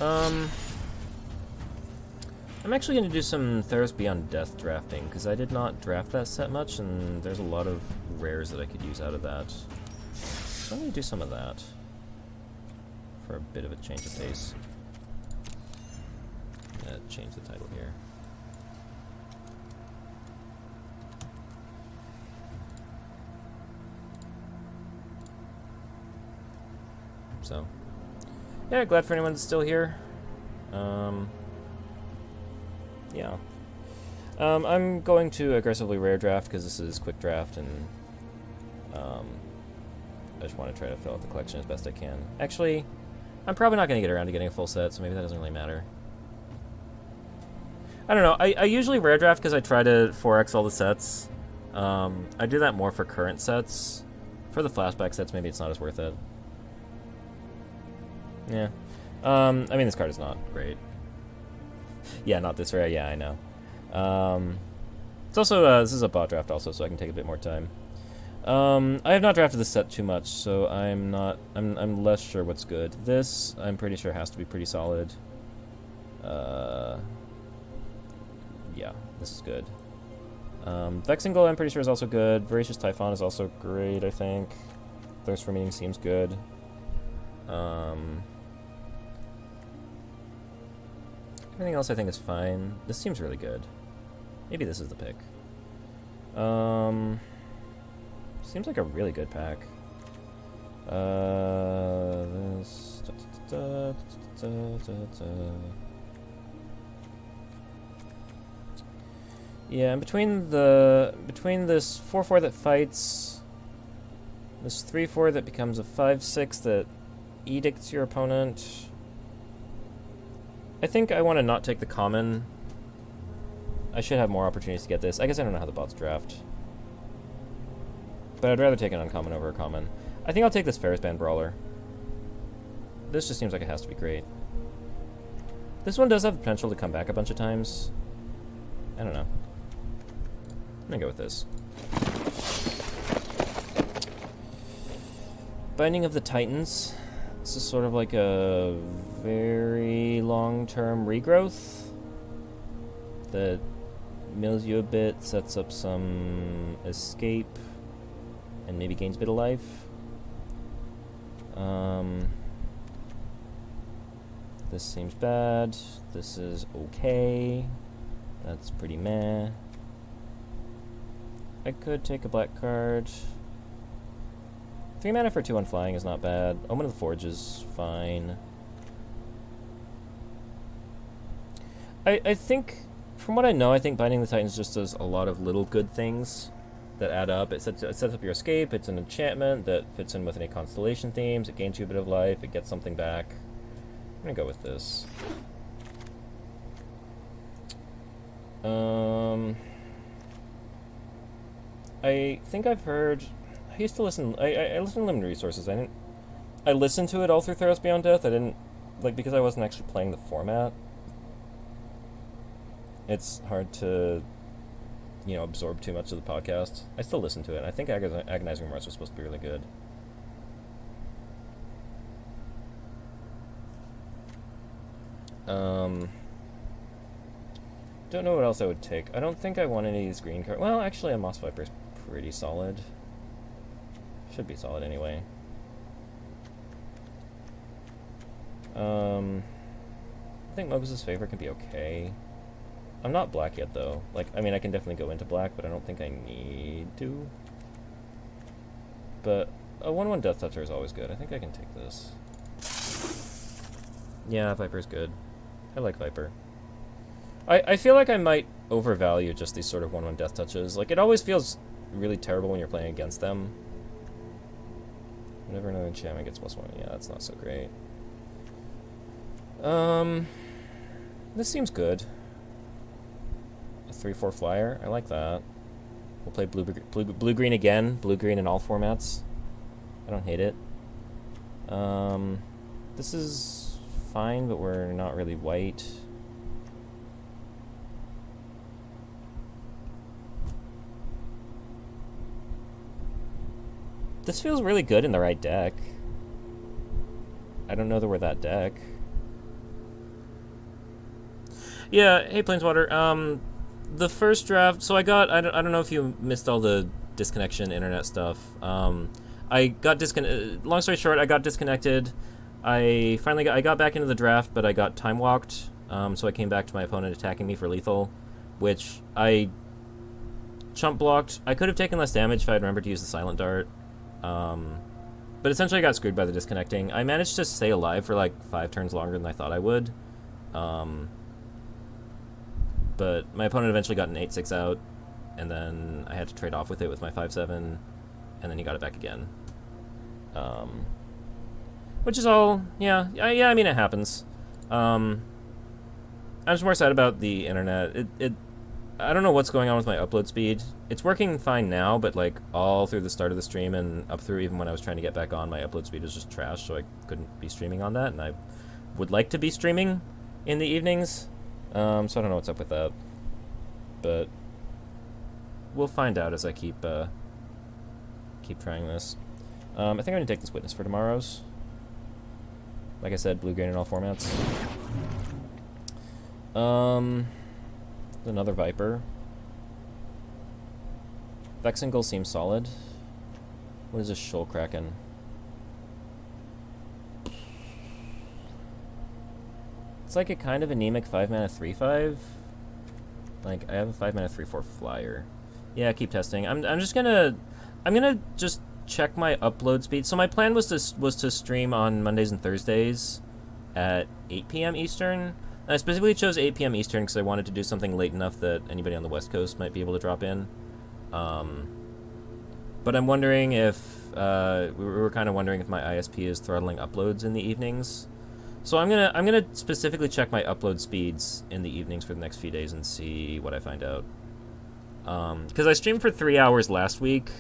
I'm actually going to do some Theros Beyond Death drafting, because I did not draft that set much, and there's a lot of rares that I could use out of that. So I'm going to do some of that for a bit of a change of pace. I'm going to change the title here. So, yeah, glad for anyone that's still here. Yeah. I'm going to aggressively rare draft because this is quick draft, and I just want to try to fill out the collection as best I can. Actually, I'm probably not going to get around to getting a full set, so maybe that doesn't really matter. I don't know. I usually rare draft because I try to 4x all the sets. I do that more for current sets. For the flashback sets, maybe it's not as worth it. Yeah. I mean, this card is not great. Yeah, not this rare. Yeah, I know. It's also, this is a bot draft also, so I can take a bit more time. I have not drafted this set too much, so I'm less sure what's good. This, I'm pretty sure has to be pretty solid. Yeah, this is good. Vexingle, I'm pretty sure is also good. Voracious Typhon is also great, I think. Thirst for Meaning seems good. Everything else I think is fine. This seems really good. Maybe this is the pick. Seems like a really good pack. This. Yeah, and between this 4/4 that fights, this 3/4 that becomes a 5/6 that edicts your opponent. I think I want to not take the common. I should have more opportunities to get this. I guess I don't know how the bots draft. But I'd rather take an uncommon over a common. I think I'll take this Ferris Band Brawler. This just seems like it has to be great. This one does have the potential to come back a bunch of times. I don't know. I'm gonna go with this. Binding of the Titans. This is sort of like a very long-term regrowth that mills you a bit, sets up some escape, and maybe gains a bit of life. This seems bad. This is okay. That's pretty meh. I could take a black card. 3 mana for 2/1 flying is not bad. Omen of the Forge is fine. I think, from what I know, I think Binding the Titans just does a lot of little good things that add up. It sets up your escape. It's an enchantment that fits in with any constellation themes. It gains you a bit of life. It gets something back. I'm gonna go with this. I think I've heard. I used to listen. I listened to Limited Resources. I listened to it all through Theros Beyond Death. I didn't because I wasn't actually playing the format. It's hard to, absorb too much of the podcast. I still listen to it. And I think Agonizing Remorse was supposed to be really good. Don't know what else I would take. I don't think I want any of these green cards. Well, actually, a Moss Viper is pretty solid. Should be solid anyway. I think Mogos' Favor can be okay. I'm not black yet, though. I can definitely go into black, but I don't think I need to. But a 1/1 Death Toucher is always good. I think I can take this. Yeah, Viper's good. I like Viper. I feel like I might overvalue just these sort of 1/1 Death Touches. It always feels really terrible when you're playing against them. Whenever another enchantment gets +1, yeah, that's not so great. This seems good. A 3/4 flyer, I like that. We'll play blue-green again. Blue-green in all formats. I don't hate it. This is fine, but we're not really white. This feels really good in the right deck. I don't know that we're that deck. Yeah, hey Planeswater. The first draft, so I don't know if you missed all the disconnection internet stuff. I got long story short, I got disconnected. I got back into the draft, but I got time walked. So I came back to my opponent attacking me for lethal, which I chump blocked. I could have taken less damage if I had remembered to use the silent dart. But essentially I got screwed by the disconnecting. I managed to stay alive for like 5 turns longer than I thought I would. But my opponent eventually got an 8-6 out, and then I had to trade off with it with my 5-7, and then he got it back again. Which is all, yeah, I mean, it happens. I'm just more sad about the internet. I don't know what's going on with my upload speed. It's working fine now, but like all through the start of the stream and up through even when I was trying to get back on, my upload speed was just trash, so I couldn't be streaming on that, and I would like to be streaming in the evenings. So I don't know what's up with that, but we'll find out as I keep trying this. I think I'm gonna take this witness for tomorrow's. Like I said, blue-green in all formats. Another Viper. Vexingle seems solid. What is this Shoal Kraken? It's like a kind of anemic 5-mana 3/5. Like, I have a 5-mana 3/4 flyer. Yeah, keep testing. I'm gonna just check my upload speed. So my plan was to stream on Mondays and Thursdays at 8 p.m. Eastern. And I specifically chose 8 p.m. Eastern because I wanted to do something late enough that anybody on the West Coast might be able to drop in. But I'm wondering if we were kind of wondering if my ISP is throttling uploads in the evenings. So I'm gonna specifically check my upload speeds in the evenings for the next few days and see what I find out. Because I streamed for 3 hours last week.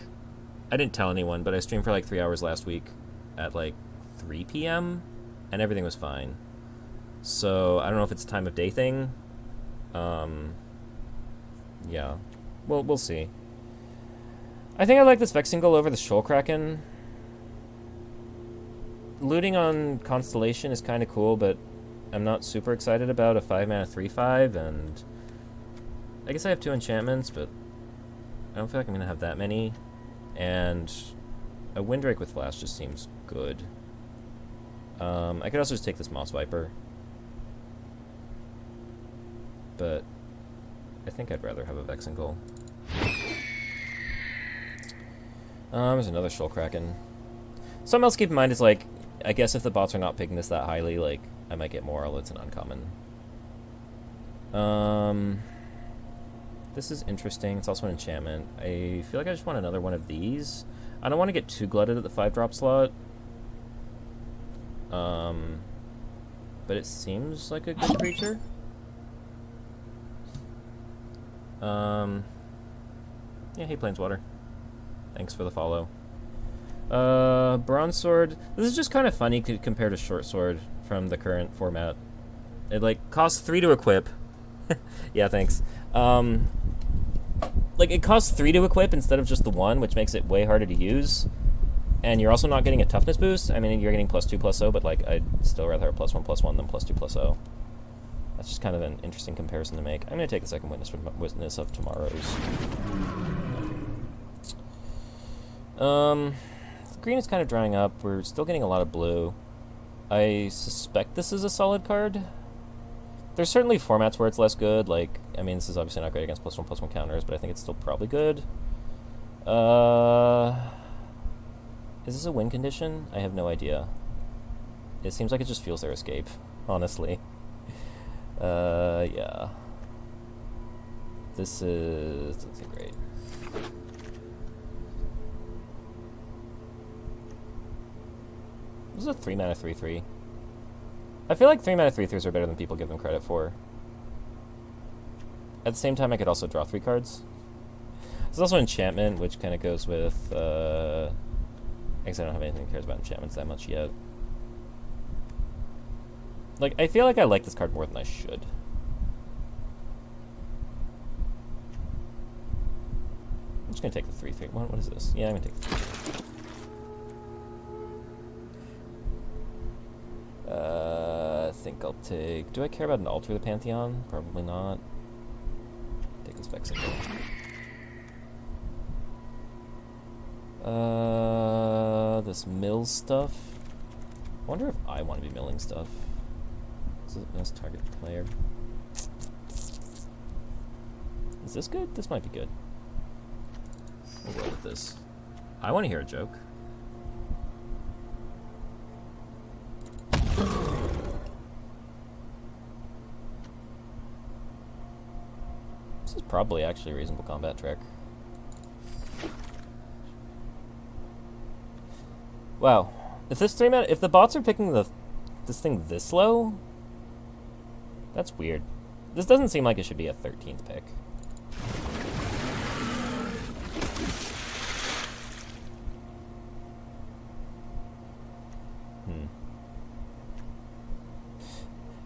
I didn't tell anyone, but I streamed for like 3 hours last week at like 3 p.m. and everything was fine. So I don't know if it's a time of day thing. Yeah, we'll see. I think I like this Vexingle over the Shoal Kraken. Looting on Constellation is kind of cool, but I'm not super excited about a 5-mana 3/5, and I guess I have 2 enchantments, but I don't feel like I'm gonna have that many. And a Windrake with Flash just seems good. I could also just take this Moss Viper, but I think I'd rather have a Vexingle. There's another Shoal Kraken. Something else to keep in mind is, like, I guess if the bots are not picking this that highly, like, I might get more, although it's an uncommon. This is interesting. It's also an enchantment. I feel like I just want another one of these. I don't want to get too glutted at the 5-drop slot. But it seems like a good creature. Yeah, hey Planeswater. Thanks for the follow. Bronze Sword. This is just kind of funny compared to Short Sword from the current format. It, like, costs 3 to equip. Yeah, thanks. Like, it costs 3 to equip instead of just the 1, which makes it way harder to use. And you're also not getting a toughness boost. I mean, you're getting +2/+0, but, like, I'd still rather have +1/+1 than +2/+0. That's just kind of an interesting comparison to make. I'm going to take the second witness of tomorrow's. Green is kind of drying up. We're still getting a lot of blue. I suspect this is a solid card. There's certainly formats where it's less good. Like, I mean, this is obviously not great against +1/+1 counters, but I think it's still probably good. Is this a win condition? I have no idea. It seems like it just feels their escape, honestly. Yeah. This doesn't seem great. This is a 3-mana 3/3. I feel like 3-mana 3/3s are better than people give them credit for. At the same time, I could also draw 3 cards. There's also enchantment, which kind of goes with, I guess I don't have anything that cares about enchantments that much yet. Like, I feel like I like this card more than I should. I'm just gonna take the 3/3. What is this? Yeah, I'm gonna take the 3/3. think I'll take... Do I care about an Alter the Pantheon? Probably not. Take this Vexing. This mill stuff. I wonder if I want to be milling stuff. This is a nice target player. Is this good? This might be good. We'll roll with this. I want to hear a joke. This is probably actually a reasonable combat trick. Wow. If this 3-mana, if the bots are picking this thing this low, that's weird. This doesn't seem like it should be a 13th pick.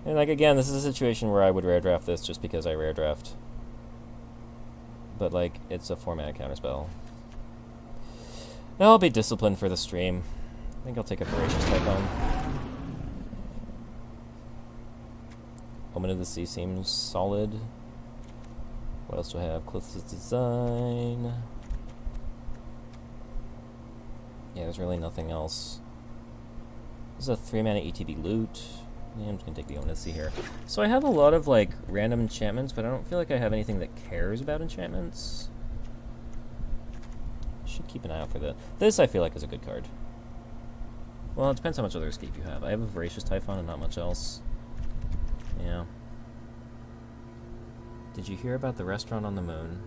And like again, this is a situation where I would rare draft this just because I rare draft. But like, it's a 4-mana counterspell. Now I'll be disciplined for the stream. I think I'll take a Voracious Typhon. Omen of the Sea seems solid. What else do I have? Closest Design. Yeah, there's really nothing else. This is a 3-mana ETB loot. Yeah, I'm just gonna take the Omen of the Sea here. So I have a lot of like random enchantments, but I don't feel like I have anything that cares about enchantments. Should keep an eye out for that. This I feel like is a good card. Well, it depends how much other escape you have. I have a Voracious Typhon and not much else. Yeah. Did you hear about the restaurant on the moon?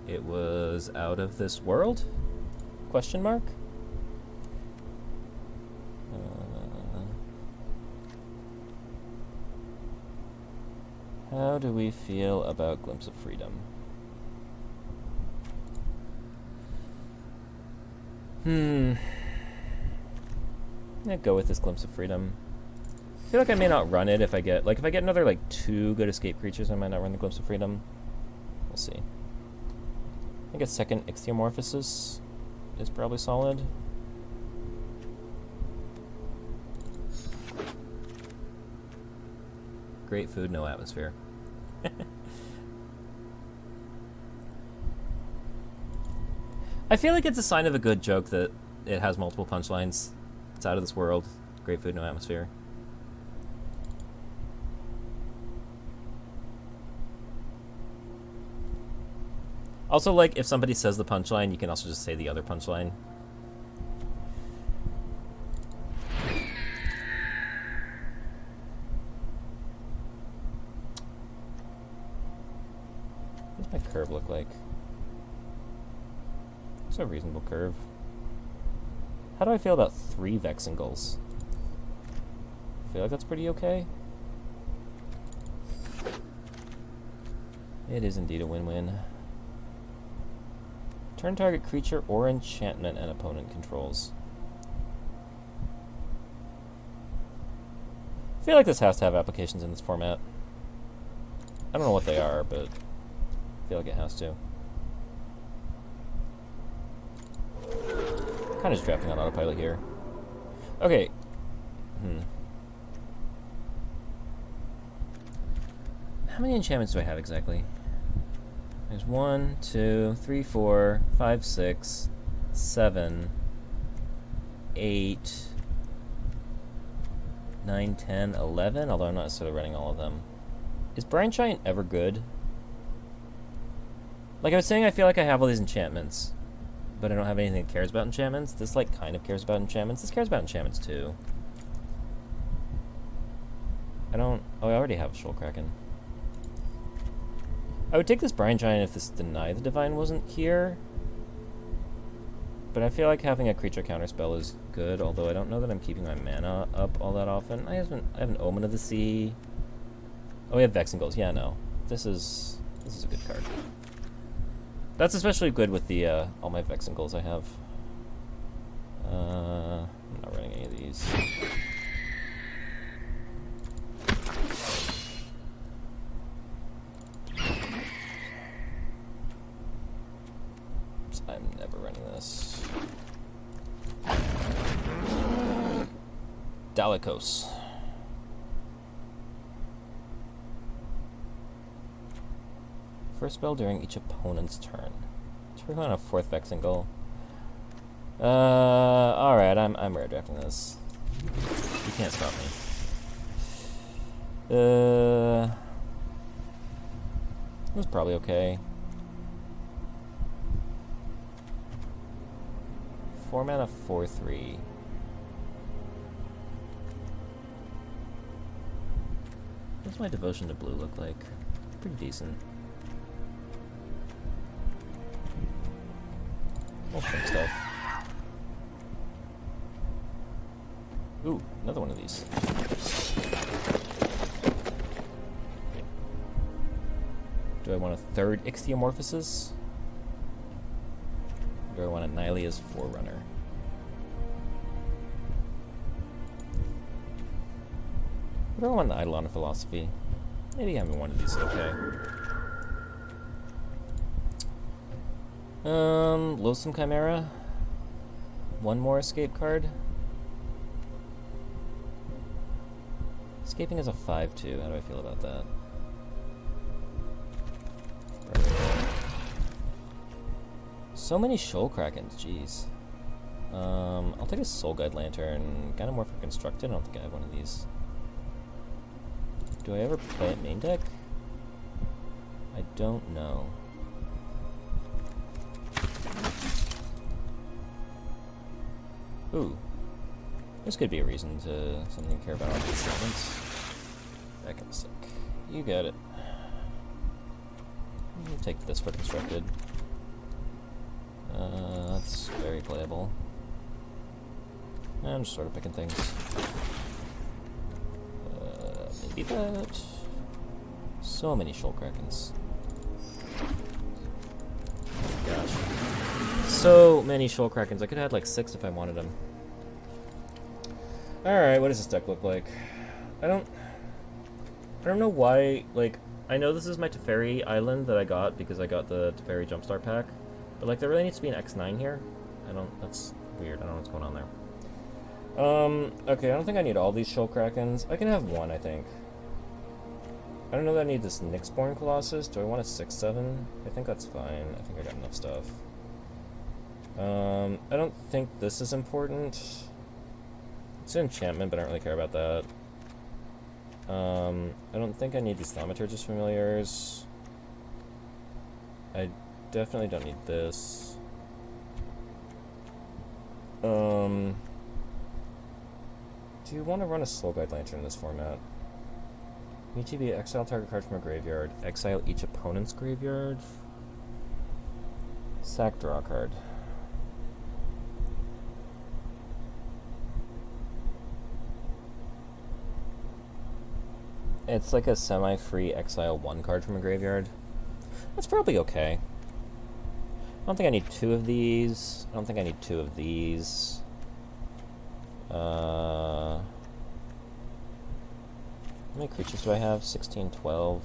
It was out of this world? Question mark? How do we feel about Glimpse of Freedom? I'd go with this Glimpse of Freedom. I feel like I may not run it if I get... Like, if I get another, like, 2 good escape creatures, I might not run the Glimpse of Freedom. We'll see. I think a second Ichthyomorphosis is probably solid. Great food, no atmosphere. I feel like it's a sign of a good joke that it has multiple punchlines. It's out of this world. Great food, no atmosphere. Also, like, if somebody says the punchline, you can also just say the other punchline. What does my curve look like? It's a reasonable curve. How do I feel about 3 Vexingles? I feel like that's pretty okay. It is indeed a win-win. Turn target creature or enchantment an opponent controls. I feel like this has to have applications in this format. I don't know what they are, but I feel like it has to. Kind of just drafting on autopilot here. Okay. How many enchantments do I have exactly? There's 1, 2, 3, 4, 5, 6, 7, 8, 9, 10, 11, although I'm not necessarily running all of them. Is Brine Giant ever good? Like I was saying, I feel like I have all these enchantments, but I don't have anything that cares about enchantments. This, like, kind of cares about enchantments. This cares about enchantments, too. I don't... Oh, I already have a Shoal Kraken. I would take this Brine Giant if this Deny the Divine wasn't here. But I feel like having a creature counterspell is good, although I don't know that I'm keeping my mana up all that often. I have an Omen of the Sea. Oh, we have Vexingles. Yeah, no. This is a good card. That's especially good with the all my Vexingles I have. I'm not running any of these. I'm never running this. Dalios. First spell during each opponent's turn. We're on a 4th Vexing Goal. Alright, I'm rare drafting this. You can't stop me. It was probably okay. 4 mana, 4/3. What's my devotion to blue look like? Pretty decent. We'll think stuff. Ooh, another one of these. Do I want a 3rd Ichthyomorphosis? Or do I want a Nylea's Forerunner? What do I want the Eidolon Philosophy? Maybe having one of these is okay. Loathsome Chimera. One more escape card. Escaping is a 5/2. How do I feel about that? So many Shoal Krakens, jeez. I'll take a Soul Guide Lantern. Kind of more for constructed. I don't think I have one of these. Do I ever play it main deck? I don't know. Ooh. This could be a reason to something to care about all these segments. Back in a sec. You got it. I'll take this for constructed. That's very playable. I'm just sort of picking things. Maybe that. So many Shoal Krakens. Oh my gosh. So many Shoal Krakens. I could have had like 6 if I wanted them. Alright, what does this deck look like? I don't know why, like, I know this is my Teferi island that I got because I got the Teferi Jumpstart pack, but like there really needs to be an X9 here. That's weird, I don't know what's going on there. Okay, I don't think I need all these Shoal Krakens. I can have one, I think. I don't know that I need this Nyxborn Colossus. Do I want a 6/7? I think that's fine. I think I got enough stuff. I don't think this is important. It's an enchantment, but I don't really care about that. I don't think I need these Thaumaturgist Familiars. I definitely don't need this. Do you want to run a Soul Guide Lantern in this format? ETB, exile target card from a graveyard. Exile each opponent's graveyard. Sack draw card. It's like a semi-free exile 1 card from a graveyard. That's probably okay. I don't think I need 2 of these. I don't think I need 2 of these. How many creatures do I have? 16, 12.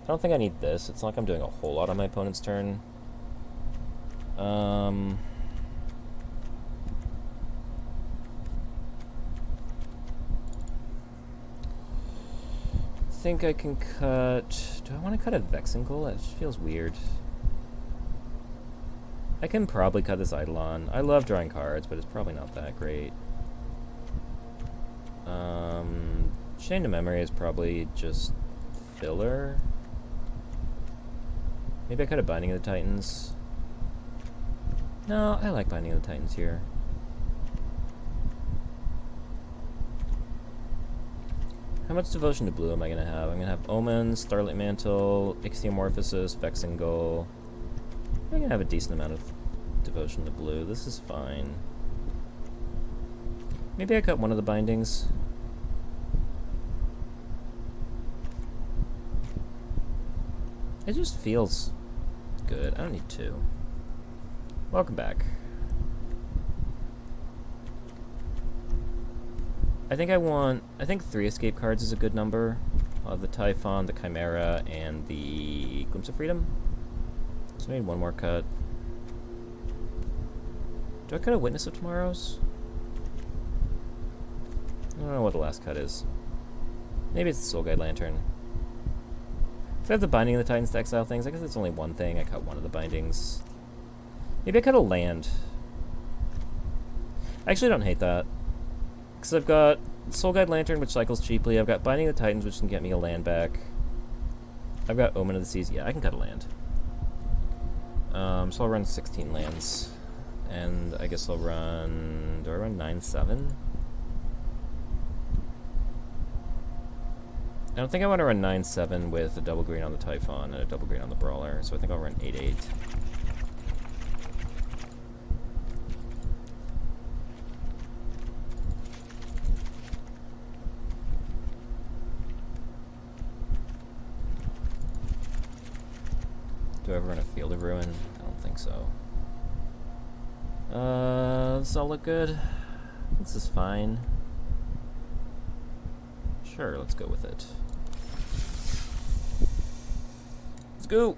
I don't think I need this. It's not like I'm doing a whole lot on my opponent's turn. I think I can cut... Do I want to cut a Vexing Goal? That just feels weird. I can probably cut this Eidolon. I love drawing cards, but it's probably not that great. Chain to Memory is probably just filler. Maybe I cut a Binding of the Titans. No, I like Binding of the Titans here. How much Devotion to Blue am I going to have? I'm going to have Omen, Starlit Mantle, Ichthyomorphosis, Vexing Goal. I'm going to have a decent amount of Devotion to Blue. This is fine. Maybe I cut one of the bindings. It just feels good. I don't need 2. Welcome back. I think 3 escape cards is a good number. I'll have the Typhon, the Chimera, and the Glimpse of Freedom. So I need one more cut. Do I cut a Witness of Tomorrows? I don't know what the last cut is. Maybe it's the Soul Guide Lantern. I have the Binding of the Titans to exile things? I guess it's only one thing. I cut one of the bindings. Maybe I cut a land. I actually don't hate that. Because I've got Soul Guide Lantern, which cycles cheaply. I've got Binding of the Titans, which can get me a land back. I've got Omen of the Seas. Yeah, I can cut a land. So I'll run 16 lands. And I guess I'll run... Do I run 9-7? I don't think I want to run 9-7 with a double green on the Typhon and a double green on the Brawler, so I think I'll run 8-8. Do I ever run a Field of Ruin? I don't think so. Does this all look good? This is fine. Sure, let's go with it. Let's go!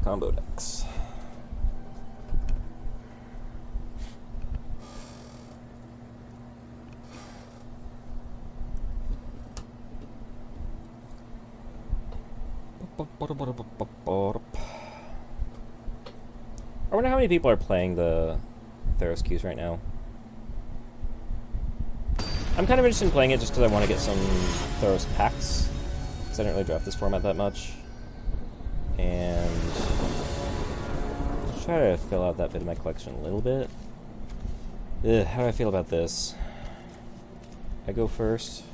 Combo decks. I wonder how many people are playing the Theros queues right now. I'm kind of interested in playing it just because I want to get some Theros packs. Because I didn't really draft this format that much. And try to fill out that bit of my collection a little bit. Ugh, how do I feel about this? I go first.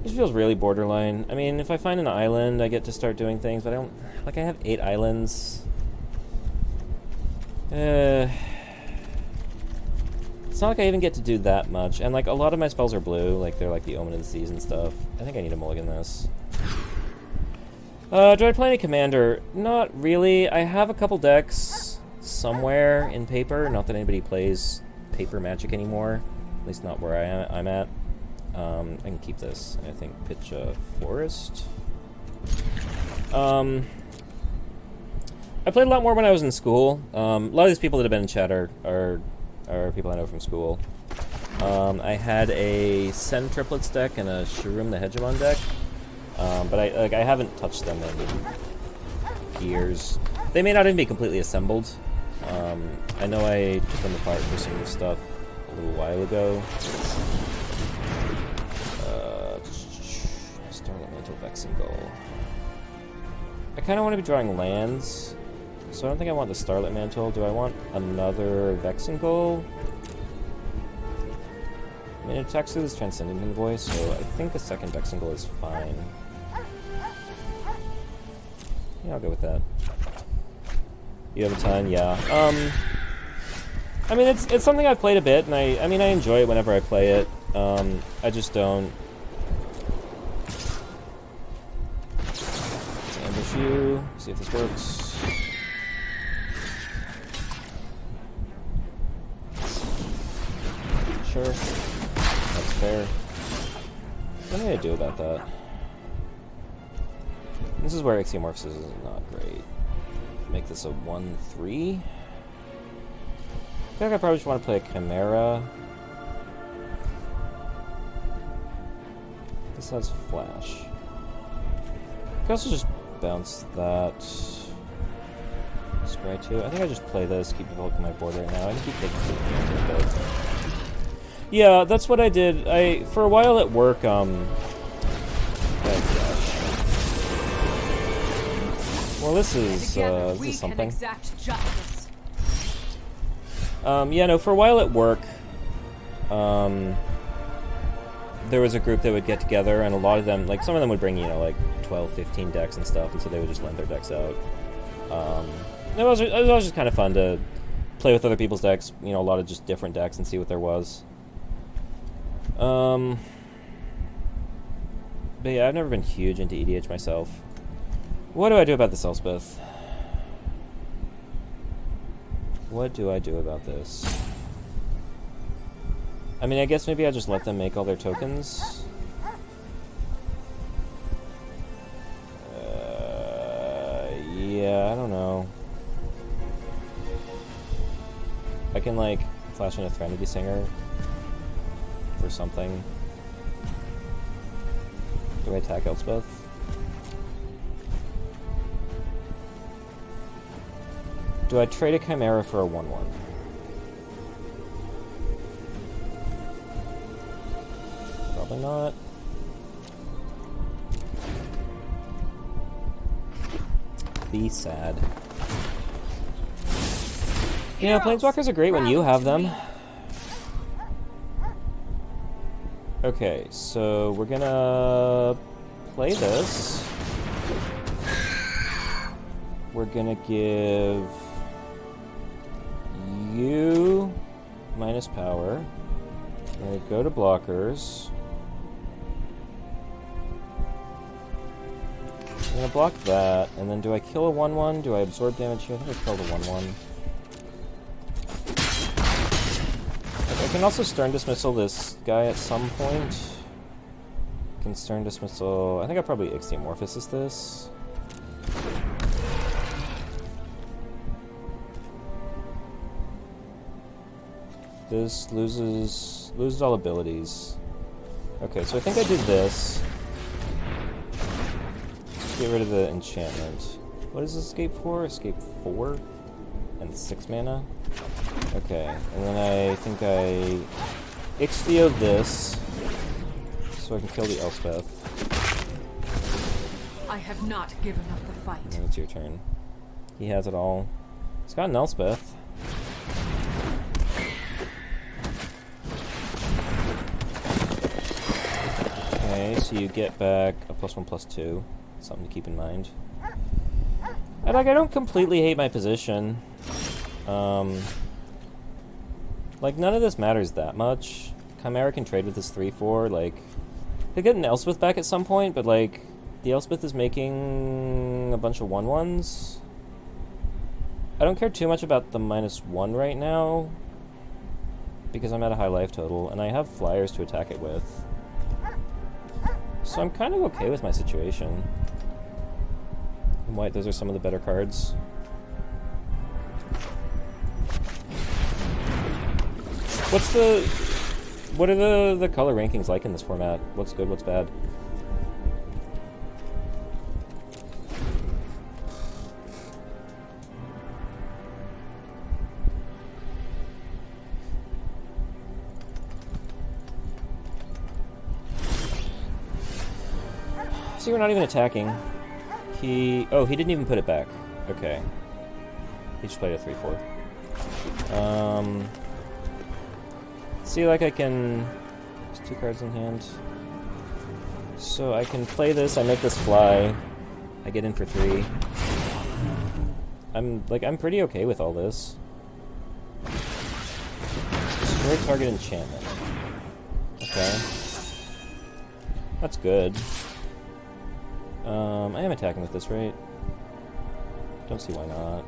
This feels really borderline. I mean, if I find an island, I get to start doing things, but I don't... Like, I have 8 islands. It's not like I even get to do that much. And, like, a lot of my spells are blue. Like, they're, like, the Omen of the Seas and stuff. I think I need to mulligan this. Do I play any Commander? Not really. I have a couple decks somewhere in paper. Not that anybody plays paper Magic anymore. At least not where I'm at. I can keep this. I think pitch a Forest. I played a lot more when I was in school. A lot of these people that have been in chat are people I know from school. I had a Sen Triplets deck and a Shroom the Hegemon deck, but I haven't touched them in years. They may not even be completely assembled. I know I took them apart for some stuff a little while ago. Starlight Mantle, Vexing Goal. I kind of want to be drawing lands, so I don't think I want the Starlight Mantle. Do I want another Vexing Goal? I mean, it attacks through this Transcendent Envoy, so I think a second Vexing Goal is fine. Yeah, I'll go with that. You have a ton? Yeah. I mean, it's something I've played a bit, and I mean, I enjoy it whenever I play it. I just don't... Let's ambush you, see if this works. Sure. That's fair. What am I gonna do about that? This is where Ixiomorphosis is not great. Make this a 1/3. I feel like I probably just want to play a Chimera. This has Flash. I can also just bounce that. Spray 2. I think I just play this, keep developing my board right now. I can keep taking advantage of it. Yeah, that's what I did. For a while at work, well, this is something. Yeah, no, for a while at work, there was a group that would get together, and a lot of them, like, some of them would bring, you know, like, 12, 15 decks and stuff, and so they would just lend their decks out. It was just kind of fun to play with other people's decks, you know, a lot of just different decks and see what there was. But yeah, I've never been huge into EDH myself. What do I do about this, Elspeth? What do I do about this? I mean, I guess maybe I just let them make all their tokens. Yeah, I don't know. I can, like, flash in a Threnody Singer for something. Do I attack Elspeth? Do I trade a Chimera for a 1/1? Probably not. Be sad. You know, Planeswalkers are great when you have them. Okay, so we're gonna play this. We're gonna give you minus power. We're gonna go to blockers. I'm gonna block that, and then do I kill a 1/1? Do I absorb damage here? I think I killed a 1/1. I can also Stern Dismissal this guy at some point. I can Stern Dismissal... I think I probably Ichthyomorphosis this. This loses all abilities. Okay, so I think I do this. Get rid of the enchantment. What is escape for? Escape 4 and 6 mana. Okay, and then I think I Ixthio this so I can kill the Elspeth. I have not given up the fight. And then it's your turn. He has it all. He's got an Elspeth. Okay, so you get back a +1/+2. Something to keep in mind. And like, I don't completely hate my position. Like, none of this matters that much. Chimera can trade with this 3/4, like... Could get an Elspeth back at some point, but like... The Elspeth is making a bunch of 1/1s. I don't care too much about the -1 right now, because I'm at a high life total, and I have flyers to attack it with. So I'm kind of okay with my situation. And white, those are some of the better cards. What are the color rankings like in this format? What's good, what's bad? See, we're not even attacking. Oh, he didn't even put it back. Okay. He just played a 3/4. See, like, I can... There's 2 cards in hand. So I can play this, I make this fly. I get in for 3. I'm pretty okay with all this. Destroy target enchantment. Okay. That's good. I am attacking with this, right? Don't see why not.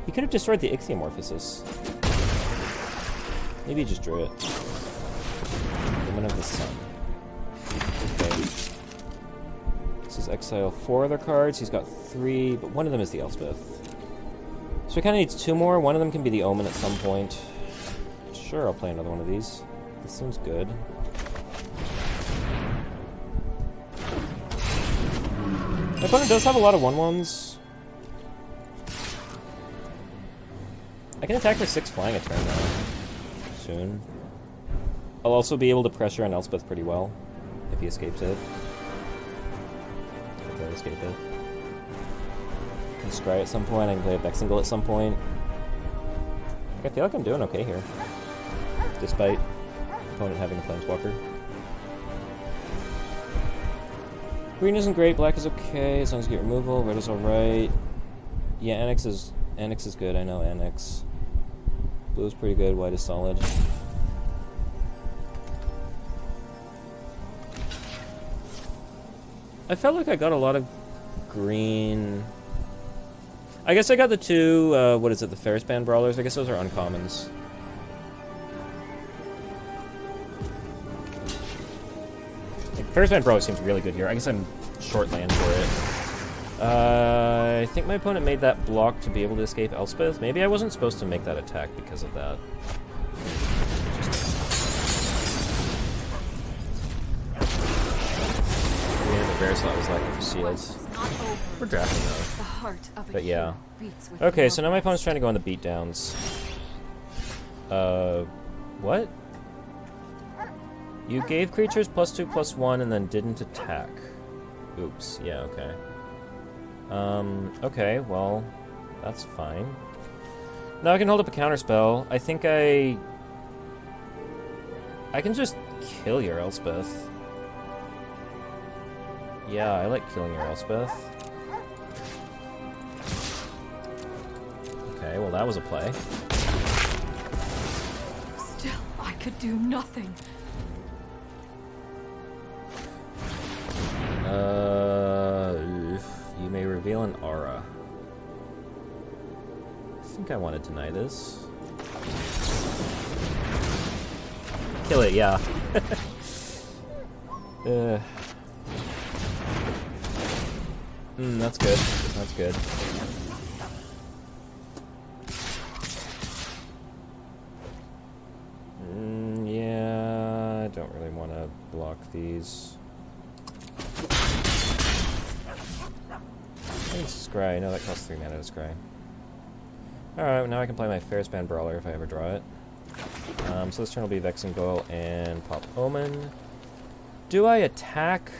He could have destroyed the Ichthyomorphosis. Maybe he just drew it. Woman of the Sun. Okay. This is exile 4 other cards. He's got 3, but one of them is the Elspeth. So he kind of needs 2 more. One of them can be the Omen at some point. Sure, I'll play another one of these. This seems good. My opponent does have a lot of 1/1s. I can attack for 6 flying a turn now. Soon. I'll also be able to pressure an Elspeth pretty well if he escapes it. If I escape it. I can scry at some point, I can play a Bexingle at some point. I feel like I'm doing okay here. Despite opponent having a Planeswalker. Green isn't great, black is okay, as long as you get removal, red is alright. Yeah, Annex is good, I know Annex. Blue is pretty good, white is solid. I felt like I got a lot of green. I guess I got the 2, what is it, the Ferris Band Brawlers? I guess those are uncommons. Like, Ferris Band Brawler seems really good here. I guess I'm short land for it. I think my opponent made that block to be able to escape Elspeth. Maybe I wasn't supposed to make that attack because of that. Yeah, the bear slot was lacking for seals. We're drafting though. But yeah. Okay, so now my opponent's trying to go on the beatdowns. What? You gave creatures +2/+1 and then didn't attack. Oops, yeah, okay. Okay, well, that's fine. Now I can hold up a counterspell. I think I can just kill your Elspeth. Yeah, I like killing your Elspeth. Okay, well that was a play. Still, I could do nothing. You may reveal an aura. I think I want to deny this. Kill it, yeah. That's good. That's good. Yeah, I don't really want to block these. I can scry. No, that costs 3 mana to scry. Alright, now I can play my Ferrispan Brawler if I ever draw it. So this turn will be Vexing Goal and Pop Omen. Do I attack?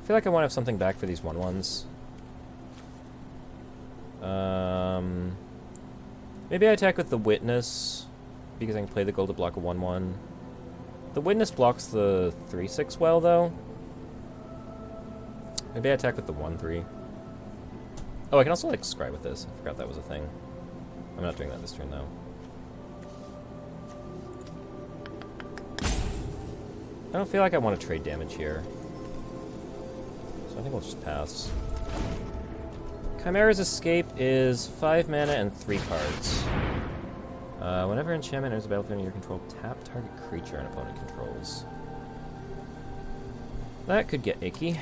I feel like I want to have something back for these 1/1s. Maybe I attack with the Witness, because I can play the gold to block a 1/1. The Witness blocks the 3/6 well, though. Maybe I attack with the 1/3. Oh, I can also, like, scry with this. I forgot that was a thing. I'm not doing that this turn, though. I don't feel like I want to trade damage here. So I think we'll just pass. Chimera's Escape is 5 mana and 3 cards. Whenever enchantment enters the battlefield under your control, tap target creature an opponent controls. That could get icky.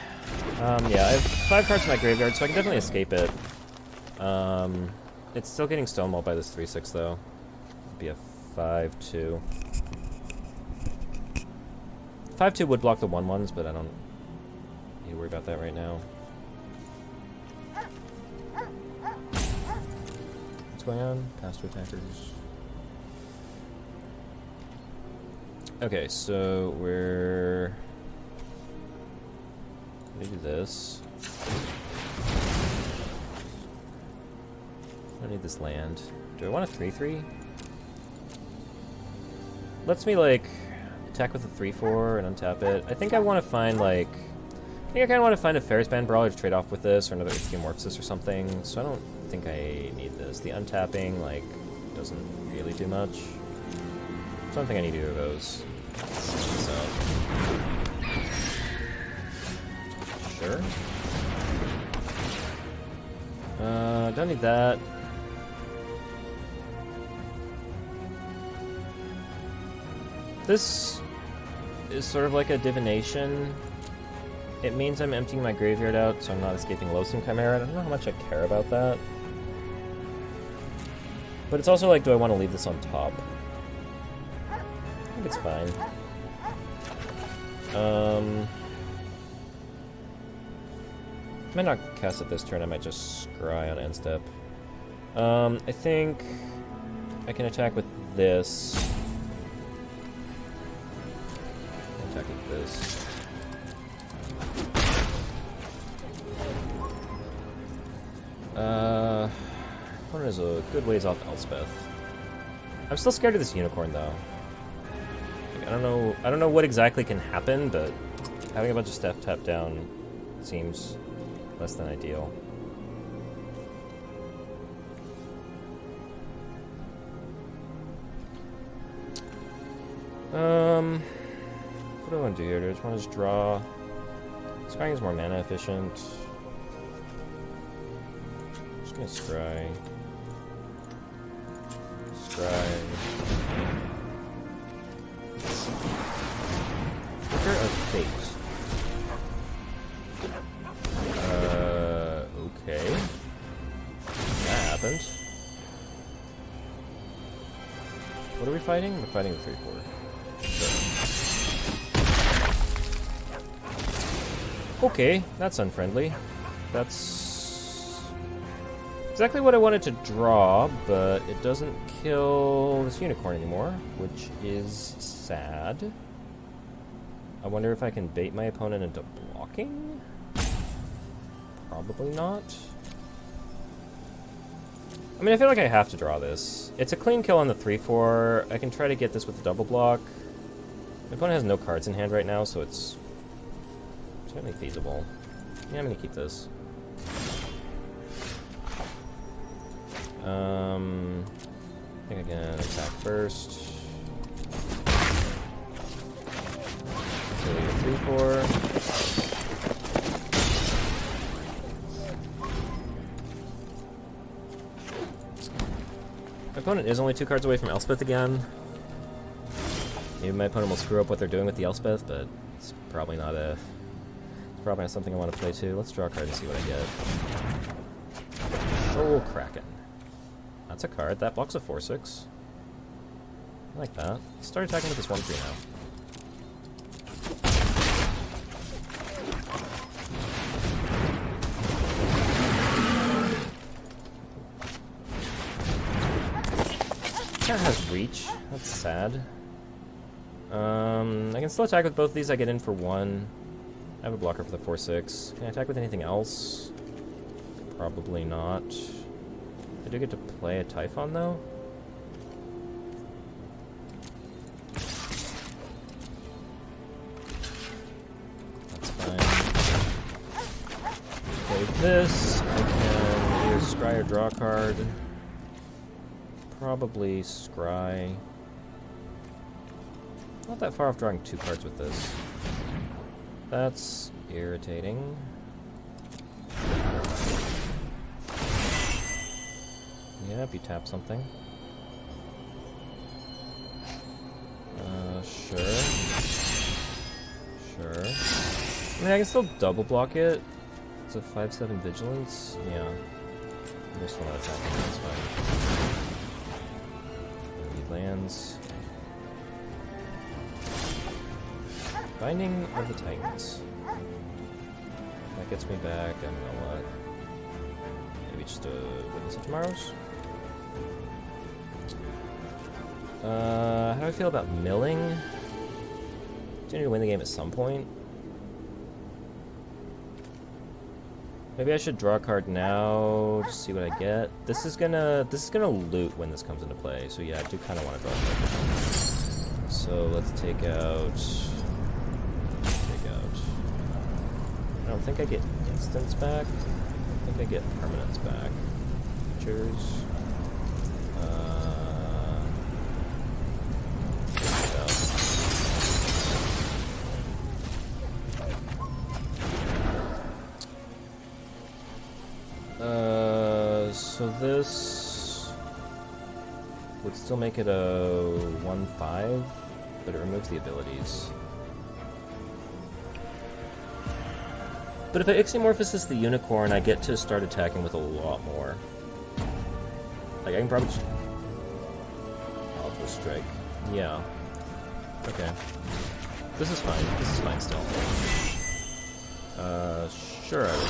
Yeah, I have 5 cards in my graveyard, so I can definitely escape it. It's still getting stonewalled by this 3/6, though. It'd be a 5/2. 5/2 would block the 1/1s, but I don't need to worry about that right now. What's going on? Pass to attackers. Okay, so we're gonna do this. I don't need this land. Do I want a 3/3? Lets me, like, attack with a 3/4 and untap it. I think I want to find, like... I think I kind of want to find a Ferrispan Brawler to trade off with this, or another Morpsis or something, so I don't think I need this. The untapping, like, doesn't really do much. So I don't think I need either of those. So... Sure. Don't need that. This is sort of like a divination. It means I'm emptying my graveyard out, so I'm not escaping Loathsome Chimera. I don't know how much I care about that. But it's also like, do I want to leave this on top? I think it's fine. I might not cast it this turn, I might just scry on end step. I think I can attack with this. Attack with this. One is a good ways off Elspeth. I'm still scared of this unicorn, though. Like, I don't know what exactly can happen, but having a bunch of stuff tapped down seems less than ideal. What do I want to do here? Do I just want to draw? Scrying is more mana efficient. Just gonna scry. Scry. Flicker of Fate. we fighting? We're fighting the 3/4. Sure. Okay, that's unfriendly. That's exactly what I wanted to draw, but it doesn't kill this unicorn anymore, which is sad. I wonder if I can bait my opponent into blocking? Probably not. I mean, I feel like I have to draw this. It's a clean kill on the 3/4. I can try to get this with the double block. My opponent has no cards in hand right now, so it's certainly feasible. Yeah, I'm gonna keep this. I think I can attack first. So 3/4. My opponent is only 2 cards away from Elspeth again. Maybe my opponent will screw up what they're doing with the Elspeth, but it's probably not something I want to play too. Let's draw a card and see what I get. Soul Kraken. That's a card. That blocks a 4/6. I like that. Let's start attacking with this 1/3 now. That has reach. That's sad. I can still attack with both of these. I get in for 1. I have a blocker for the 4/6. Can I attack with anything else? Probably not. I do get to play a Typhon though. That's fine. Okay, with this, I can either scry or draw a card. Probably scry. Not that far off drawing 2 cards with this. That's irritating. Yeah, if you tap something. Sure. Sure. I mean, I can still double block it. It's a 5/7 vigilance. Yeah. I just want to attack it. That's fine. Lands. Binding of the Titans. That gets me back. I don't know what. Maybe just a Witness of Tomorrows. How do I feel about milling? Do I need to win the game at some point? Maybe I should draw a card now to see what I get. This is gonna loot when this comes into play. So yeah, I do kind of want to draw a card. So let's take out. I don't think I get instants back. I think I get permanents back. Cheers. So this would still make it a 1/5, but it removes the abilities. But if I Ixiomorphosis the Unicorn, I get to start attacking with a lot more. Like, I can probably just... Powerful Strike. Yeah. Okay. This is fine. This is fine still. Sure I would.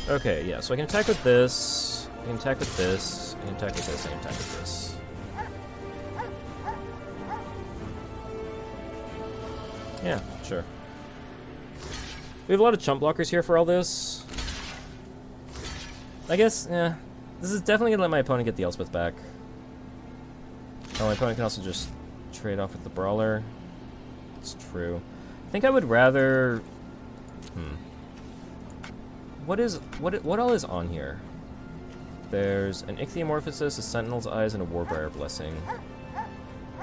Okay, yeah, so I can attack with this, I can attack with this, I can attack with this, I can attack with this. Yeah, sure. We have a lot of chump blockers here for all this. I guess, yeah, this is definitely gonna let my opponent get the Elspeth back. Oh, my opponent can also just trade off with the Brawler. It's true. I think I would rather... What all is on here? There's an Ichthyomorphosis, a Sentinel's Eyes, and a Warbriar Blessing.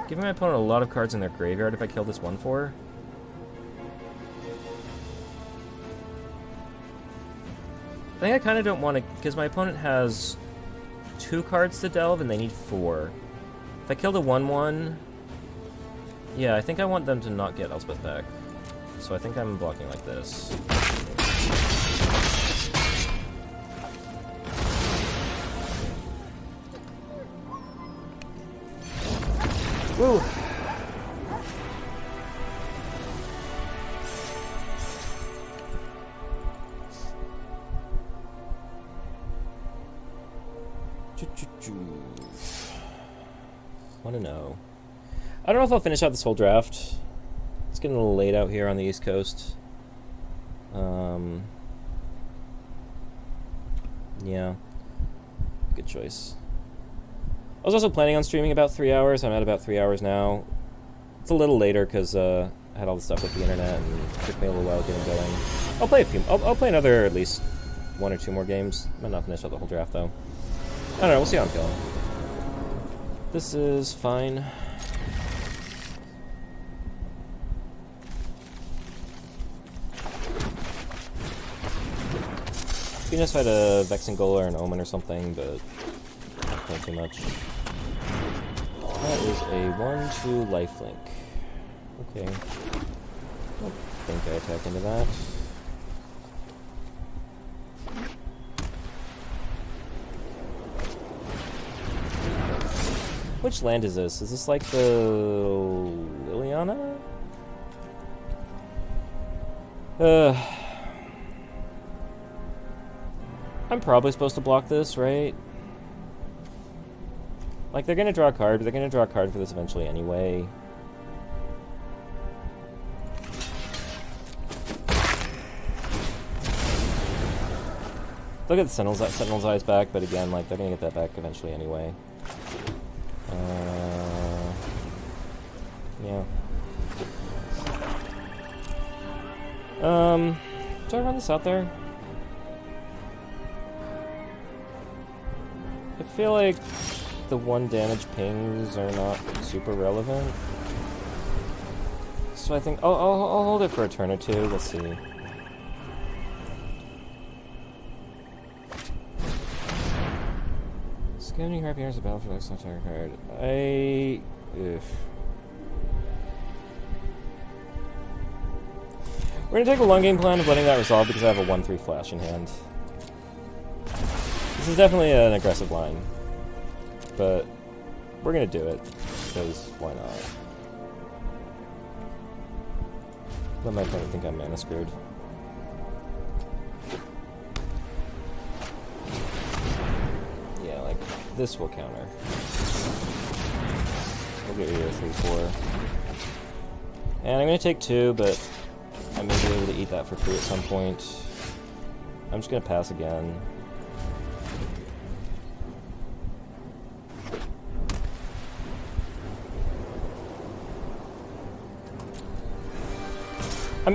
Giving my opponent a lot of cards in their graveyard if I kill this 1/4. I think I kind of don't want to, because my opponent has 2 cards to delve and they need 4. If I kill the 1/1, yeah, I think I want them to not get Elspeth back. So I think I'm blocking like this. Woo! Want to know. I don't know if I'll finish out this whole draft. It's getting a little late out here on the East Coast. Yeah. Good choice. I was also planning on streaming about 3 hours. I'm at about 3 hours now. It's a little later because I had all the stuff with the internet and it took me a little while getting going. I'll play a few. I'll play another at least 1 or 2 more games. Might not finish out the whole draft though. I don't know. We'll see how I'm feeling. This is fine. It'd be nice if I had a Vexing Goal or an Omen or something, but not playing too much. That is a 1/2 lifelink. Okay. I don't think I attack into that. Which land is this? Is this like the Liliana? I'm probably supposed to block this, right? Like, they're gonna draw a card, but they're gonna draw a card for this eventually anyway. Look at the Sentinel's Eyes back, but again, like, they're gonna get that back eventually anyway. Yeah. Do I run this out there? I feel like the 1 damage pings are not super relevant. So I think I'll hold it for a turn or 2. Let's see. Scanning Harpy enters the battlefield like some target card. We're gonna take a long game plan of letting that resolve because I have a 1/3 flash in hand. This is definitely an aggressive line, but we're gonna do it because why not? Let my opponent think I'm mana screwed. Yeah, like this will counter. We'll get rid of 3/4, and I'm gonna take 2, but I may be able to eat that for free at some point. I'm just gonna pass again.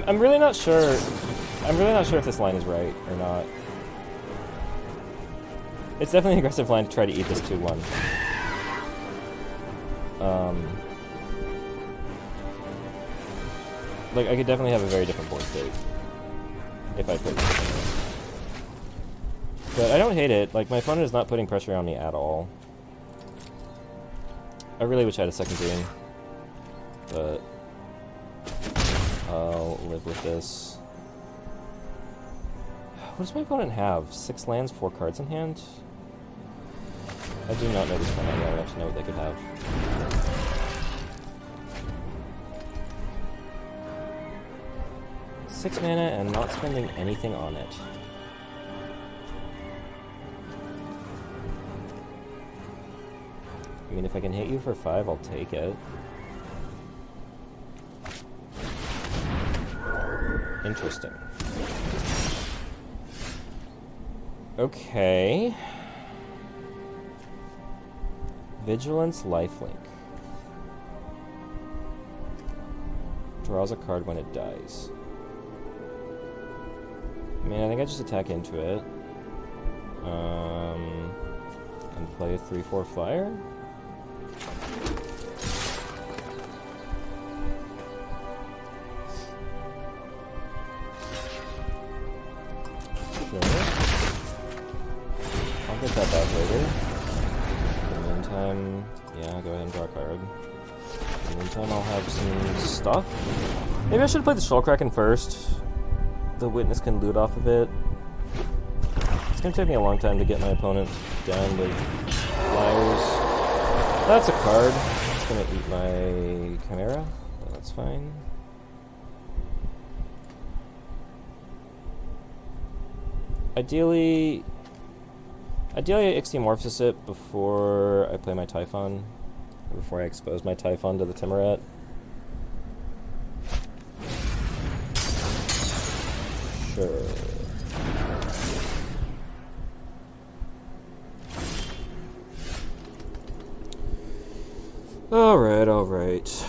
I'm really not sure. I'm really not sure if this line is right or not. It's definitely an aggressive line to try to eat this 2/1. Like, I could definitely have a very different board state if I played this. But I don't hate it. Like, my opponent is not putting pressure on me at all. I really wish I had a second green, but I'll live with this. What does my opponent have? 6 lands, 4 cards in hand? I do not know this one. I don't actually know what they could have. 6 mana and not spending anything on it. I mean, if I can hit you for 5, I'll take it. Interesting. Okay. Vigilance Lifelink. Draws a card when it dies. I mean, I think I just attack into it. And play a 3/4 flyer. I'll get that back later. In the meantime, yeah, go ahead and draw a card. In the meantime, I'll have some stuff. Maybe I should play the Skullkraken first. The Witness can loot off of it. It's gonna take me a long time to get my opponent down with flyers. That's a card. just gonna eat my Chimera. That's fine. Ideally, I Ichthyomorphosis it before I play my Typhon, before I expose my Typhon to the Timuret. Sure. Alright, alright.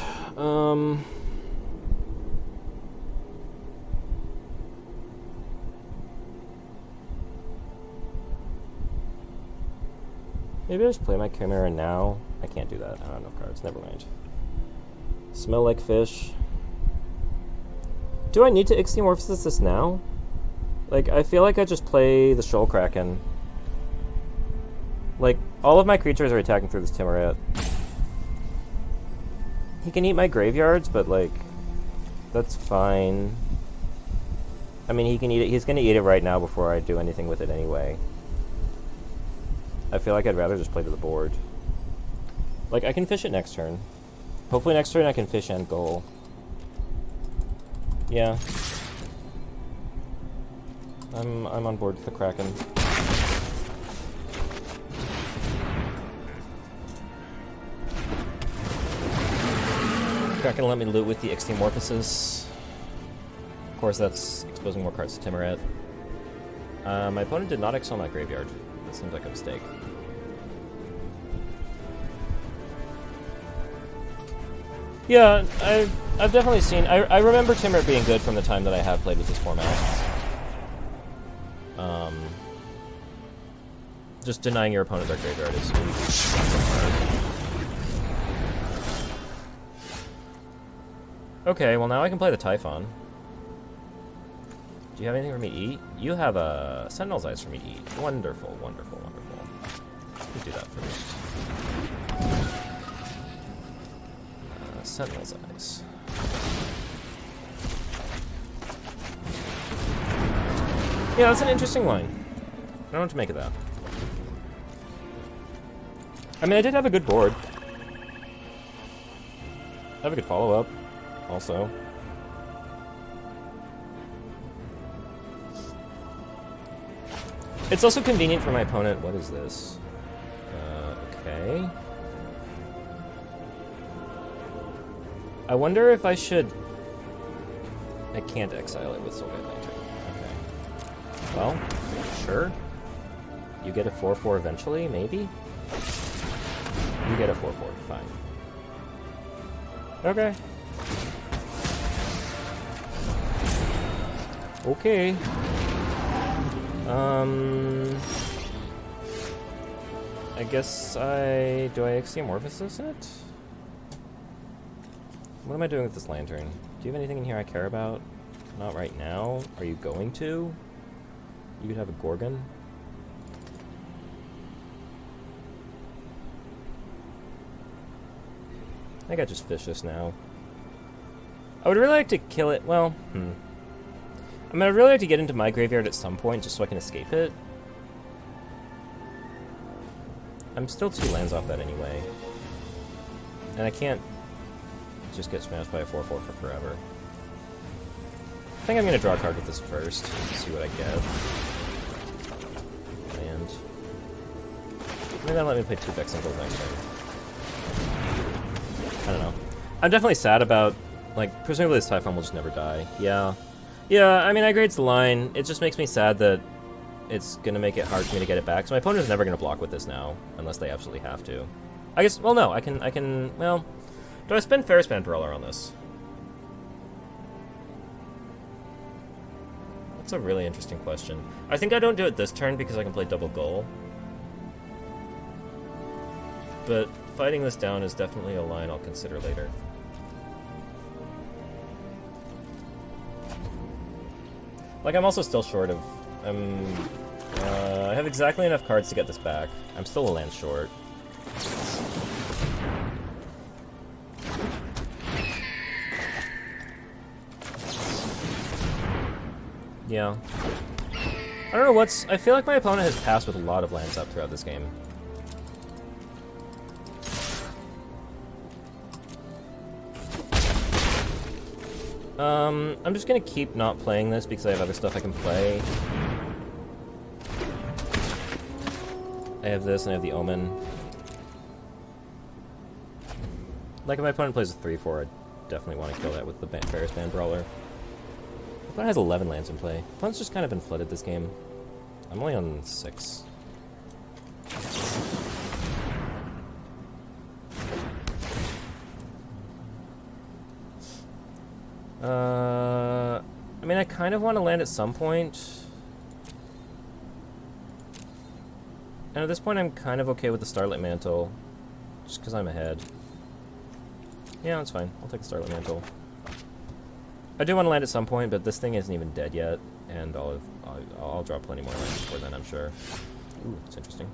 Maybe I just play my Chimera now. I can't do that. I don't have enough cards. Never mind. Smell like fish. Do I need to Ichthyomorphosis this now? Like, I feel like I just play the Shoal Kraken. Like, all of my creatures are attacking through this Timuret. He can eat my graveyards, but, like, that's fine. I mean, he can eat it. He's gonna eat it right now before I do anything with it anyway. I feel like I'd rather just play to the board. Like, I can fish it next turn. Hopefully next turn I can fish and goal. Yeah. I'm on board with the Kraken. Kraken let me loot with the Ichthyomorphosis. Of course, that's exposing more cards to Timuret. My opponent did not exile my graveyard. That seems like a mistake. Yeah, I've definitely seen... I remember Timuret being good from the time that I have played with this format. Just denying your opponent their graveyard is really hard. Okay, well now I can play the Typhon. Do you have anything for me to eat? You have a Sentinel's Eyes for me to eat. Wonderful, wonderful, wonderful. Let's do that first. Sentinel's Eyes. Yeah, that's an interesting line. I don't know what to make of that. I mean, I did have a good board. I have a good follow-up, also. It's also convenient for my opponent. What is this? Okay. I wonder if I should... I can't exile it with Soulgate Lantern. Okay. Well, sure. You get a 4/4 eventually, maybe? You get a 4/4, fine. Okay. Okay. I guess do I Ichthyomorphosis it? What am I doing with this lantern? Do you have anything in here I care about? Not right now. Are you going to? You could have a Gorgon. I think I just fish this now. I would really like to kill it. Well, I mean, I'd really like to get into my graveyard at some point just so I can escape it. I'm still 2 lands off that anyway. And I can't just get smashed by a 4/4 for forever. I think I'm going to draw a card with this first, see what I get. And maybe that'll let me play 2 Vex Singles next turn. I don't know. I'm definitely sad about, like, presumably this Typhon will just never die. Yeah. Yeah, I mean, I agree it's the line. It just makes me sad that it's going to make it hard for me to get it back. So my opponent is never going to block with this now, unless they absolutely have to. I guess, well, no, I can, well... Do I spend Ferrispan Brawler on this? That's a really interesting question. I think I don't do it this turn because I can play double goal. But fighting this down is definitely a line I'll consider later. Like, I'm also still short of... I have exactly enough cards to get this back. I'm still a land short. Yeah. I don't know what's... I feel like my opponent has passed with a lot of lands up throughout this game. I'm just gonna keep not playing this because I have other stuff I can play. I have this and I have the Omen. Like if my opponent plays a 3-4, I definitely want to kill that with the Ferris Band Brawler. My opponent has 11 lands in play. My opponent's just kind of been flooded this game. I'm only on 6. I mean, I kind of want to land at some point. And at this point, I'm kind of okay with the Starlit Mantle. Just because I'm ahead. Yeah, that's fine. I'll take the Starlit Mantle. I do want to land at some point, but this thing isn't even dead yet. And I'll draw plenty more lands before then, I'm sure. Ooh, that's interesting.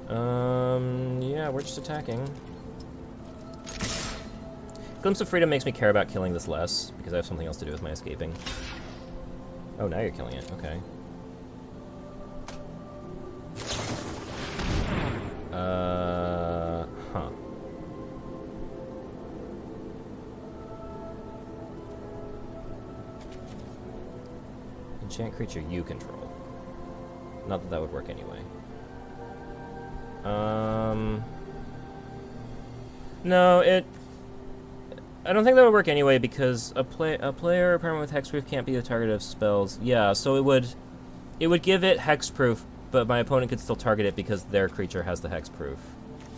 Yeah, we're just attacking. Glimpse of Freedom makes me care about killing this less, because I have something else to do with my escaping. Oh, now you're killing it. Okay. Huh. Enchant creature you control. Not that that would work anyway. No, I don't think that would work anyway because a player or permanent with hexproof can't be the target of spells. Yeah, so it would give it hexproof, but my opponent could still target it because their creature has the hexproof.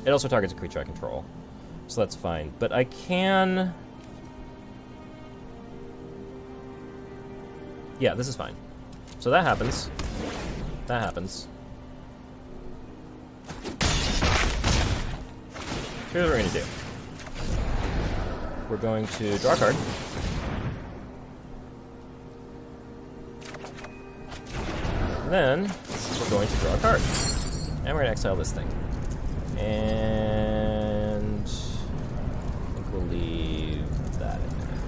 It also targets a creature I control, so that's fine. But I can... Yeah, this is fine. So that happens. That happens. Here's what we're going to do. We're going to draw a card. And then we're going to draw a card. And we're going to exile this thing. And I think we'll leave that in there.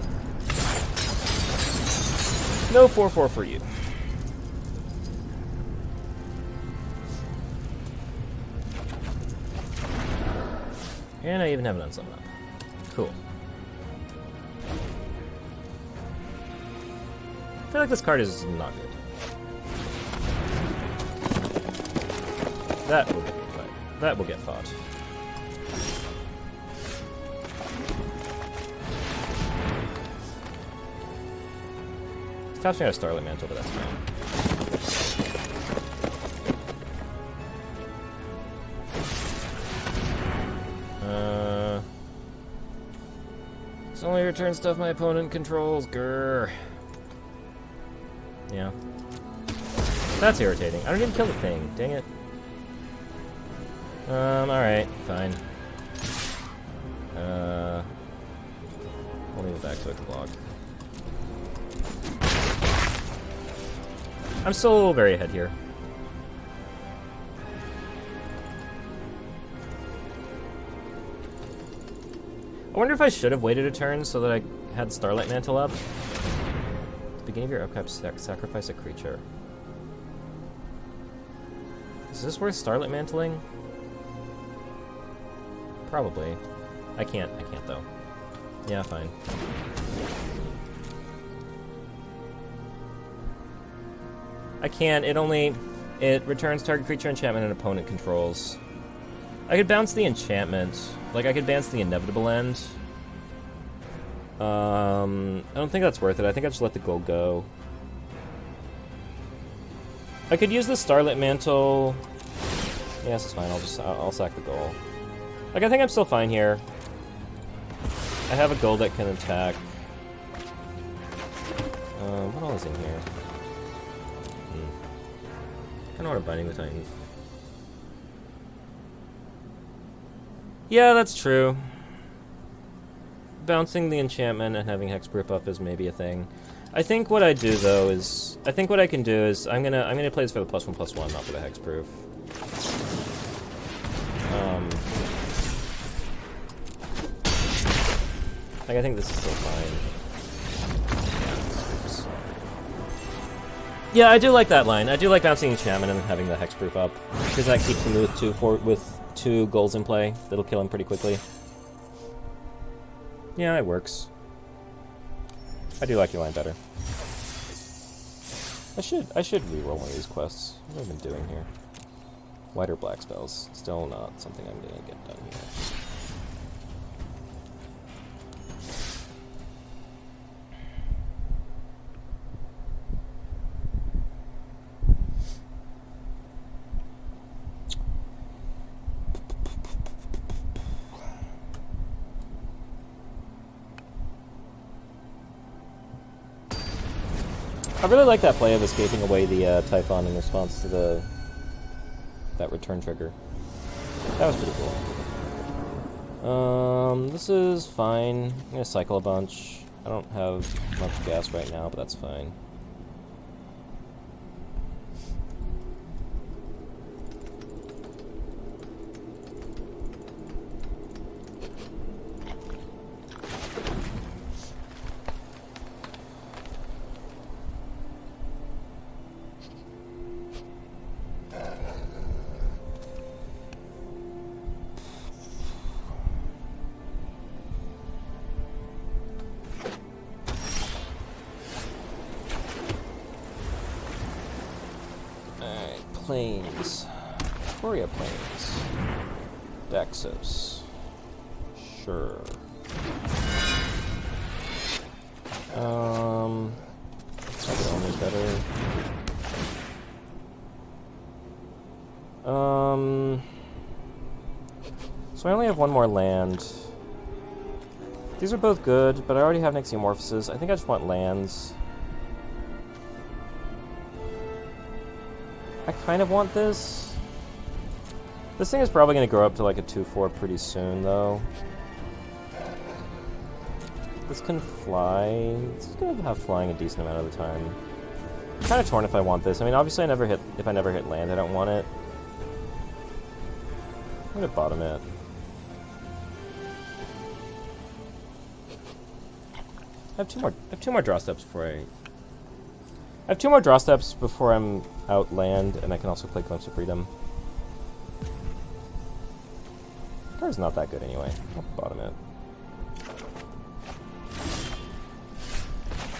No 4/4 for you. And I even have an unsummon up. Cool. I feel like this card is not good. That will get fought. That will get fought. Taps me out a Starlit Mantle, but that's fine. It's only return stuff my opponent controls. Grr. Yeah. That's irritating. I don't even kill the thing. Dang it. Alright. Fine. I'll leave it back so I can block. I'm still very ahead here. I wonder if I should have waited a turn so that I had Starlight Mantle up. At the beginning of your upkeep, sacrifice a creature. Is this worth Starlight Mantling? Probably. I can't though. Yeah, fine. I can't, it returns target creature enchantment an opponent controls. I could bounce the enchantment. Like, I could bounce the Inevitable End. I don't think that's worth it. I think I just let the gold go. I could use the Starlit Mantle. Yeah, this is fine. I'll sack the goal. Like, I think I'm still fine here. I have a gold that can attack. What all is in here? I don't know what I'm Binding the Titans. Yeah, that's true. Bouncing the enchantment and having hexproof up is maybe a thing. I think what I do though is I'm gonna play this for the +1/+1, not for the hexproof. Like, I think this is still fine. Yeah, I do like that line. I do like bouncing enchantment and having the hexproof up, because that keeps him with two goals in play. That'll kill him pretty quickly. Yeah, it works. I do like your line better. I should reroll one of these quests. What have I been doing here? White or black spells. Still not something I'm gonna get done here. I really like that play of escaping away the Typhon in response to that return trigger. That was pretty cool. This is fine. I'm gonna cycle a bunch. I don't have much gas right now, but that's fine. Plains. Victoria Plains. Daxos. Sure. That's only better. So I only have one more land. These are both good, but I already have Nixiomorphosis. I think I just want lands. I kind of want this. This thing is probably going to grow up to like a 2/4 pretty soon, though. This can fly. This is going to have flying a decent amount of the time. I'm kind of torn if I want this. I mean, obviously, if I never hit land, I don't want it. I'm going to bottom it. I have two more draw steps before I have two more draw steps before I'm out land, and I can also play Glimpse of Freedom. The card's not that good anyway. I'll bottom it.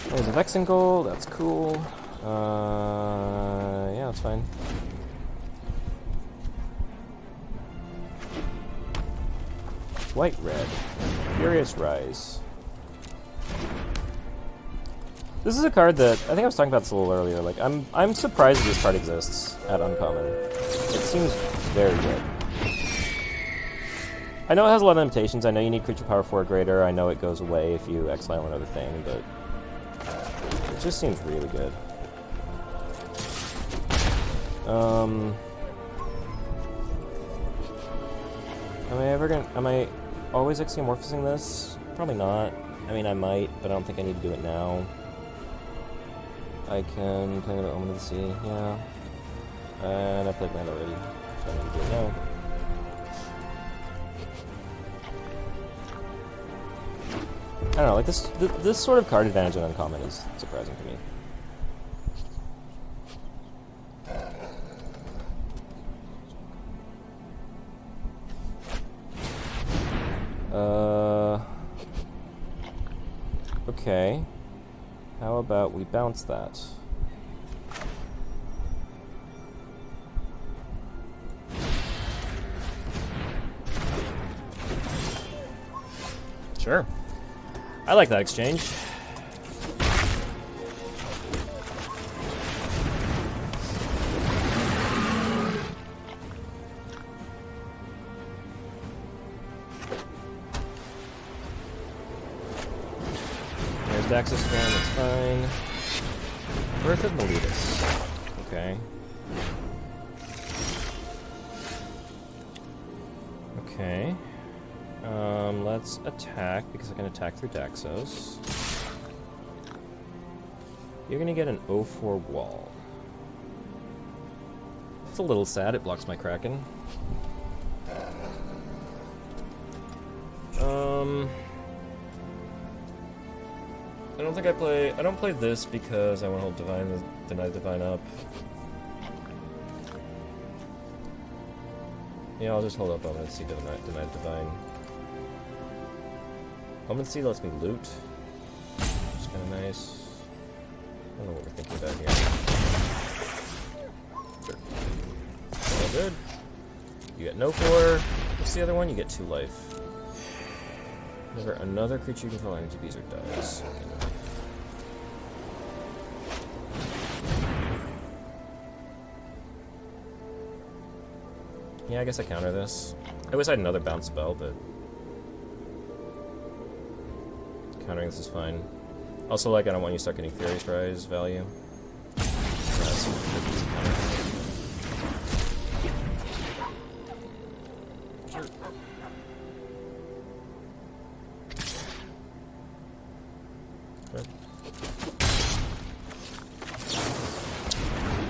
There's a Vexen Gold, that's cool. Yeah, that's fine. White-red. Furious Rise. This is a card that I think I was talking about this a little earlier. Like, I'm surprised that this card exists at Uncommon. It seems very good. I know it has a lot of limitations. I know you need creature power 4 or greater. I know it goes away if you exile another thing, but it just seems really good. Am I always Ixiomorphosing this? Probably not. I mean, I might, but I don't think I need to do it now. I can play another Omen of the Sea, yeah. And I played land already, so I need to do it now. I don't know, like this sort of card advantage in Uncommon is surprising to me. Okay. How about we bounce that? Sure. I like that exchange. Daxos Grand, that's fine. Birth of Meletus. Okay. Okay. Let's attack, because I can attack through Daxos. You're gonna get an 0/4 wall. It's a little sad, it blocks my Kraken. I don't play this because I want to hold Deny Divine up. Yeah, I'll just hold up Omen and see Deny Divine. Omen Sea lets me loot, which is kind of nice. I don't know what we're thinking about here. Sure. All good. You get no 4. What's the other one? You get 2 life. Whenever another creature you control energy abuser dies. Yeah, I guess I counter this. I wish I had another bounce spell, but countering this is fine. Also, like, I don't want you to start getting Fury's Rise value.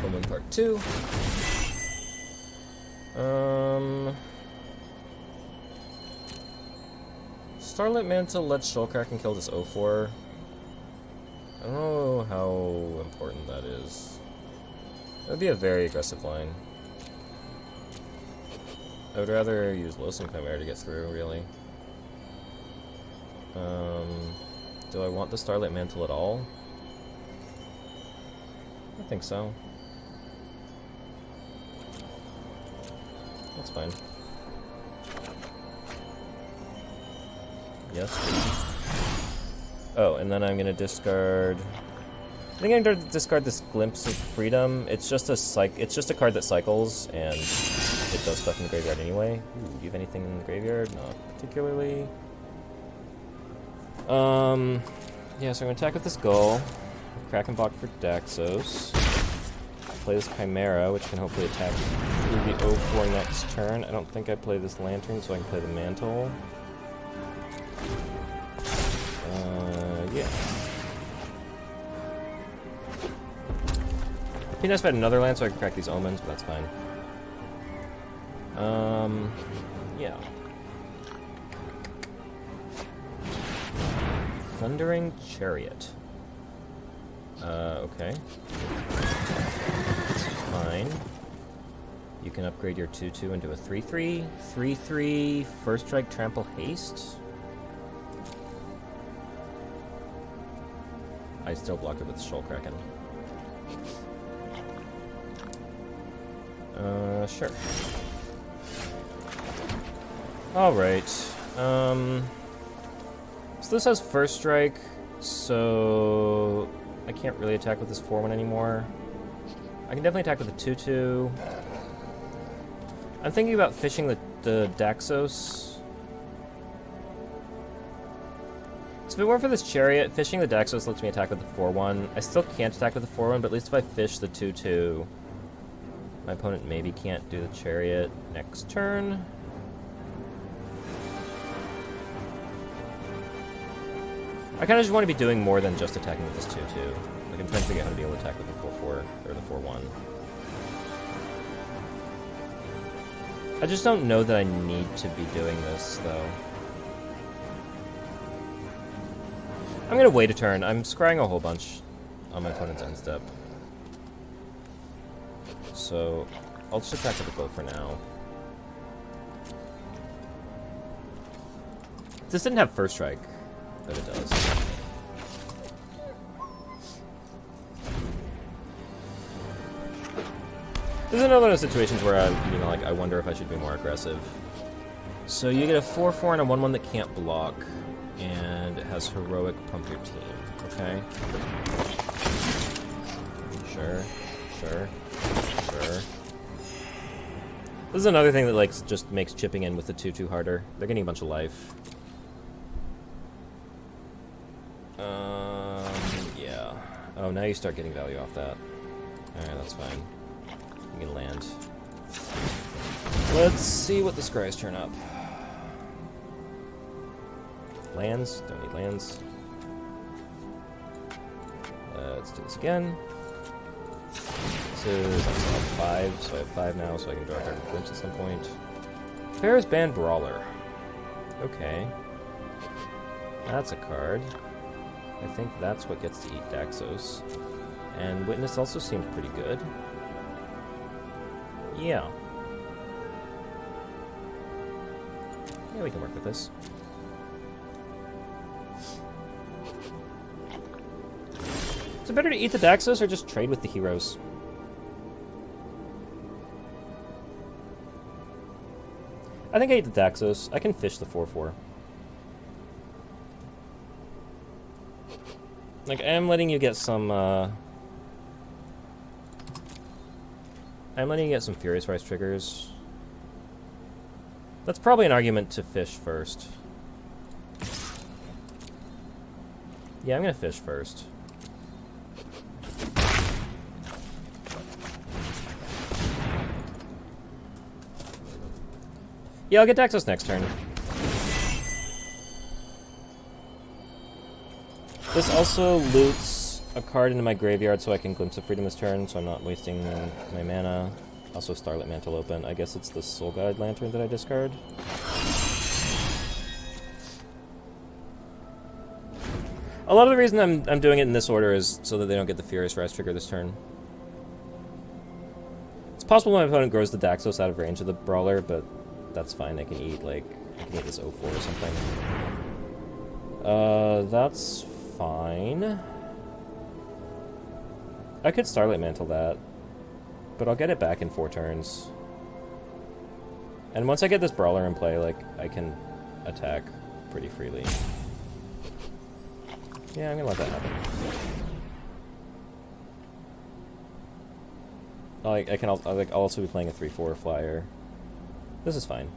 Woman Part 2. Starlit Mantle lets Skullcracken kill this 0-4. I don't know how important that is. That would be a very aggressive line. I would rather use Loathsome Chimera to get through, really. Do I want the Starlit Mantle at all? I think so. That's fine. Yes. Oh, and then I'm gonna discard. I think I'm gonna discard this Glimpse of Freedom. It's just a card that cycles, and it does stuff in the graveyard anyway. Ooh, do you have anything in the graveyard? Not particularly. Yeah, so I'm gonna attack with this Gull. Krakenbach for Daxos. Play this Chimera, which can hopefully attack through the 0-4 next turn. I don't think I play this Lantern, so I can play the Mantle. Yeah. It'd be nice if I had another land so I could crack these Omens, but that's fine. Yeah. Thundering Chariot. Okay. It's fine. You can upgrade your 2/2 into a 3/3. 3/3, First Strike, Trample, Haste. I still block it with Skullcracken. Sure. Alright. So this has First Strike, so I can't really attack with this 4-1 anymore. I can definitely attack with the 2/2. I'm thinking about fishing the Daxos. So if it weren't for this Chariot, fishing the Daxos lets me attack with the 4-1. I still can't attack with the 4-1, but at least if I fish the 2/2, my opponent maybe can't do the Chariot next turn. I kind of just want to be doing more than just attacking with this 2/2. Like, I'm trying to figure out how to be able to attack with the 4/4, or the 4-1. I just don't know that I need to be doing this, though. I'm gonna wait a turn. I'm scrying a whole bunch on my opponent's end step. So, I'll just attack with the Gull for now. This didn't have First Strike, but it does. This is another one of those situations where I wonder if I should be more aggressive. So you get a 4/4 and a 1/1 that can't block, and it has Heroic Pump Your Team. Okay. Sure. This is another thing that just makes chipping in with the 2/2 harder. They're getting a bunch of life. Yeah. Oh, now you start getting value off that. Alright, that's fine. I'm gonna land. Let's see what the scries turn up. Lands? Don't need lands. Let's do this again. This is 5, so I have 5 now, so I can draw a card with Glimpse at some point. Theros Band Brawler. Okay. That's a card. I think that's what gets to eat Daxos. And Witness also seems pretty good. Yeah. Yeah, we can work with this. it better to eat the Daxos or just trade with the heroes? I think I eat the Daxos. I can fish the 4/4. Like, I am letting you get some, I'm letting you get some Furious Rise triggers. That's probably an argument to fish first. Yeah, I'm gonna fish first. Yeah, I'll get Daxos next turn. This also loots a card into my graveyard so I can Glimpse of Freedom this turn, so I'm not wasting my mana. Also Starlit Mantle open. I guess it's the Soul Guide Lantern that I discard. A lot of the reason I'm doing it in this order is so that they don't get the Furious Rise trigger this turn. It's possible my opponent grows the Daxos out of range of the Brawler, but that's fine. I can eat, like, this 0/4 or something. That's fine. I could Starlight Mantle that, but I'll get it back in 4 turns. And once I get this Brawler in play, like, I can attack pretty freely. Yeah, I'm gonna let that happen. I'll also be playing a 3/4 flyer. This is fine.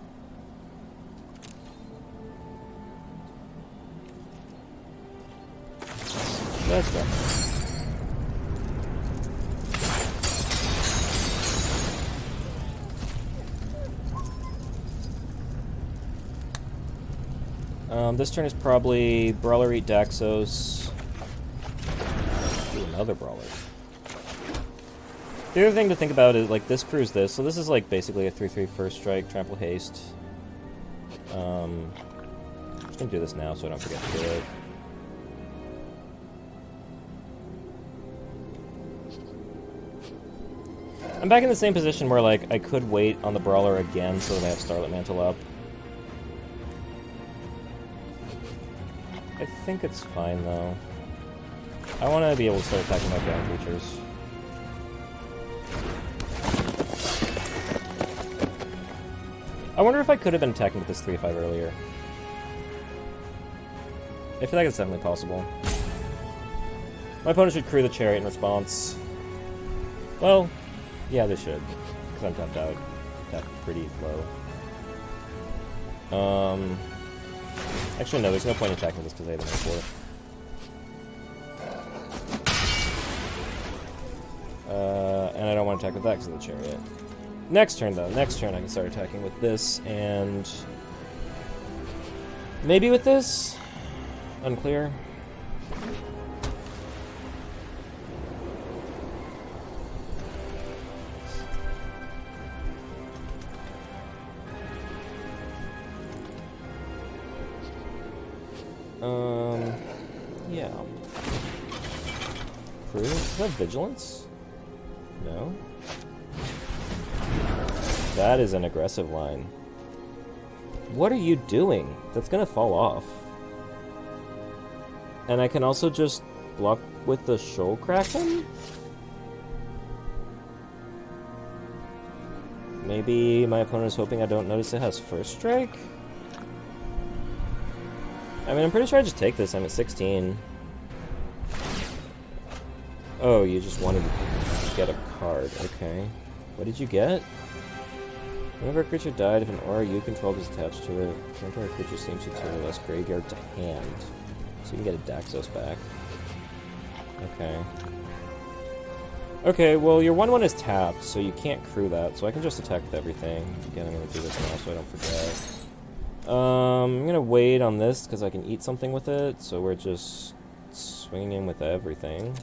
Let's go. This turn is probably Brawler eat Daxos. Ooh, another Brawler. The other thing to think about is, like, this crews this. So this is, like, basically a 3/3 first strike, trample haste. I'm just gonna do this now so I don't forget to do it. I'm back in the same position where, like, I could wait on the Brawler again so that I have Starlit Mantle up. I think it's fine, though. I want to be able to start attacking my ground creatures. I wonder if I could have been attacking with this 3/5 earlier. I feel like it's definitely possible. My opponent should crew the Chariot in response. Well, yeah, they should, because I'm tapped out. Tapped pretty low. Actually, no, there's no point in attacking this because I have an 0/4. And I don't want to attack with that because of the Chariot. Next turn, though. Next turn I can start attacking with this, and maybe with this? Unclear. Yeah. Crew? Is that Vigilance? No. That is an aggressive line. What are you doing? That's gonna fall off. And I can also just block with the Shoal Kraken? Maybe my opponent is hoping I don't notice it has first strike? I mean, I'm pretty sure I just take this. I'm at 16. Oh, you just wanted to get a card. Okay. What did you get? Whenever a creature died, if an aura you controlled is attached to it, turn a creature seems to turn less graveyard to hand. So you can get a Daxos back. Okay. Okay, well, your 1/1 is tapped, so you can't crew that, so I can just attack with everything. Again, I'm going to do this now so I don't forget. I'm going to wait on this because I can eat something with it, so we're just swinging in with everything.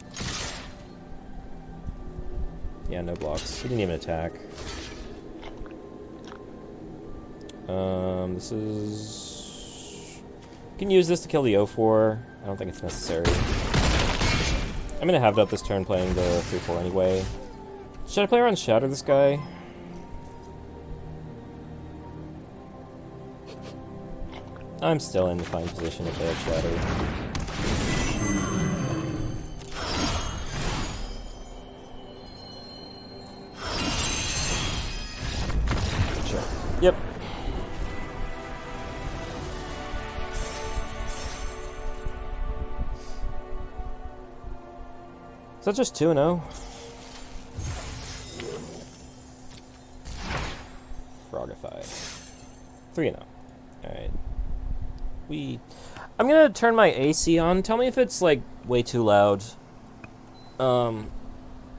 Yeah, no blocks. He didn't even attack. This is... You can use this to kill the 0/4. I don't think it's necessary. I'm going to have it up this turn playing the 3/4 anyway. Should I play around Shatter this guy? I'm still in the fine position if they have Shatter. Yep. Is that just 2-0? Frogify. 3-0. Alright. I'm gonna turn my AC on. Tell me if it's, like, way too loud.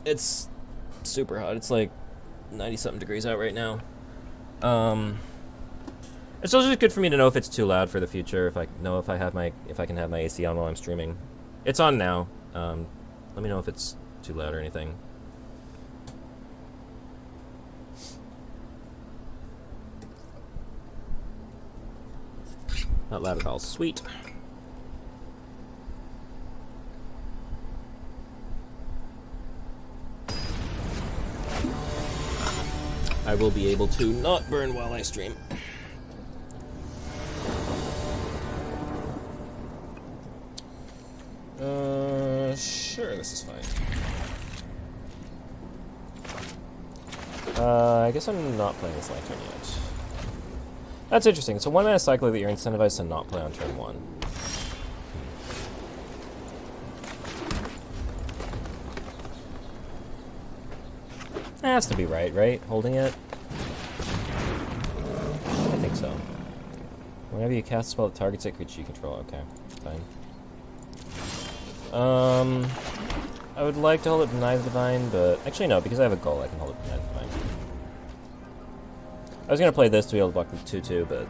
It's super hot. It's, like, 90-something degrees out right now. It's also just good for me to know if it's too loud for the future, if I can have my AC on while I'm streaming. It's on now. Let me know if it's too loud or anything. Not loud at all. Sweet. I will be able to not burn while I stream. Sure, this is fine. I guess I'm not playing this lantern yet. That's interesting. It's a 1-mana cycler that you're incentivized to not play on turn 1. That has to be right? Holding it? I think so. Whenever you cast a spell that targets a creature you control. Okay, fine. I would like to hold it Deny the Divine, but... Actually, no, because I have a goal, I can hold it Deny the Divine. I was gonna play this to be able to block the 2-2, but...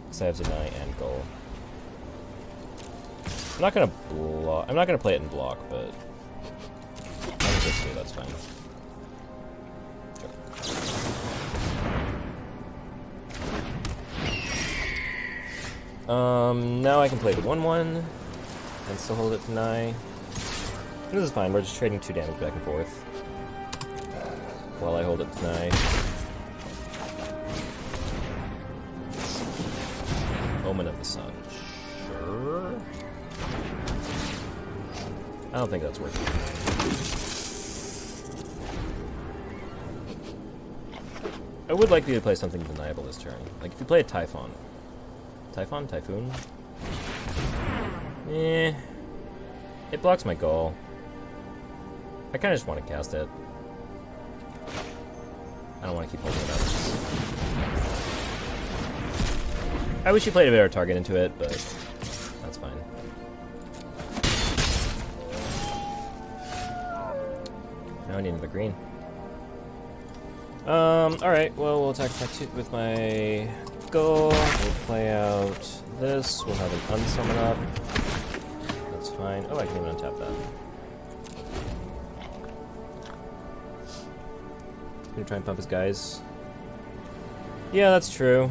because I have Deny and goal. I'm not gonna play it in block, but... I'm just do, that's fine. Sure. Now I can play the 1-1 and still hold it Deny. This is fine, we're just trading 2 damage back and forth while I hold it Deny. Omen of the Sun. Sure. I don't think that's worth it. I would like you to play something deniable this turn. Like if you play a Typhon. Typhoon? Eh. It blocks my goal. I kinda just want to cast it. I don't want to keep holding it up. I wish you played a better target into it, but that's fine. Now I need another green. Alright, well, we'll attack with my goal. We'll play out this. We'll have an unsummon up. That's fine. Oh, I can even untap that. Gonna try and pump his guys. Yeah, that's true.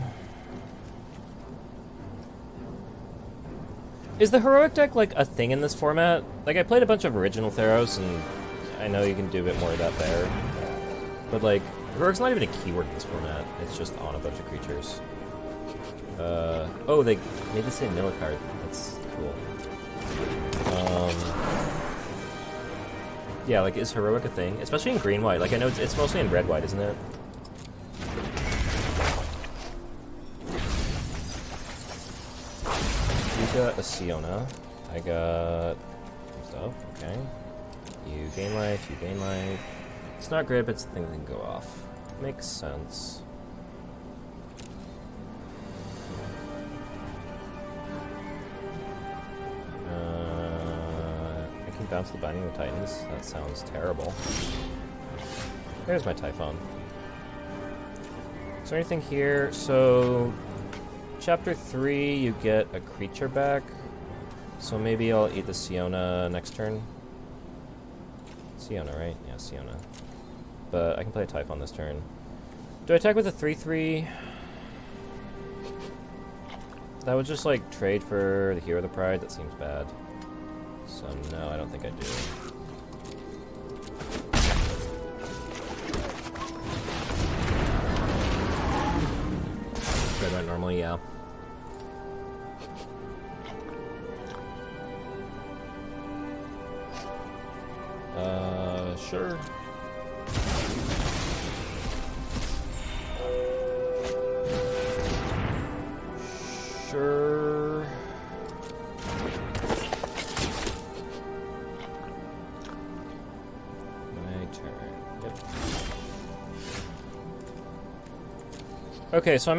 Is the heroic deck, like, a thing in this format? Like, I played a bunch of original Theros, and I know you can do a bit more of that there. But, like, heroic's not even a keyword in this format. It's just on a bunch of creatures. Oh, they made this same Miller card. That's cool. Yeah, like, is heroic a thing? Especially in green-white. Like, I know it's mostly in red-white, isn't it? You got a Siona. I got stuff. Okay. You gain life, you gain life. It's not great, but it's a thing that can go off. Makes sense. I can bounce the Binding of the Titans. That sounds terrible. There's my Typhon. Is there anything here? So, Chapter 3, you get a creature back. So maybe I'll eat the Siona next turn. Siona, right? Yeah, Siona. But I can play a Typhon this turn. Do I attack with a 3/3? That would just, like, trade for the Hero of the Pride. That seems bad. So, no, I don't think I do. Red white normally, yeah. Sure. Sure. My turn. Yep. Okay, so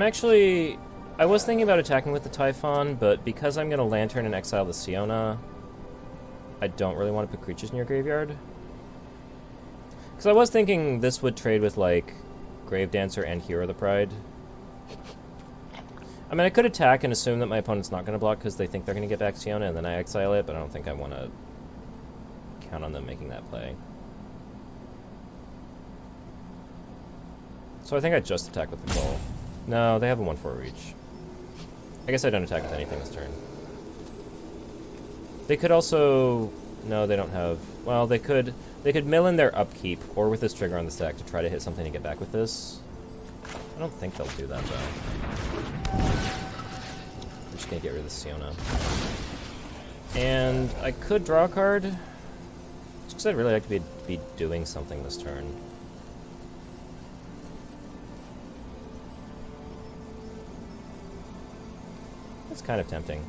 I was thinking about attacking with the Typhon, but because I'm going to Lantern and exile the Siona, I don't really want to put creatures in your graveyard. Because I was thinking this would trade with, like, Gravedancer and Hero of the Pride. I mean, I could attack and assume that my opponent's not going to block because they think they're going to get back Siona, and then I exile it, but I don't think I want to count on them making that play. So I think I just attack with the goal. No, they have a 1/4 reach. I guess I don't attack with anything this turn. They could also... No, they don't have... Well, they could mill in their upkeep, or with this trigger on the stack, to try to hit something to get back with this. I don't think they'll do that, though. I'm just gonna get rid of the Siona. And I could draw a card, just because I'd really like to be doing something this turn. It's kind of tempting.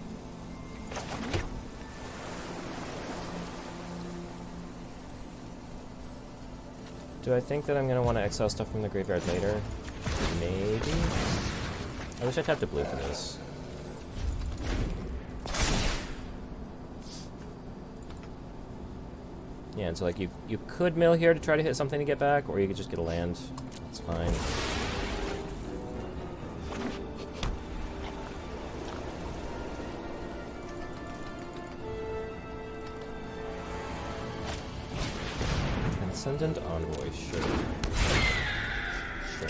Do I think that I'm going to want to exile stuff from the graveyard later? Maybe? I wish I tapped a blue for this. Yeah, and so like you could mill here to try to hit something to get back, or you could just get a land. That's fine. Transcendent Envoy, sure. Sure.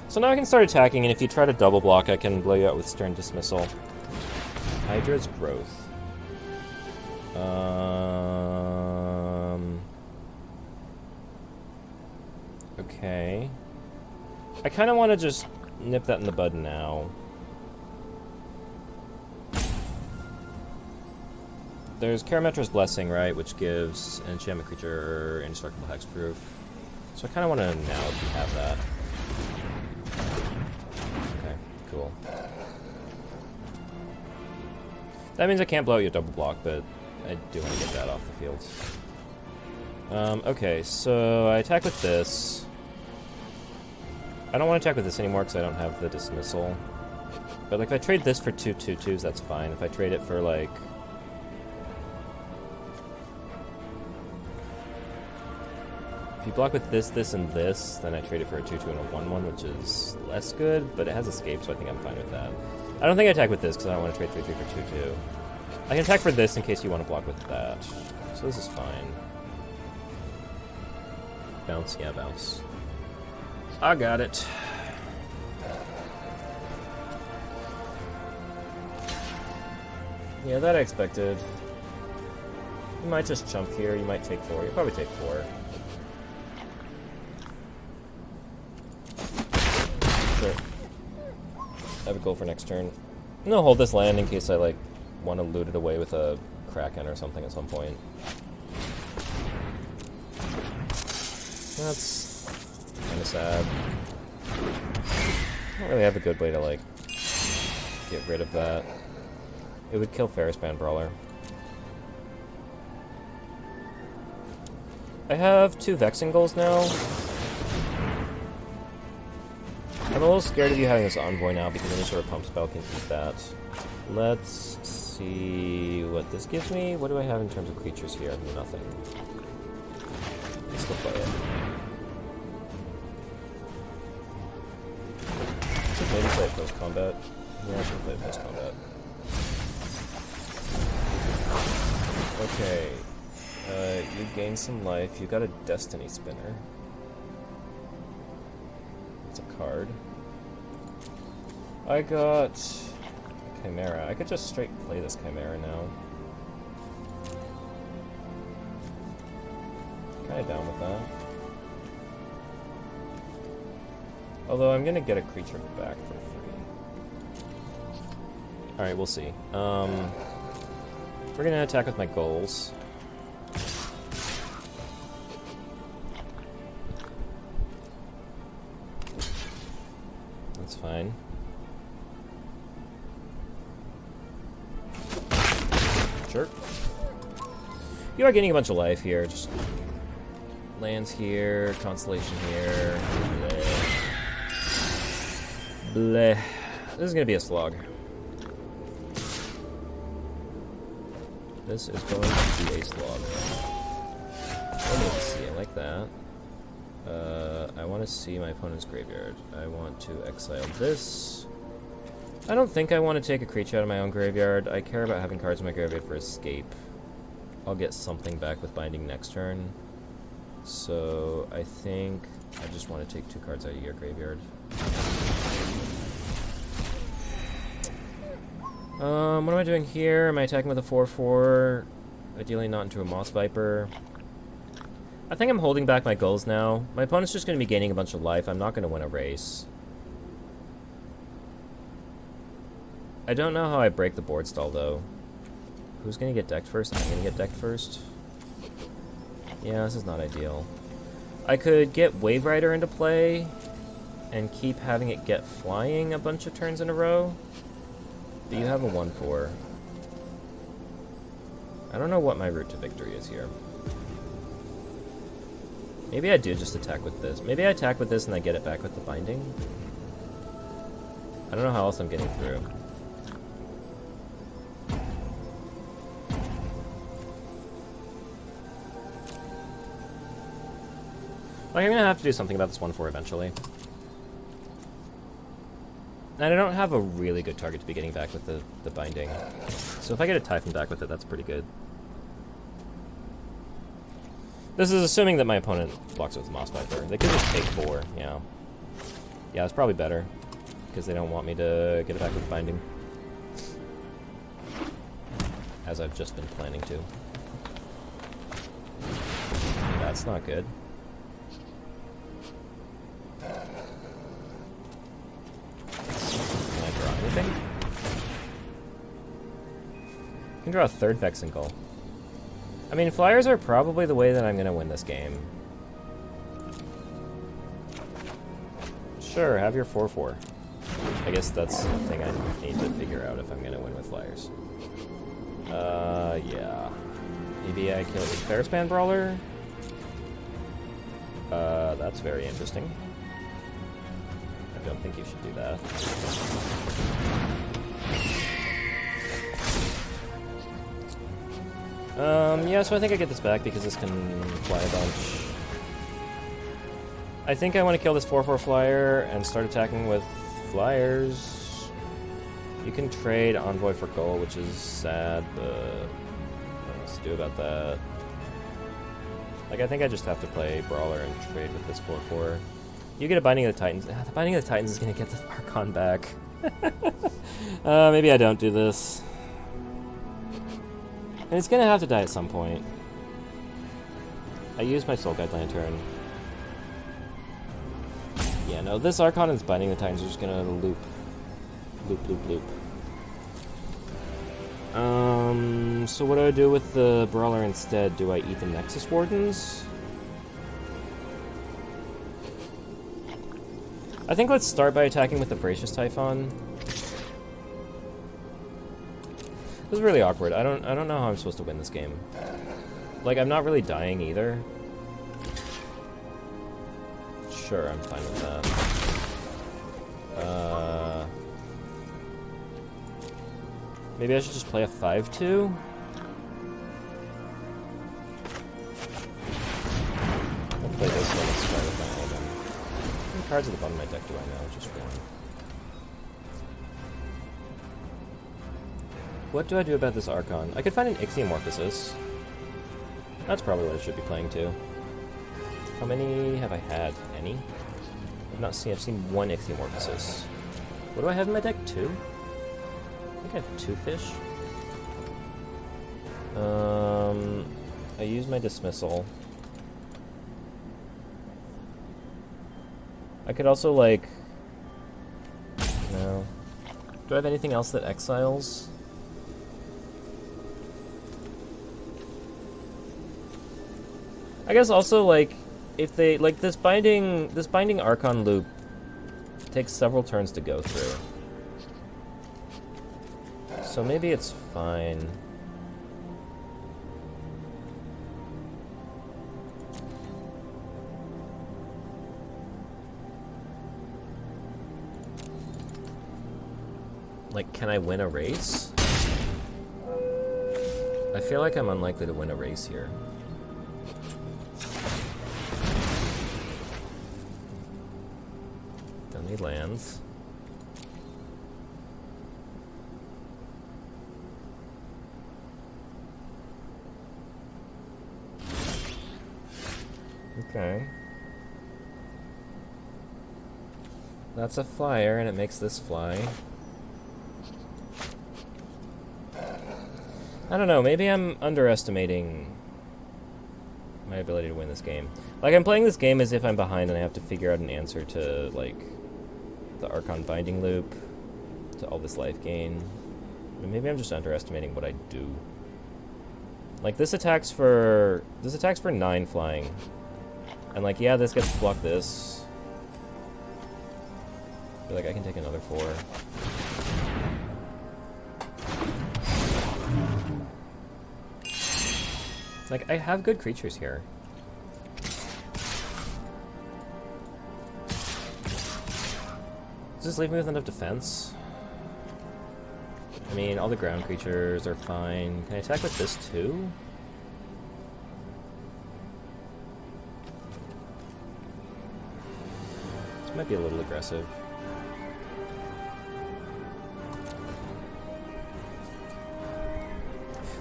So now I can start attacking, and if you try to double block, I can blow you out with Stern Dismissal. Hydra's Growth. Okay. I kind of want to just nip that in the bud now. There's Karametra's Blessing, right, which gives an enchantment creature indestructible hexproof. So I kind of want to now if you have that. Okay, cool. That means I can't blow out your double block, but I do want to get that off the field. Okay, so I attack with this. I don't want to attack with this anymore because I don't have the dismissal. But like if I trade this for 2/2/2s, that's fine. If I trade it for like... If you block with this, this, and this, then I trade it for a 2/2 and a 1/1, which is less good, but it has escape, so I think I'm fine with that. I don't think I attack with this because I don't want to trade 3/3 for 2/2. I can attack for this in case you want to block with that. So this is fine. Bounce? Yeah, bounce. I got it. Yeah, that I expected. You might just jump here, you might take 4. You'll probably take 4. Sure. I have a goal for next turn. I'm gonna hold this land in case I, like, want to loot it away with a Kraken or something at some point. That's kind of sad. I don't really have a good way to, like, get rid of that. It would kill Ferrisband Brawler. I have 2 Vexing Goals now. I'm a little scared of you having this Envoy now because any sort of pump spell can keep that. Let's see what this gives me. What do I have in terms of creatures here? Nothing. Let's still play it. Should maybe play it post-combat. Yeah, I should play it post-combat. Okay. You gain some life. You got a Destiny Spinner. It's a card. I got a Chimera. I could just straight play this Chimera now. Kinda down with that. Although I'm gonna get a creature back for free. Alright, we'll see. We're gonna attack with my goals. fine. Sure. You are getting a bunch of life here. Just lands here, constellation here. Bleh. Bleh. This is gonna be a slog. This is going to be a slog. I need to see. I like that. I want to see my opponent's graveyard. I want to exile this. I don't think I want to take a creature out of my own graveyard. I care about having cards in my graveyard for escape. I'll get something back with binding next turn. So I think I just want to take 2 cards out of your graveyard. What am I doing here? Am I attacking with a 4/4? Ideally not into a Moss Viper. I think I'm holding back my goals now. My opponent's just going to be gaining a bunch of life. I'm not going to win a race. I don't know how I break the board stall, though. Who's going to get decked first? I'm going to get decked first. Yeah, this is not ideal. I could get Wave Rider into play and keep having it get flying a bunch of turns in a row. But you have a 1/4. I don't know what my route to victory is here. Maybe I do just attack with this. Maybe I attack with this and I get it back with the binding. I don't know how else I'm getting through. Like, I'm gonna have to do something about this 1/4 eventually. And I don't have a really good target to be getting back with the binding. So if I get a Typhon back with it, that's pretty good. This is assuming that my opponent blocks it with Moss Viper. They could just take 4, yeah. Yeah, it's probably better. Because they don't want me to get it back with binding. As I've just been planning to. That's not good. Can I draw anything? I can draw a 3rd Vexen Gull. I mean, flyers are probably the way that I'm going to win this game. Sure, have your 4/4. I guess that's the thing I need to figure out if I'm going to win with flyers. Yeah. Maybe I kill the Ferrispan Brawler? That's very interesting. I don't think you should do that. Yeah, so I think I get this back because this can fly a bunch. I think I want to kill this 4/4 flyer and start attacking with flyers. You can trade Envoy for gold, which is sad, but I don't know what to do about that. Like, I think I just have to play Brawler and trade with this 4/4. You get a Binding of the Titans. The Binding of the Titans is going to get the Archon back. Maybe I don't do this. And it's going to have to die at some point. I used my Soul Guide Lantern. Yeah, no, this Archon and Binding the Titans are just going to loop. Loop, loop, loop. So what do I do with the Brawler instead? Do I eat the Nexus Wardens? I think let's start by attacking with the Voracious Typhon. This is really awkward. I don't know how I'm supposed to win this game. Like, I'm not really dying either. Sure, I'm fine with that. Maybe I should just play a 5/2? I'll play this one and start with my album. How many cards at the bottom of my deck do I know? Just 1. What do I do about this Archon? I could find an Ixiomorphosis. That's probably what I should be playing too. How many have I had? Any? I've seen 1 Ixiomorphosis. What do I have in my deck? 2? I think I have 2 fish. I use my Dismissal. I could also, like... No. Do I have anything else that exiles? I guess also, like, if they, like, this binding Archon loop takes several turns to go through. So maybe it's fine. Like, can I win a race? I feel like I'm unlikely to win a race here. Don't need lands. Okay. That's a flyer, and it makes this fly. I don't know, maybe I'm underestimating my ability to win this game. Like, I'm playing this game as if I'm behind and I have to figure out an answer to, like, the Archon Binding Loop, to all this life gain. And maybe I'm just underestimating what I do. Like, this attacks for 9 flying. And, like, yeah, this gets to block this. But, like, I can take another 4. Like, I have good creatures here. Does this leave me with enough defense? I mean, all the ground creatures are fine. Can I attack with this too? This might be a little aggressive.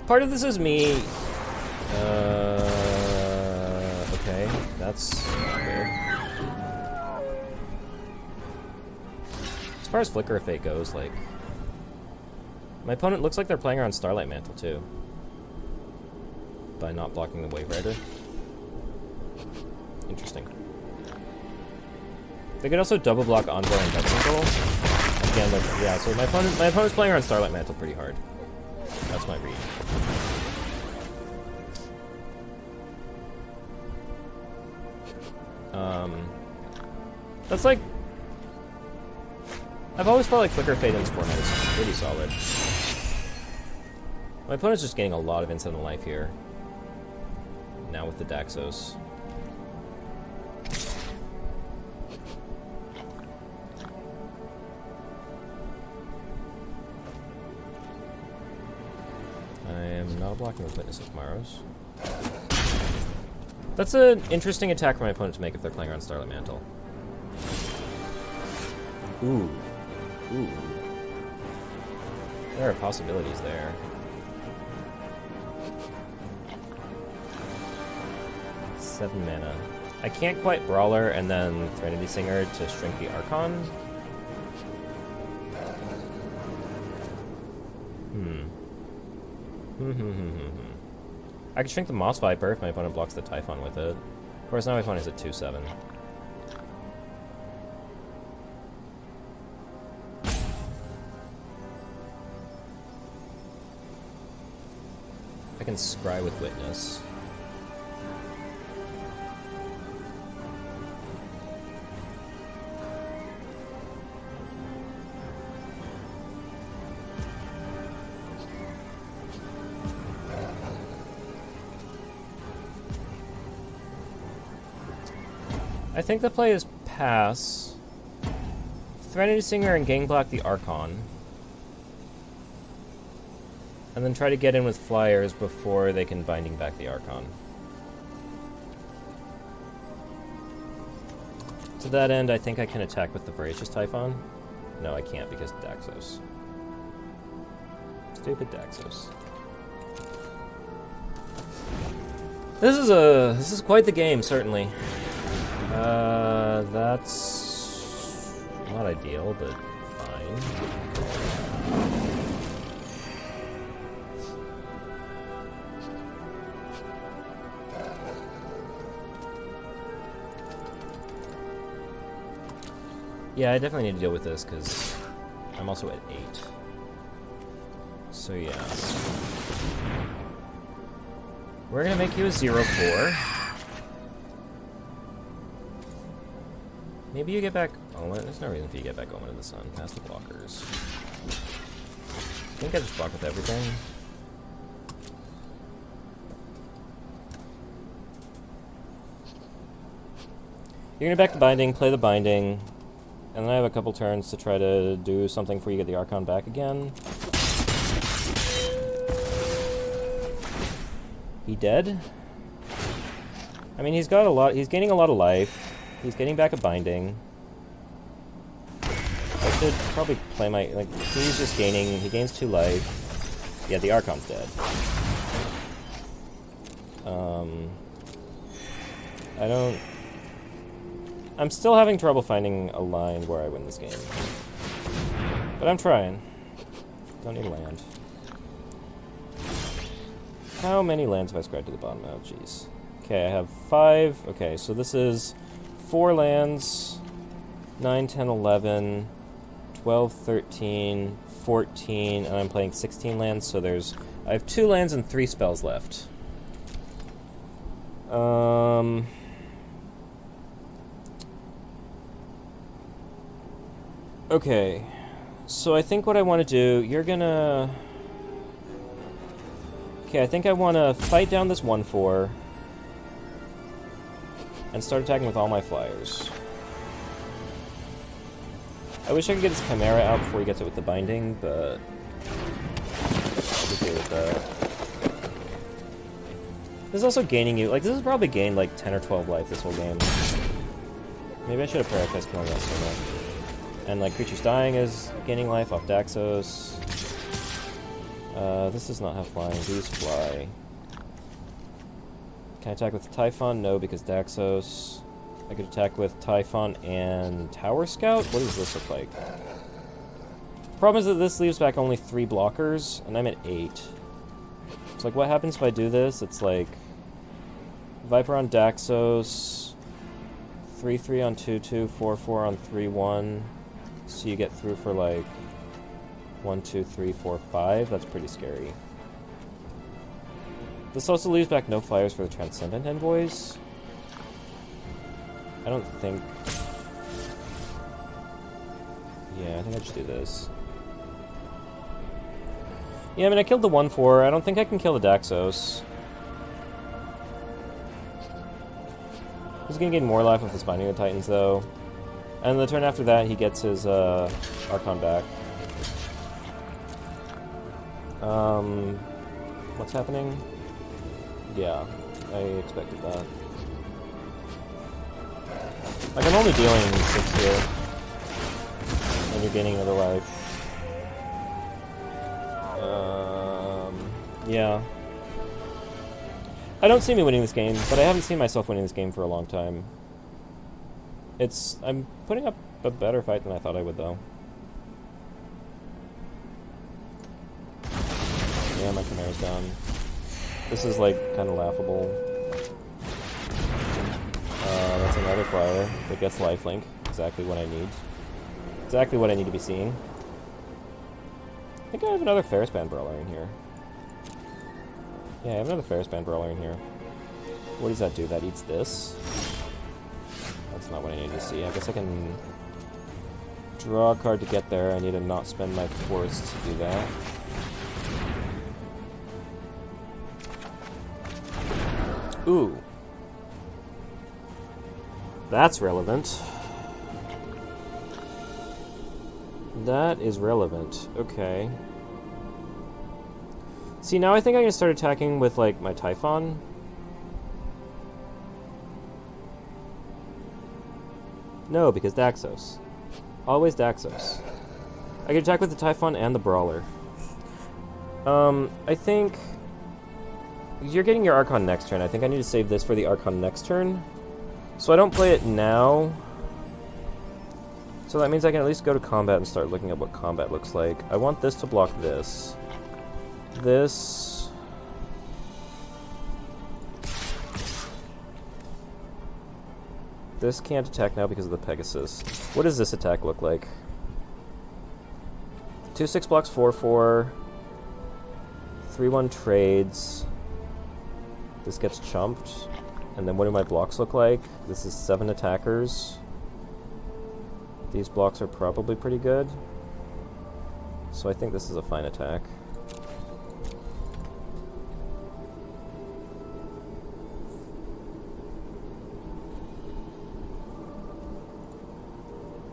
Part of this is me... okay, that's weird. As far as Flicker of Fate goes, like... my opponent looks like they're playing around Starlight Mantle, too. By not blocking the Wave Rider. Interesting. They could also double block Envoy and Death Control. Again, like, yeah, so my opponent's playing around Starlight Mantle pretty hard. That's my read. That's like... I've always felt like Flicker of Fate in this format is pretty solid. My opponent's just getting a lot of incidental life here. Now with the Daxos. I am not blocking with Witness of Tomorrows. That's an interesting attack for my opponent to make if they're playing around Starlight Mantle. Ooh. Ooh. There are possibilities there. Seven mana. I can't quite Brawler and then Threnody Singer to shrink the Archon. I could shrink the Moss Viper if my opponent blocks the Typhon with it. Of course, now my opponent is at 2/7. I can Scry with Witness. I think the play is pass, Threnody Singer and Gang Block the Archon, and then try to get in with flyers before they can Binding back the Archon. To that end, I think I can attack with the Voracious Typhon. No, I can't because Daxos. Stupid Daxos. This is quite the game, certainly. That's not ideal, but fine. Yeah, I definitely need to deal with this because I'm also at 8. So yeah. We're gonna make you a 0/4. Maybe you get back Omen. There's no reason for you to get back Omen in the Sun. Past the blockers. I think I just block with everything. You're gonna back the binding, play the binding, and then I have a couple turns to try to do something before you get the Archon back again. He dead? I mean, he's got a lot. He's gaining a lot of life. He's getting back a binding. I should probably play my... Like, he's just gaining... He gains 2 life. Yeah, the Archon's dead. I don't... I'm still having trouble finding a line where I win this game. But I'm trying. Don't need land. How many lands have I scribed to the bottom? Oh, jeez. Okay, I have 5. Okay, so this is 4 lands. 9, 10, 11, 12, 13, 14, and I'm playing 16 lands, so there's... I have 2 lands and 3 spells left. Okay, so I think what I want to do, you're gonna... Okay, I think I want to fight down this 1/4 and start attacking with all my flyers. I wish I could get his Chimera out before he gets it with the binding, but I'll be okay with that. This is also gaining you, like, this has probably gained like 10 or 12 life this whole game. Maybe I should have prioritized killing that sooner. And like, creatures dying is gaining life off Daxos. This does not have flying. These fly. Can I attack with Typhon? No, because Daxos. I could attack with Typhon and Tower Scout? What does this look like? The problem is that this leaves back only 3 blockers, and I'm at 8. It's like, what happens if I do this? It's like... Viper on Daxos, 3/3 on 2/2, 4/4 on 3/1. So you get through for like 1, 2, 3, 4, 5. That's pretty scary. This also leaves back no flyers for the Transcendent Envoys. I don't think... Yeah, I think I just do this. Yeah, I mean, I killed the 1/4. I don't think I can kill the Daxos. He's gonna gain more life with his Binding of the Titans, though. And the turn after that, he gets his Archon back. What's happening? Yeah, I expected that. Like, I'm only dealing 6 here. And you're gaining another life. Yeah. I don't see me winning this game, but I haven't seen myself winning this game for a long time. I'm putting up a better fight than I thought I would, though. Yeah, my Chimera's down. This is, like, kind of laughable. That's another flyer that gets lifelink. Exactly what I need. Exactly what I need to be seeing. I think I have another Ferris Band Brawler in here. Yeah, I have another Ferris Band Brawler in here. What does that do? That eats this? That's not what I need to see. I guess I can draw a card to get there. I need to not spend my force to do that. Ooh. That's relevant. That is relevant. Okay. See, now I think I'm going to start attacking with, like, my Typhon. No, because Daxos. Always Daxos. I can attack with the Typhon and the Brawler. I think... You're getting your Archon next turn. I think I need to save this for the Archon next turn. So I don't play it now. So that means I can at least go to combat and start looking at what combat looks like. I want this to block this. This... This can't attack now because of the Pegasus. What does this attack look like? 2/6 blocks 4/4. 3/1 trades. This gets chumped. And then what do my blocks look like? This is 7 attackers. These blocks are probably pretty good. So I think this is a fine attack.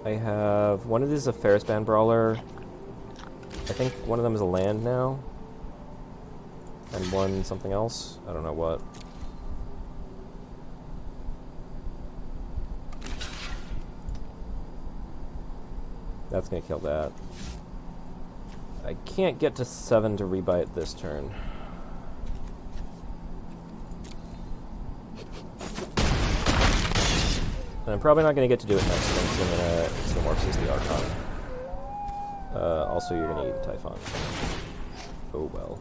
I have... one of these is a Ferris Band Brawler. I think one of them is a land now. And one something else. I don't know what. That's gonna kill that. I can't get to 7 to rebuy it this turn. And I'm probably not gonna get to do it next turn, so I'm gonna Xenomorphs the Archon. Also, you're gonna eat Typhon. Oh well.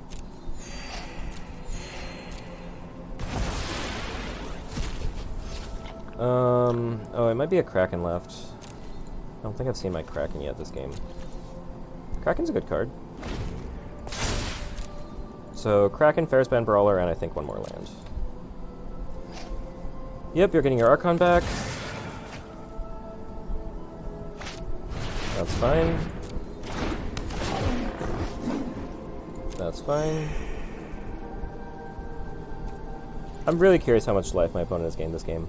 Oh, it might be a Kraken left. I don't think I've seen my Kraken yet this game. Kraken's a good card. So, Kraken, Ferris Band Brawler, and I think one more land. Yep, you're getting your Archon back. That's fine. That's fine. I'm really curious how much life my opponent has gained this game.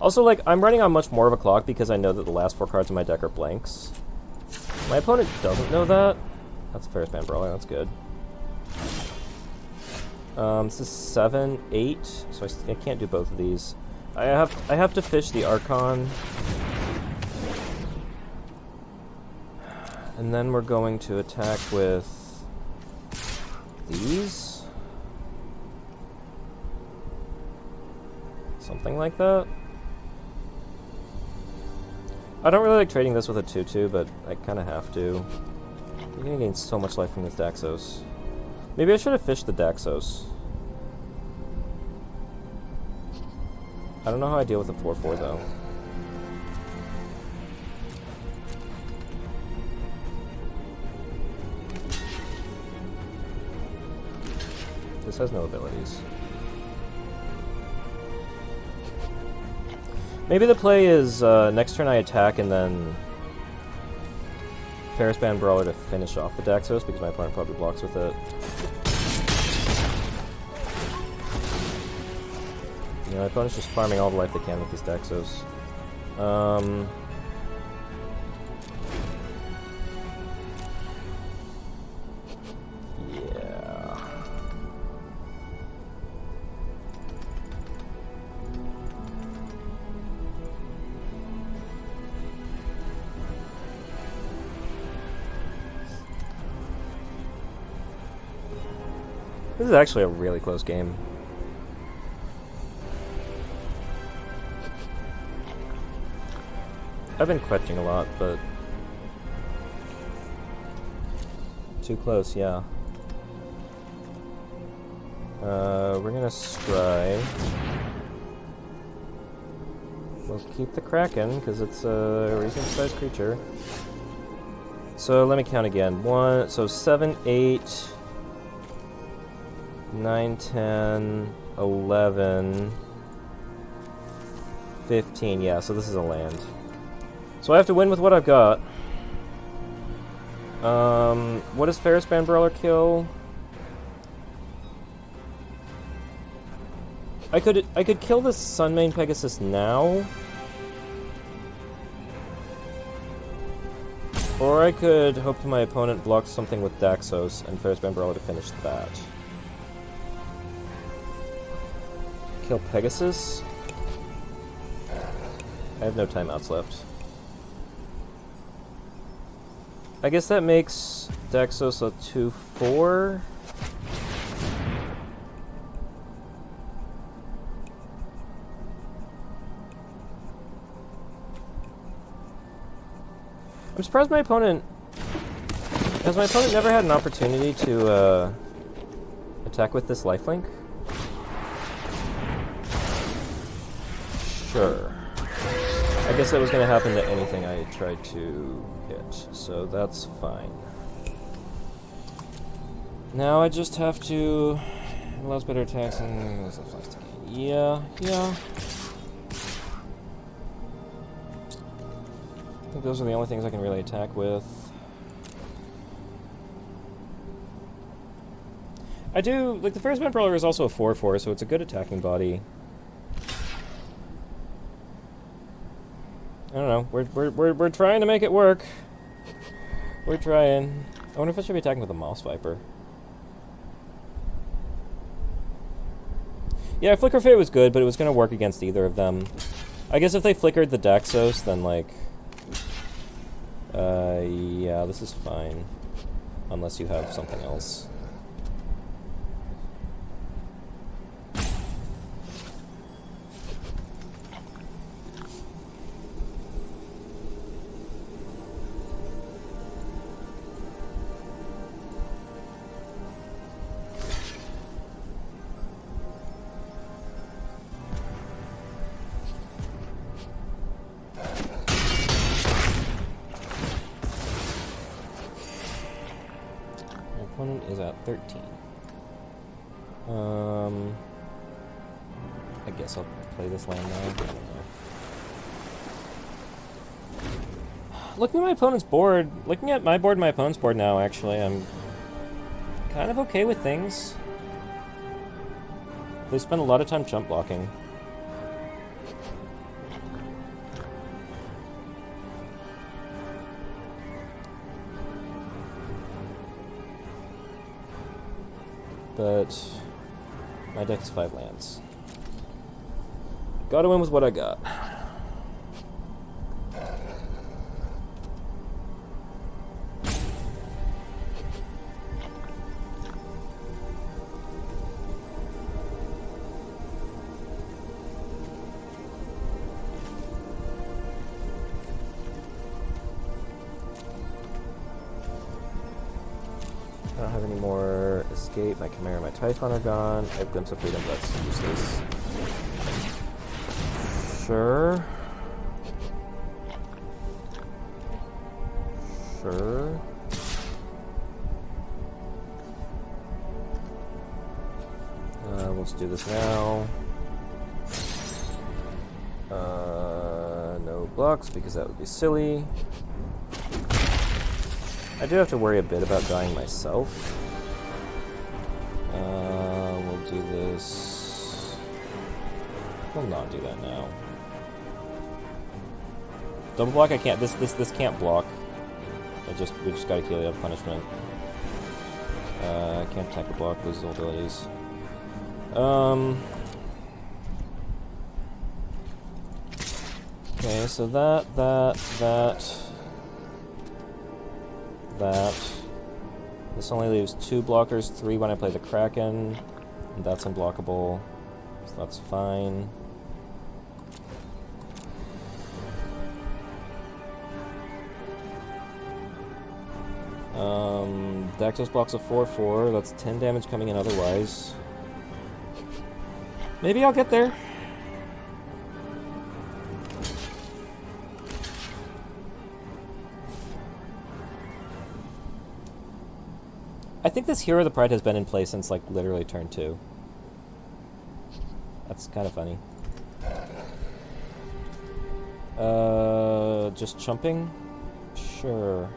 Also, like, I'm running on much more of a clock because I know that the last 4 cards in my deck are blanks. My opponent doesn't know that. That's Ferris Band Brawler, that's good. This is 7, 8, so I can't do both of these. I have to fish the Archon. And then we're going to attack with these. Something like that. I don't really like trading this with a 2-2, but I kind of have to. You're going to gain so much life from this Daxos. Maybe I should have fished the Daxos. I don't know how I deal with the 4-4, though. This has no abilities. Maybe the play is next turn I attack and then Ferris Band Brawler to finish off the Daxos because my opponent probably blocks with it. You know, my opponent's just farming all the life they can with these Daxos. Yeah. This is actually a really close game. I've been quetching a lot, but... too close, yeah. We're gonna scry. We'll keep the Kraken, because it's a reasonable sized creature. So let me count again. 1, so 7, 8... 9, 10, 11, 15, yeah, so this is a land. So I have to win with what I've got. What does Ferris Band Brawler kill? I could kill this Sunmane Pegasus now. Or I could hope my opponent blocks something with Daxos and Ferris Band Brawler to finish that. Kill Pegasus? I have no timeouts left. I guess that makes Daxos a 2-4. I'm surprised my opponent... Has my opponent never had an opportunity to attack with this lifelink? Sure. I guess that was going to happen to anything I tried to hit, so that's fine. Now I just have to allows better attacks and yeah. I think those are the only things I can really attack with. I do, like, the Ferris Bend Brawler is also a 4/4, so it's a good attacking body. I don't know. We're trying to make it work. We're trying. I wonder if I should be attacking with a Moss Viper. Yeah, Flicker Fate was good, but it was going to work against either of them. I guess if they flickered the Daxos, then, like... yeah, this is fine. Unless you have something else. Is at 13. I guess I'll play this land now. I don't know. Looking at my opponent's board, looking at my board and my opponent's board now, actually, I'm kind of okay with things. They spend a lot of time jump blocking. But my deck is 5 lands. Gotta win with what I got. I don't have any more escape. My Chimera and my Typhon are gone. I have Glimpse of Freedom, but that's useless. Sure. Sure. Let's do this now. No blocks, because that would be silly. I do have to worry a bit about dying myself. We'll do this. We'll not do that now. Double block, I can't. This can't block. We just gotta kill you out of punishment. I can't attack or block, lose all abilities. Okay, so that. This only leaves 2 blockers, 3 when I play the Kraken, and that's unblockable, so that's fine. Daxos blocks a 4/4, that's 10 damage coming in otherwise. Maybe I'll get there. I think this Hero of the Pride has been in play since, like, literally turn 2. That's kind of funny. Just chumping? Sure.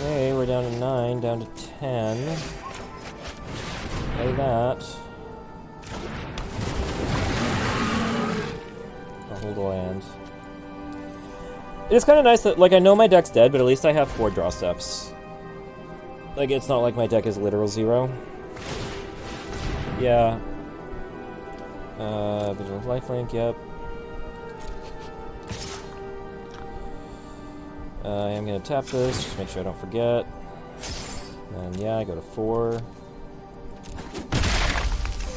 Okay, we're down to 9, down to 10. Play that. I'll hold a land. It's kind of nice that, like, I know my deck's dead, but at least I have 4 draw steps. Like, it's not like my deck is literal 0. Yeah. Vigilant Lifelink, yep. I am going to tap this, just make sure I don't forget. And yeah, I go to 4.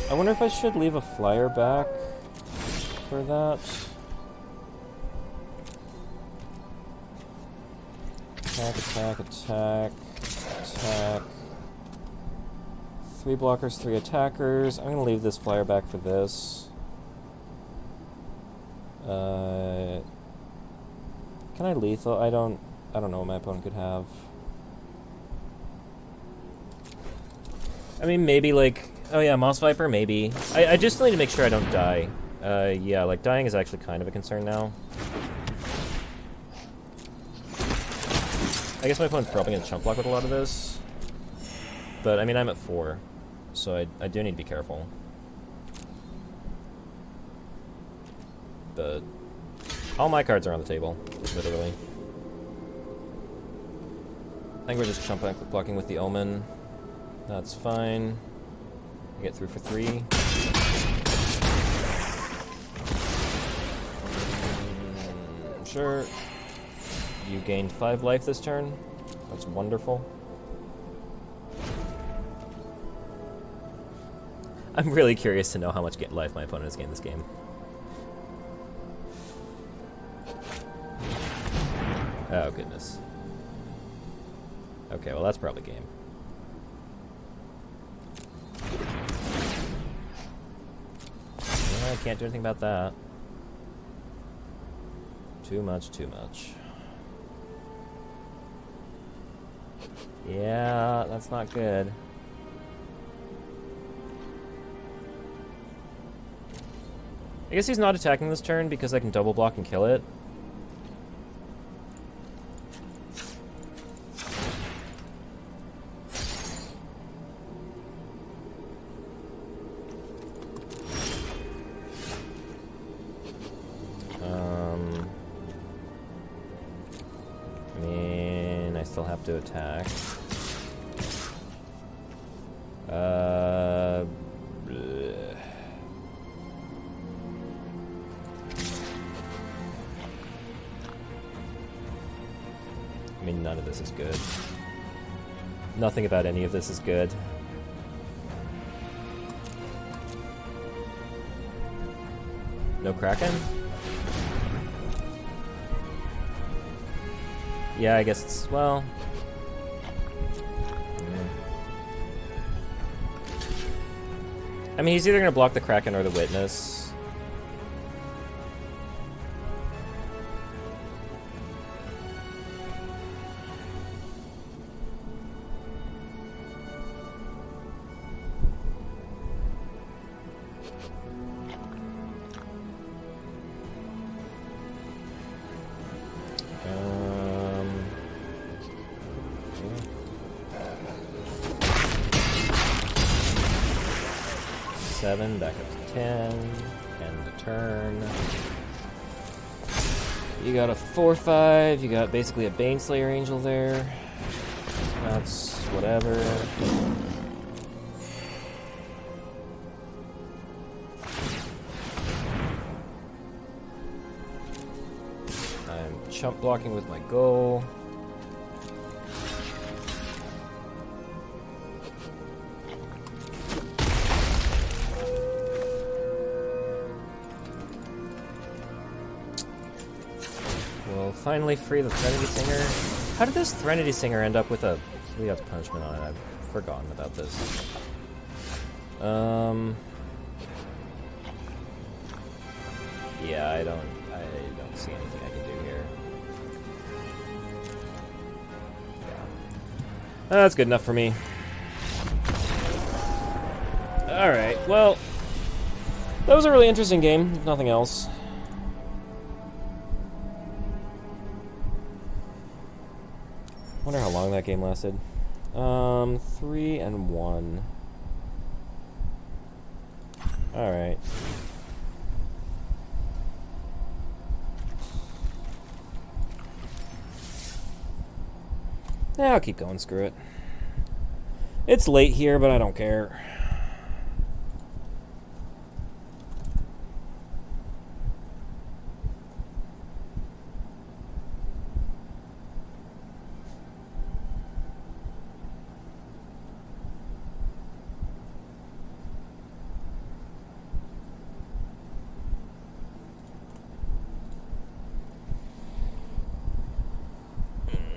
I wonder if I should leave a flyer back for that. Attack. 3 blockers, 3 attackers. I'm gonna leave this flyer back for this. Can I lethal? I don't know what my opponent could have. I mean, maybe, like... Oh, yeah, Moss Viper, maybe. I just need to make sure I don't die. Yeah, like, dying is actually kind of a concern now. I guess my opponent's probably going to chump block with a lot of this. But, I mean, I'm at 4. So I do need to be careful. But... all my cards are on the table, literally. I think we're just chump blocking with the Omen. That's fine. I get through for 3. Sure. You gained 5 life this turn. That's wonderful. I'm really curious to know how much life my opponent has gained this game. Oh, goodness. Okay, well, that's probably game. Yeah, I can't do anything about that. Too much, too much. Yeah, that's not good. I guess he's not attacking this turn because I can double block and kill it. I mean, I still have to attack. Bleh. I mean, none of this is good. Nothing about any of this is good. No Kraken? Yeah, I guess it's, well... I mean, he's either going to block the Kraken or the Witness. Back up to 10, end the turn. You got a 4/5, you got basically a Baneslayer Angel there. That's whatever. I'm chump blocking with my goal. Finally free the Threnody Singer. How did this Threnody Singer end up with a 3-up punishment on it? I've forgotten about this. Yeah, I don't see anything I can do here. Yeah. That's good enough for me. Alright, well, that was a really interesting game, if nothing else. Wonder how long that game lasted. 3 and 1. Alright. Yeah, I'll keep going, screw it. It's late here, but I don't care.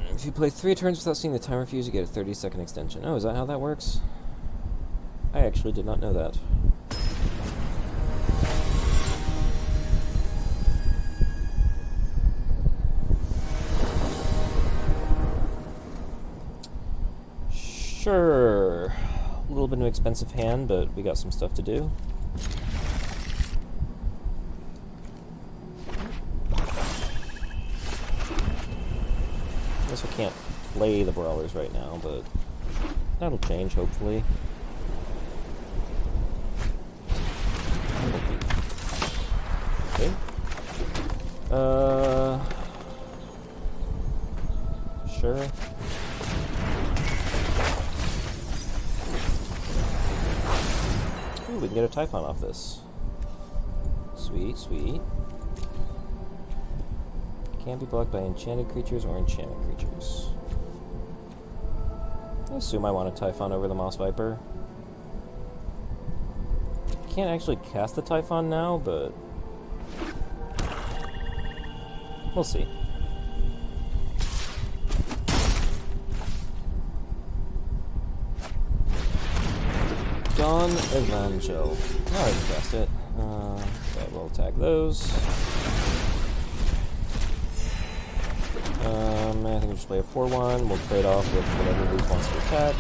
If you play 3 turns without seeing the timer fuse, you get a 30-second extension. Oh, is that how that works? I actually did not know that. Sure. A little little bit of an expensive hand, but we got some stuff to do. I guess we can't play the brawlers right now, but that'll change, hopefully. Okay. Sure. Ooh, we can get a Typhon off this. Sweet, sweet. Can't be blocked by enchanted creatures or enchantment creatures. I assume I want a Typhon over the Moss Viper. Can't actually cast the Typhon now, but we'll see. Dawn Evangel. Oh, I can cast it. Okay, we'll attack those. I think we'll just play a 4-1. We'll trade off with whatever Luke wants to attack.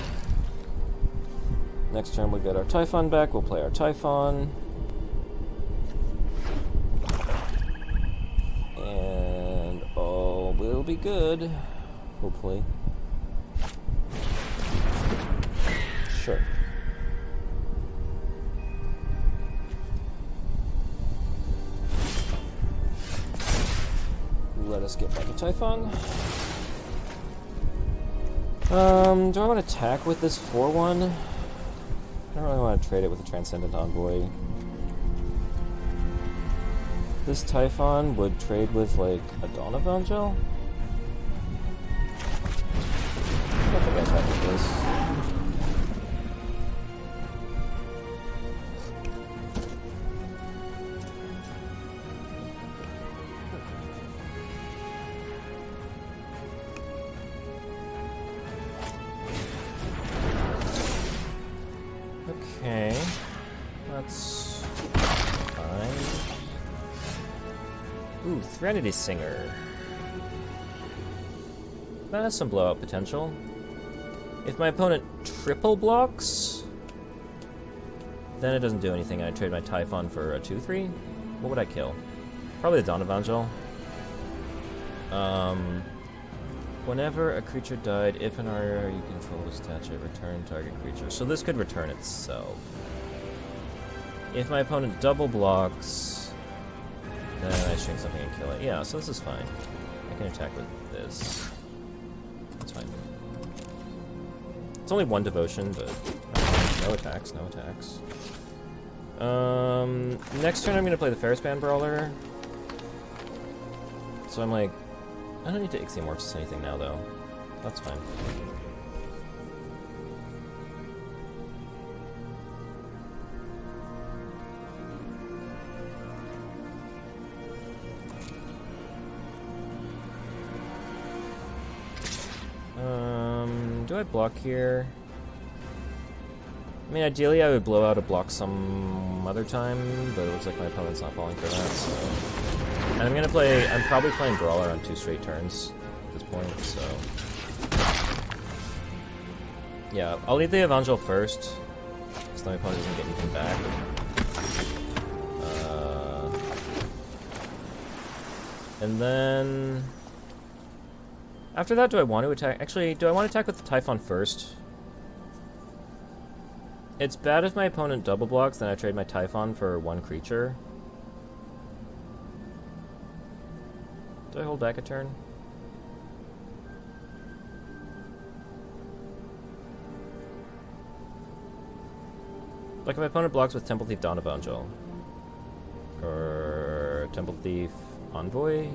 Next turn we'll get our Typhon back. We'll play our Typhon. And all will be good. Hopefully. Sure. Let us get back to Typhon. Do I want to attack with this 4-1? I don't really want to trade it with a Transcendent Envoy. This Typhon would trade with, like, a Dawn Evangel? I don't think I attack with this. Okay, that's fine. Ooh, Threnody Singer. That has some blowout potential. If my opponent triple blocks, then it doesn't do anything, and I trade my Typhon for a 2-3. What would I kill? Probably the Dawn Evangel. Whenever a creature died, if an area you control was attached, it return target creature. So this could return itself. If my opponent double blocks, then I string something and kill it. Yeah, so this is fine. I can attack with this. That's fine. It's only 1 devotion, but no attacks, no attacks. Next turn I'm going to play the Ferris Band Brawler. So I'm like, I don't need to Ixiomorphs anything now, though. That's fine. Do I block here? I mean, ideally I would blow out a block some other time, but it looks like my opponent's not falling for that, so... And I'm probably playing Brawler on 2 straight turns at this point, so... Yeah, I'll leave the Evangel first, because my opponent doesn't get anything back. And then... After that, do I want to attack? Actually, do I want to attack with the Typhon first? It's bad if my opponent double blocks, then I trade my Typhon for 1 creature. Do I hold back a turn? Like if my opponent blocks with Temple Thief Dawn Evangel. Or Temple Thief Envoy.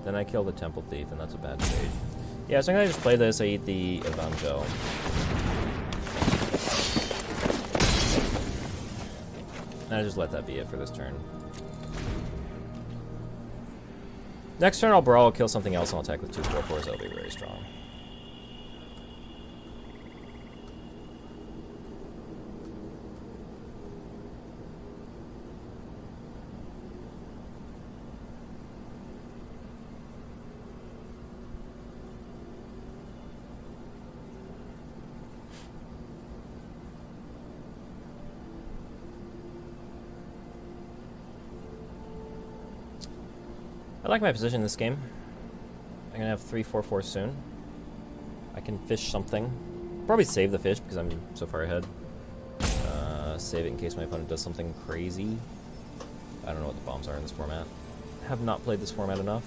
Then I kill the Temple Thief, and that's a bad trade. Yeah, so I'm gonna just play this, I eat the Evangel. And I just let that be it for this turn. Next turn I'll Brawl, I'll kill something else, and I'll attack with 2 4/4s, that'll be very strong. I like my position in this game. I'm gonna have 3/4/4 soon. I can fish something. Probably save the fish because I'm so far ahead. Save it in case my opponent does something crazy. I don't know what the bombs are in this format. Have not played this format enough.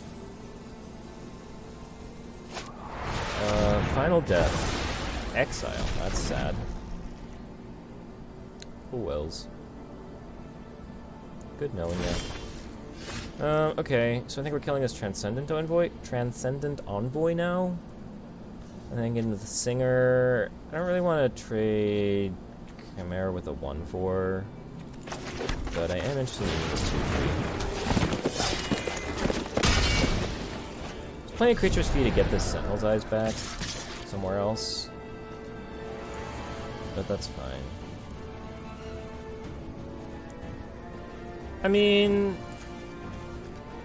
Final death. Exile. That's sad. Oh wells. Good knowing you. Okay, so I think we're killing this Transcendent Envoy now. And then get into the Singer. I don't really want to trade Chimera with a 1/4, but I am interested in this 2/3. There's plenty of creatures for you to get this Sentinel's Eyes back somewhere else, but that's fine. I mean,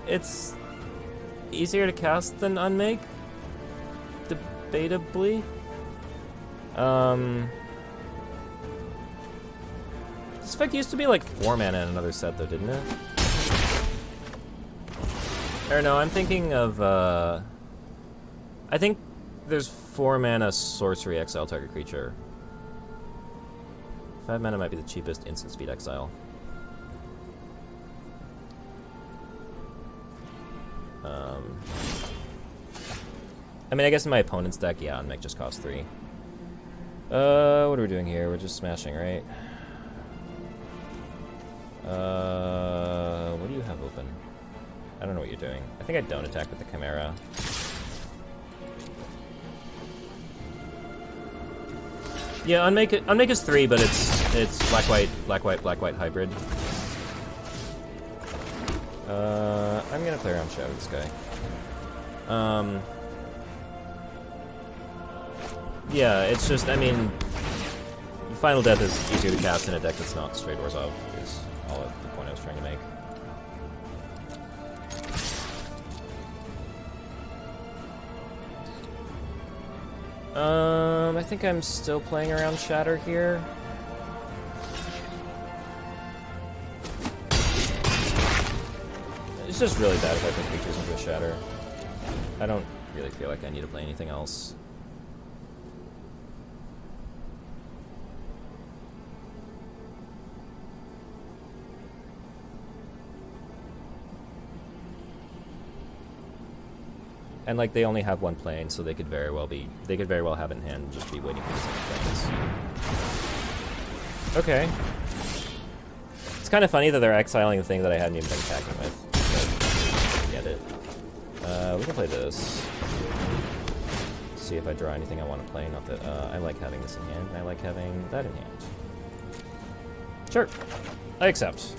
it's easier to cast than Unmake, debatably. This effect used to be like 4 mana in another set, though, didn't it? Or no, I'm thinking of, I think there's 4 mana sorcery exile target creature. 5 mana might be the cheapest instant speed exile. I mean, I guess in my opponent's deck, yeah, Unmake just costs 3. What are we doing here? We're just smashing, right? What do you have open? I don't know what you're doing. I think I don't attack with the Chimera. Yeah, Unmake is 3, but it's black-white hybrid. I'm gonna play around Shadow this guy. Yeah, it's just, I mean, Final Death is easier to cast in a deck that's not Stray Orzhov, is all the point I was trying to make. I think I'm still playing around Shatter here. It's just really bad if I put creatures into a Shatter. I don't really feel like I need to play anything else. And like they only have 1 plane, so they could very well have it in hand and just be waiting for the same things. Okay. It's kind of funny that they're exiling the thing that I hadn't even been attacking with. But get it. We can play this. See if I draw anything I want to play. Not that I like having this in hand, and I like having that in hand. Sure. I accept.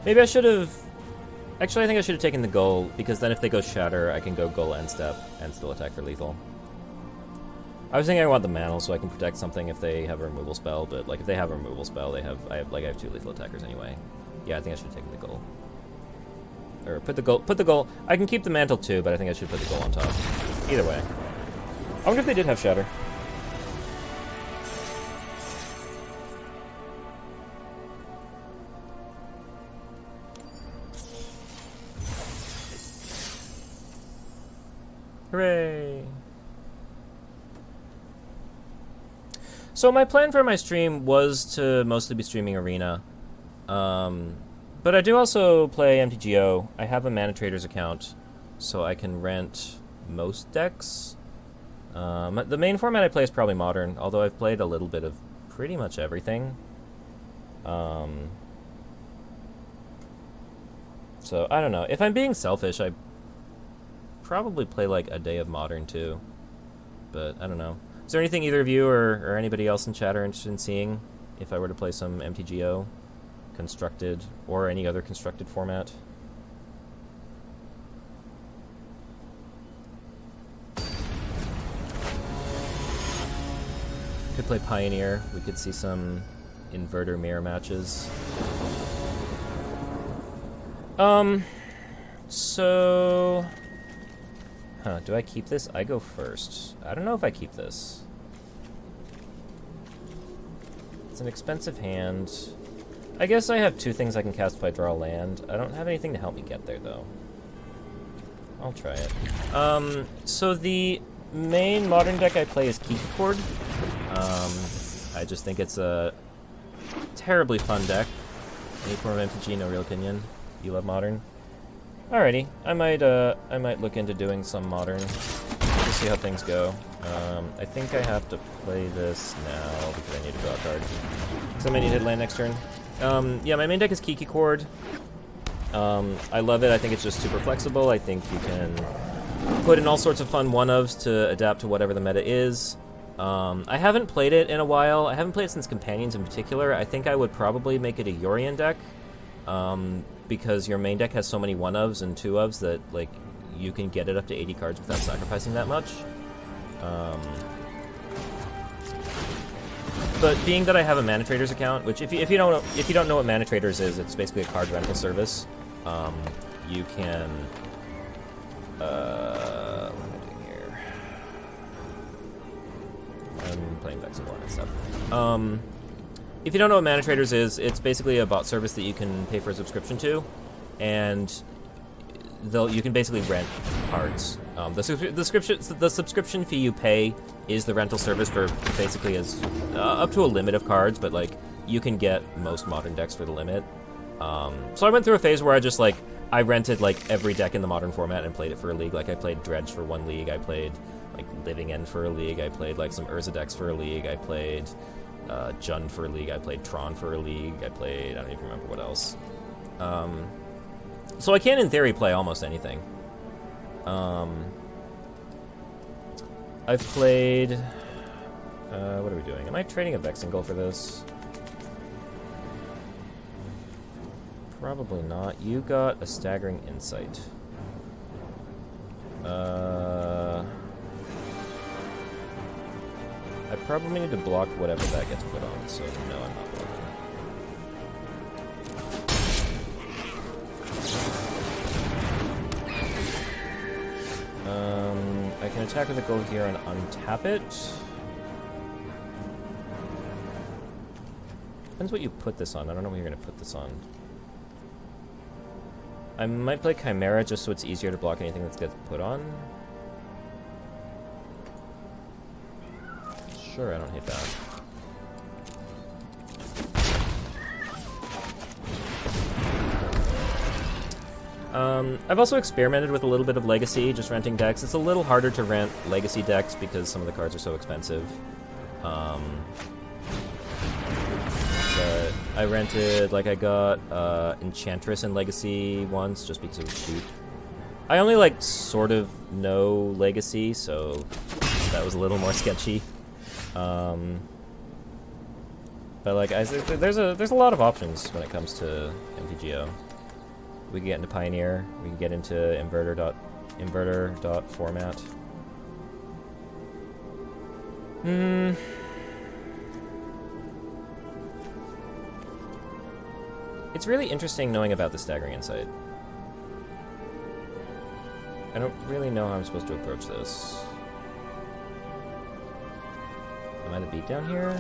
Maybe I should have... Actually, I think I should have taken the Gull, because then if they go Shatter, I can go Gull end step and still attack for lethal. I was thinking I want the Mantle so I can protect something if they have a removal spell, but like if they have a removal spell, I have 2 lethal attackers anyway. Yeah, I think I should have taken the Gull. Or put the Gull... I can keep the Mantle too, but I think I should put the Gull on top. Either way. I wonder if they did have Shatter. Hooray! So my plan for my stream was to mostly be streaming Arena. But I do also play MTGO. I have a Mana Traders account, so I can rent most decks. The main format I play is probably Modern, although I've played a little bit of pretty much everything. So, I don't know. If I'm being selfish, I probably play like a day of Modern too, but I don't know. Is there anything either of you or anybody else in chat are interested in seeing if I were to play some MTGO, constructed, or any other constructed format? Could play Pioneer. We could see some Inverter Mirror matches. So... Huh, do I keep this? I go first. I don't know if I keep this. It's an expensive hand. I guess I have 2 things I can cast if I draw land. I don't have anything to help me get there, though. I'll try it. So the main Modern deck I play is Kiki Chord. I just think it's a terribly fun deck. Any form of MTG, no real opinion. You love Modern? Alrighty, I might look into doing some Modern. We'll see how things go. I think I have to play this now because I need to draw a card. So I might need to hit land next turn. Yeah, my main deck is Kiki Chord. I love it. I think it's just super flexible. I think you can put in all sorts of fun one-ofs to adapt to whatever the meta is. I haven't played it in a while. I haven't played it since Companions in particular. I think I would probably make it a Yorion deck, because your main deck has so many one-ofs and two-ofs that, like, you can get it up to 80 cards without sacrificing that much. But being that I have a Mana Traders account, which if you don't know what Mana Traders is, it's basically a card rental service. You can what am I doing here? I'm playing Vexable and stuff. If you don't know what Mana Traders is, it's basically a bot service that you can pay for a subscription to, and you can basically rent cards. The subscription fee you pay is the rental service for basically as up to a limit of cards, but like you can get most Modern decks for the limit. So I went through a phase where I rented like every deck in the Modern format and played it for a league. Like I played Dredge for one league, I played like Living End for a league, I played like some Urza decks for a league, I played Jund for a league, I played Tron for a league, I don't even remember what else. So I can, in theory, play almost anything. I've played... what are we doing? Am I trading a Vexingle for this? Probably not. You got a Staggering Insight. I probably need to block whatever that gets put on, so no, I'm not blocking. I can attack with a gold here and untap it. Depends what you put this on. I don't know what you're going to put this on. I might play Chimera just so it's easier to block anything that gets put on. Sure, I don't hate that. I've also experimented with a little bit of Legacy, just renting decks. It's a little harder to rent Legacy decks because some of the cards are so expensive. But I rented, like I got Enchantress in Legacy once just because it was cheap. I only, like, sort of know Legacy, so that was a little more sketchy. But like there's a lot of options when it comes to MTGO. We can get into Pioneer. We can get into inverter.format. It's really interesting knowing about the Staggering Insight. I don't really know how I'm supposed to approach this. Am I the beatdown here?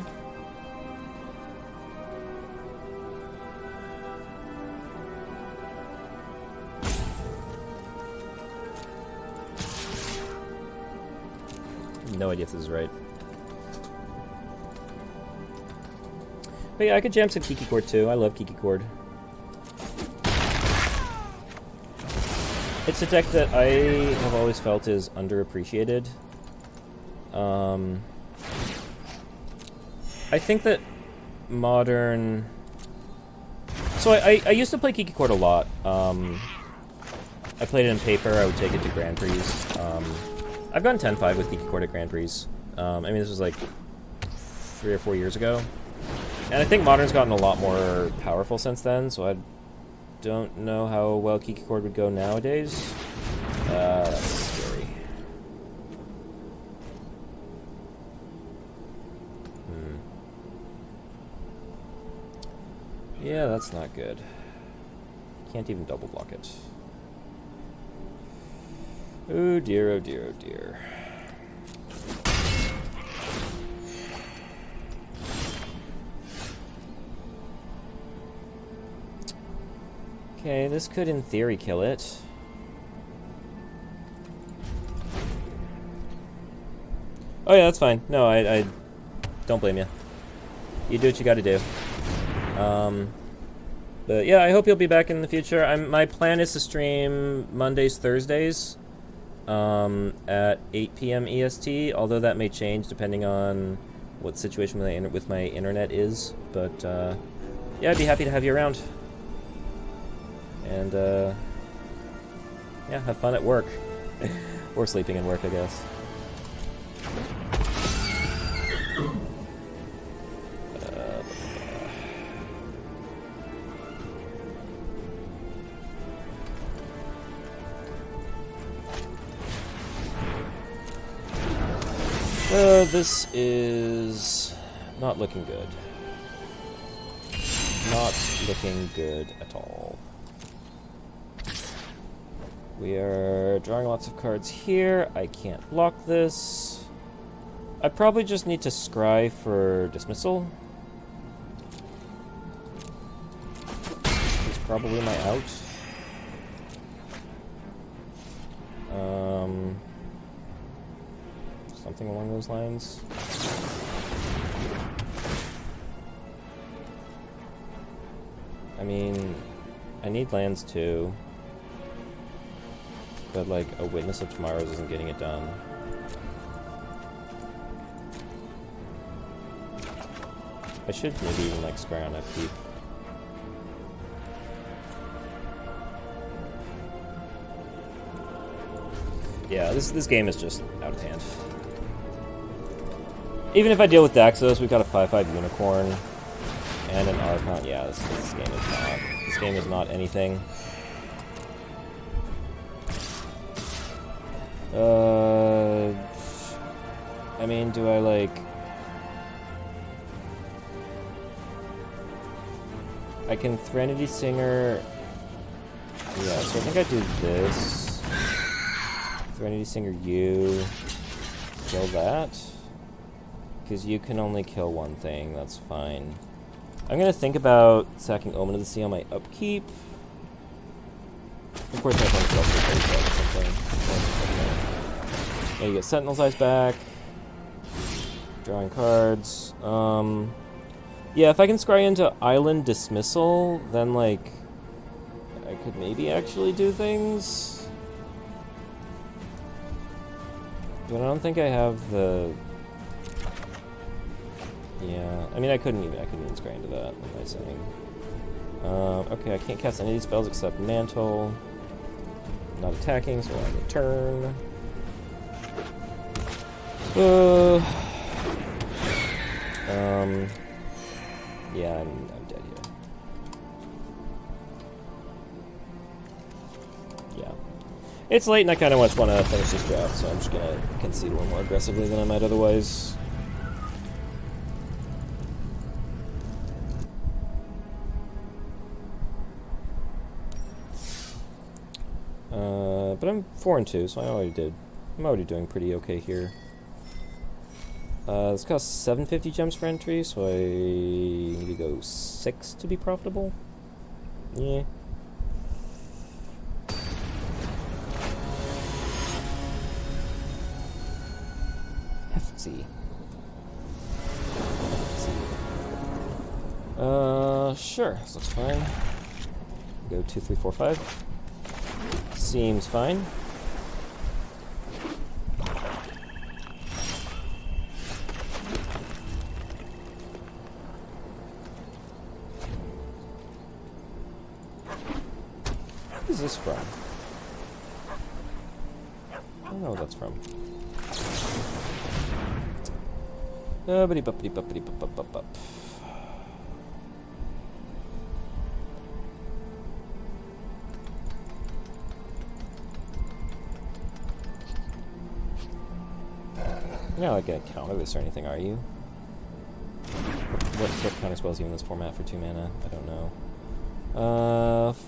No idea if this is right. But yeah, I could jam some Kiki Chord too. I love Kiki Chord. It's a deck that I have always felt is underappreciated. I think that Modern... So I used to play Kiki Chord a lot. I played it in paper. I would take it to Grand Prix. I've gone 10-5 with Kiki Chord at Grand Prix. I mean, this was like 3 or 4 years ago. And I think Modern's gotten a lot more powerful since then, so I don't know how well Kiki Chord would go nowadays. That's scary. Yeah, that's not good. Can't even double block it. Oh dear, oh dear, oh dear. Okay, this could in theory kill it. Oh yeah, that's fine. No, I don't blame you. You do what you gotta do. But yeah, I hope you'll be back in the future. My plan is to stream Mondays, Thursdays, at 8 p.m. EST, although that may change depending on what situation with my internet is. But yeah, I'd be happy to have you around. And yeah, have fun at work. Or sleeping in work, I guess. This is not looking good. Not looking good at all. We are drawing lots of cards here. I can't block this. I probably just need to scry for dismissal. Is probably my out. Something along those lines. I mean, I need lands too. But like, a Witness of Tomorrows isn't getting it done. I should maybe even like scry on upkeep. Yeah, this game is just out of hand. Even if I deal with Daxos, we've got a 5/5 Unicorn and an Archon. Yeah, this game is not anything. I mean, do I like... I can Threnody Singer... Yeah, so I think I do this. Threnody Singer you. Kill that. Because you can only kill one thing, that's fine. I'm gonna think about sacking Omen of the Sea on my upkeep. Of course, I can spell for something. Yeah, you get Sentinel's Eyes back. Drawing cards. Yeah, if I can scry into Island Dismissal, then, like, I could maybe actually do things. But I don't think I have the... Yeah, I mean, I couldn't even scry into that, what am I saying? Okay, I can't cast any of these spells except Mantle. I'm not attacking, so I have a turn. Yeah, I'm dead here. Yeah. It's late and I kind of just want to finish this draft, so I'm just going to concede a little more aggressively than I might otherwise. But I'm 4-2, so I'm already doing pretty okay here. This costs 750 gems for entry, so I need to go 6 to be profitable. Yeah. Hefty. Sure, this looks fine. Go 2, 3, 4, 5. Seems fine. What is this from? I don't know what that's from. Buppity-buppity-buppity-bup-bup-bup. You're not gonna counter this or anything, are you? What counter spells even in this format for 2 mana? I don't know.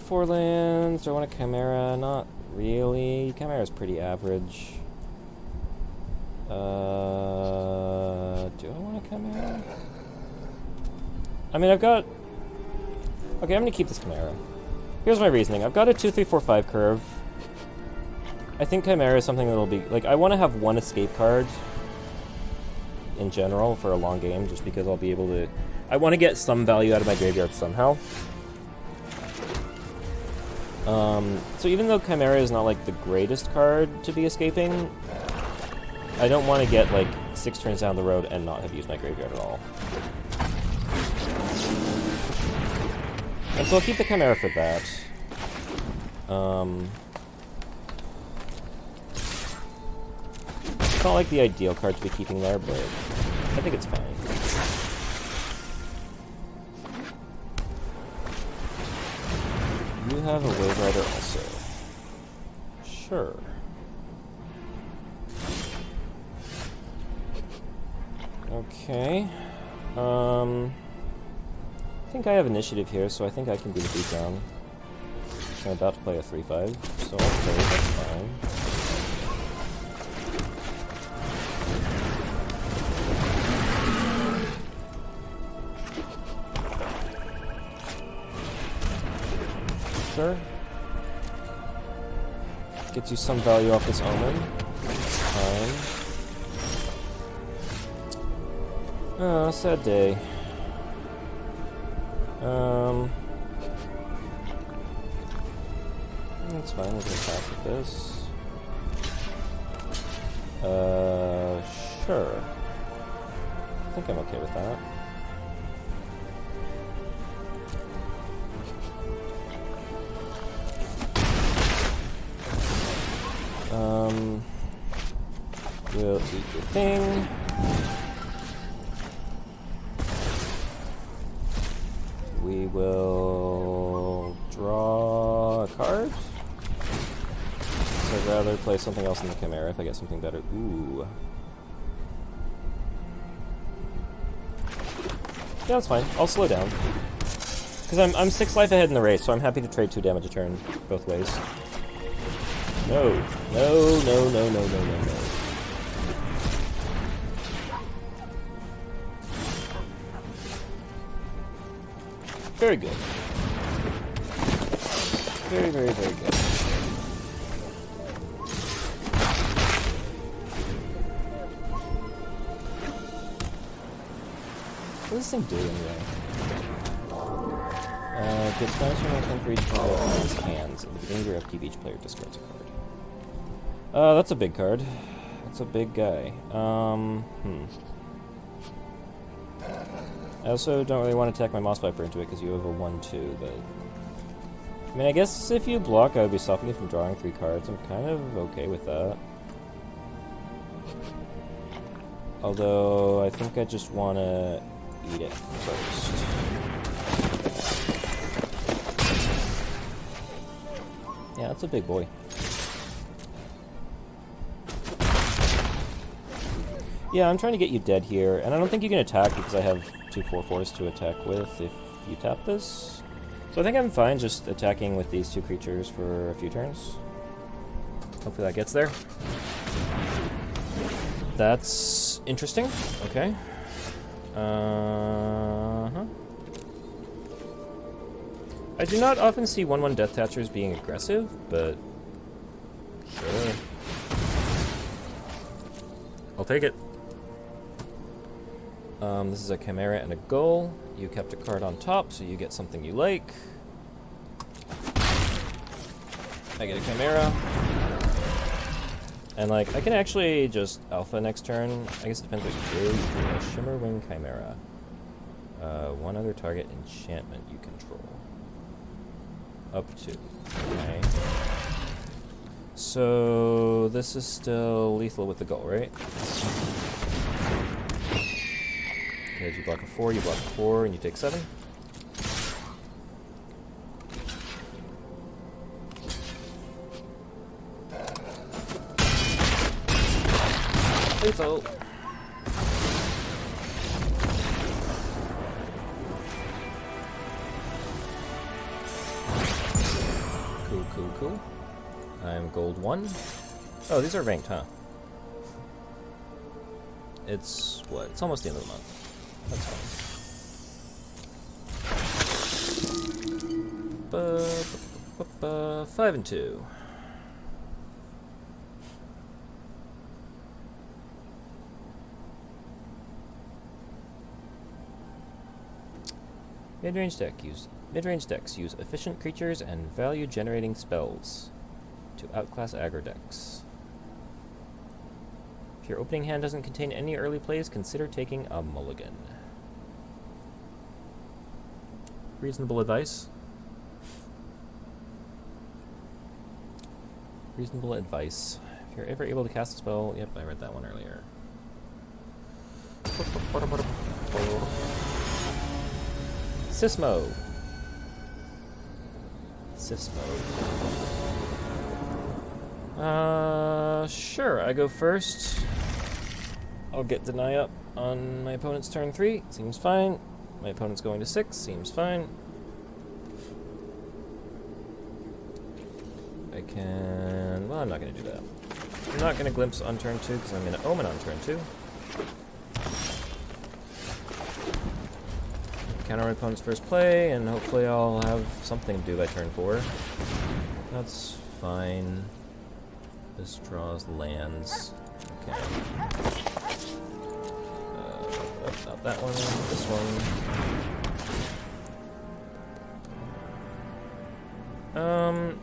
4 lands. Do I want a Chimera? Not really. Chimera's pretty average. Do I want a Chimera? I mean, I've got... Okay, I'm gonna keep this Chimera. Here's my reasoning. I've got a 2, 3, 4, 5 curve. I think Chimera is something that'll be... Like, I want to have one escape card in general for a long game, just because I'll be able to... I want to get some value out of my graveyard somehow. So even though Chimera is not, like, the greatest card to be escaping, I don't want to get, like, 6 turns down the road and not have used my graveyard at all. And so I'll keep the Chimera for that. It's not like the ideal card to be keeping there, but I think it's fine. You have a Wave Rider also. Sure. Okay. I think I have initiative here, so I think I can do the beatdown. I'm about to play a 3-5, so I'll play, that's fine. Sure. Gets you some value off this Omen. Fine. Oh, sad day. That's fine, we're gonna pass with this. Sure. I think I'm okay with that. We'll eat your thing. We will draw a card. So I'd rather play something else in the Chimera if I get something better. Ooh. Yeah, that's fine. I'll slow down. Because I'm 6 life ahead in the race, so I'm happy to trade 2 damage a turn both ways. No. No, no, no, no, no, no, no. Very good. Very, very, very good. What does this thing do anyway? Gets bonus for each player on his hands. At the beginning of your upkeep, each player discards a card. That's a big card. That's a big guy. I also don't really want to attack my Moss Viper into it because you have a 1-2, but... I mean, I guess if you block, I would be stopping you from drawing 3 cards. I'm kind of okay with that. Although, I think I just want to eat it first. Yeah, that's a big boy. Yeah, I'm trying to get you dead here, and I don't think you can attack because I have 2 4/4s to attack with if you tap this. So I think I'm fine just attacking with these 2 creatures for a few turns. Hopefully that gets there. That's interesting. Okay. I do not often see 1/1 Death Thatchers being aggressive, but sure. I'll take it. This is a Chimera and a Gull. You kept a card on top, so you get something you like. I get a Chimera. And, like, I can actually just alpha next turn. I guess it depends what you do. You do a Shimmerwing Chimera. One other target enchantment you control. Up to. Okay. So, this is still lethal with the Gull, right? Because you block a 4, you block a 4, and you take 7. Lethal. Cool, cool, cool. I'm gold 1. Oh, these are ranked, huh? It's what? It's almost the end of the month. That's fine. 5 and 2. Mid-range decks use efficient creatures and value-generating spells to outclass aggro decks. If your opening hand doesn't contain any early plays, consider taking a mulligan. Reasonable advice. Reasonable advice. If you're ever able to cast a spell... Yep, I read that one earlier. Sysmo. Sure, I go first. I'll get deny up on my opponent's turn 3. Seems fine. My opponent's going to 6. Seems fine. I can... Well, I'm not going to do that. I'm not going to glimpse on turn 2 because I'm going to omen on turn 2. Counter my opponent's first play, and hopefully I'll have something to do by turn 4. That's fine. This draws lands. Okay. Not that one, this one.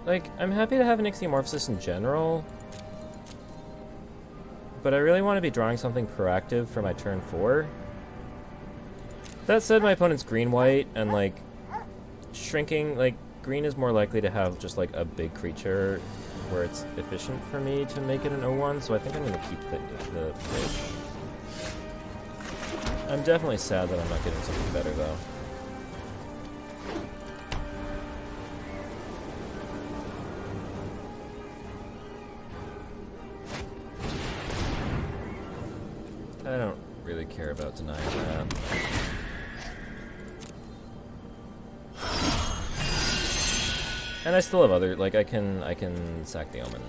Like, I'm happy to have an Ichthyomorphosis in general, but I really want to be drawing something proactive for my turn 4. That said, my opponent's green-white, and, like, shrinking, like, green is more likely to have just, like, a big creature where it's efficient for me to make it an 0-1, so I think I'm going to keep the fish. I'm definitely sad that I'm not getting something better, though. I don't really care about denying that. And I still have other, like, I can sack the Omen.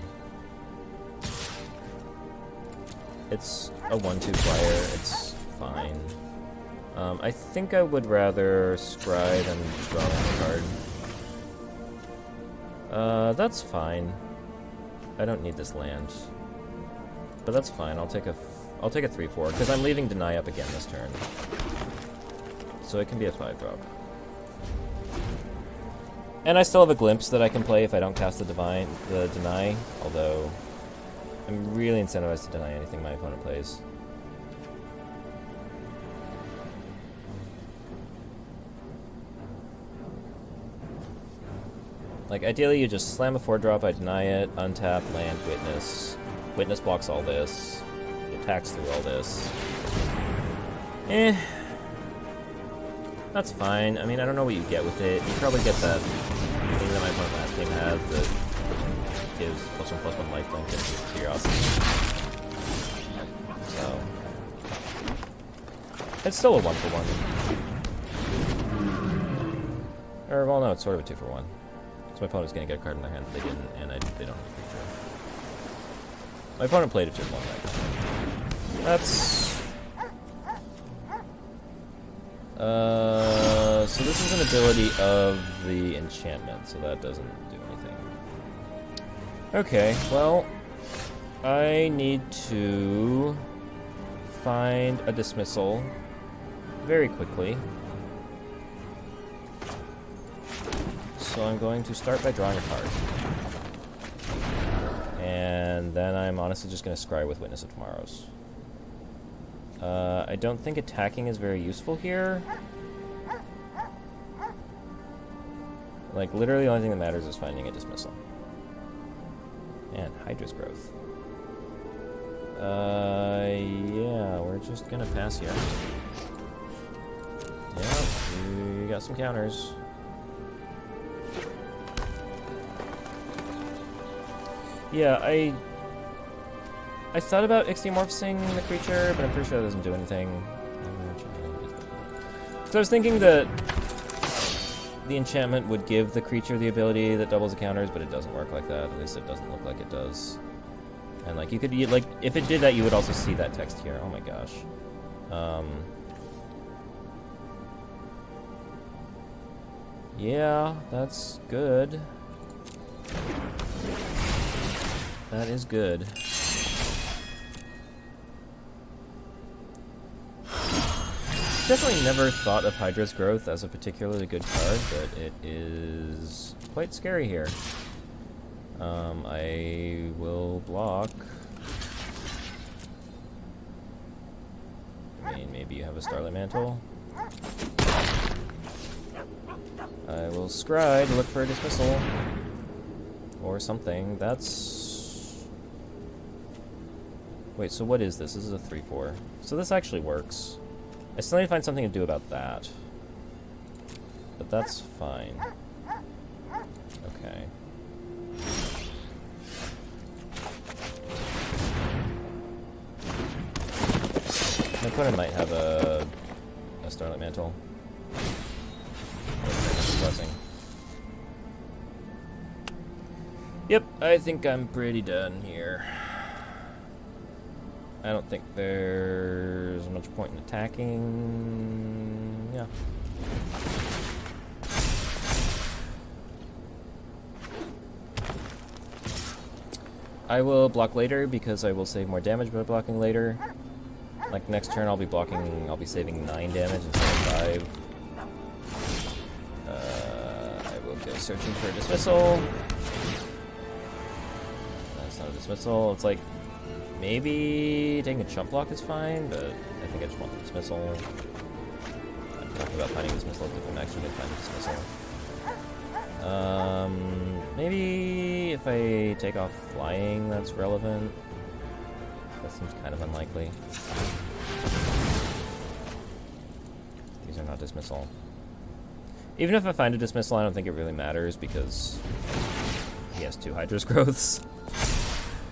It's a 1/2 flyer, it's fine. I think I would rather scry than draw a card. That's fine. I don't need this land. But that's fine, I'll take a 3/4, because I'm leaving deny up again this turn. So it can be a 5-drop. And I still have a glimpse that I can play if I don't cast the deny, although I'm really incentivized to deny anything my opponent plays. Like, ideally you just slam a 4-drop, I deny it, untap, land, witness. Witness blocks all this. It attacks through all this. That's fine. I mean, I don't know what you get with it. You probably get that thing that my opponent last game has that gives +1/+1 lifelink and curiosity. So it's still a 1/1. Or, well, no, it's sort of a 2/1. Because my opponent's going to get a card in their hand that they didn't, and they don't have a creature. My opponent played a 2/1 deck. That's... so this is an ability of the enchantment, so that doesn't do anything. Okay, well, I need to find a dismissal very quickly. So I'm going to start by drawing a card. And then I'm honestly just going to scry with Witness of Tomorrows. I don't think attacking is very useful here. Like, literally the only thing that matters is finding a dismissal. And Hydra's Growth. Yeah, we're just gonna pass here. Yeah, you got some counters. Yeah, I thought about Ichthyomorphosing the creature, but I'm pretty sure that doesn't do anything. So I was thinking that the enchantment would give the creature the ability that doubles the counters, but it doesn't work like that. At least it doesn't look like it does. And like you could, like, if it did that, you would also see that text here. Oh my gosh. Yeah, that's good. That is good. Definitely never thought of Hydra's Growth as a particularly good card, but it is quite scary here. I will block. I mean, maybe you have a Starlight Mantle. I will scry to look for a dismissal. Or something. That's... Wait, so what is this? This is a 3/4. So this actually works. I still need to find something to do about that. But that's fine. Okay. My opponent might have a Starlight Mantle. Blessing. Yep, I think I'm pretty done here. I don't think there's much point in attacking. Yeah. I will block later because I will save more damage by blocking later. Like next turn I'll be saving 9 damage instead of 5. I will go searching for a dismissal. That's not a dismissal. It's like, maybe taking a chump block is fine, but I think I just want the dismissal. I'm talking about finding a dismissal if I'm actually going to find a dismissal. Maybe if I take off flying, that's relevant. That seems kind of unlikely. These are not dismissal. Even if I find a dismissal, I don't think it really matters because he has 2 Hydra's Growths.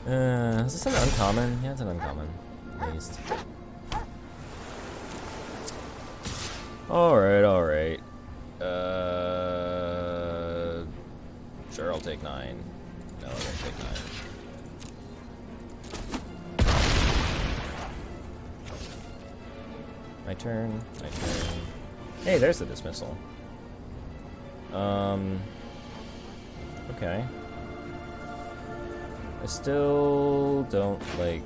Is this an uncommon? Yeah, it's an uncommon, at least. Alright. Sure, I'll take 9. No, I won't take 9. My turn. Hey, there's the dismissal. Okay. I still don't, like,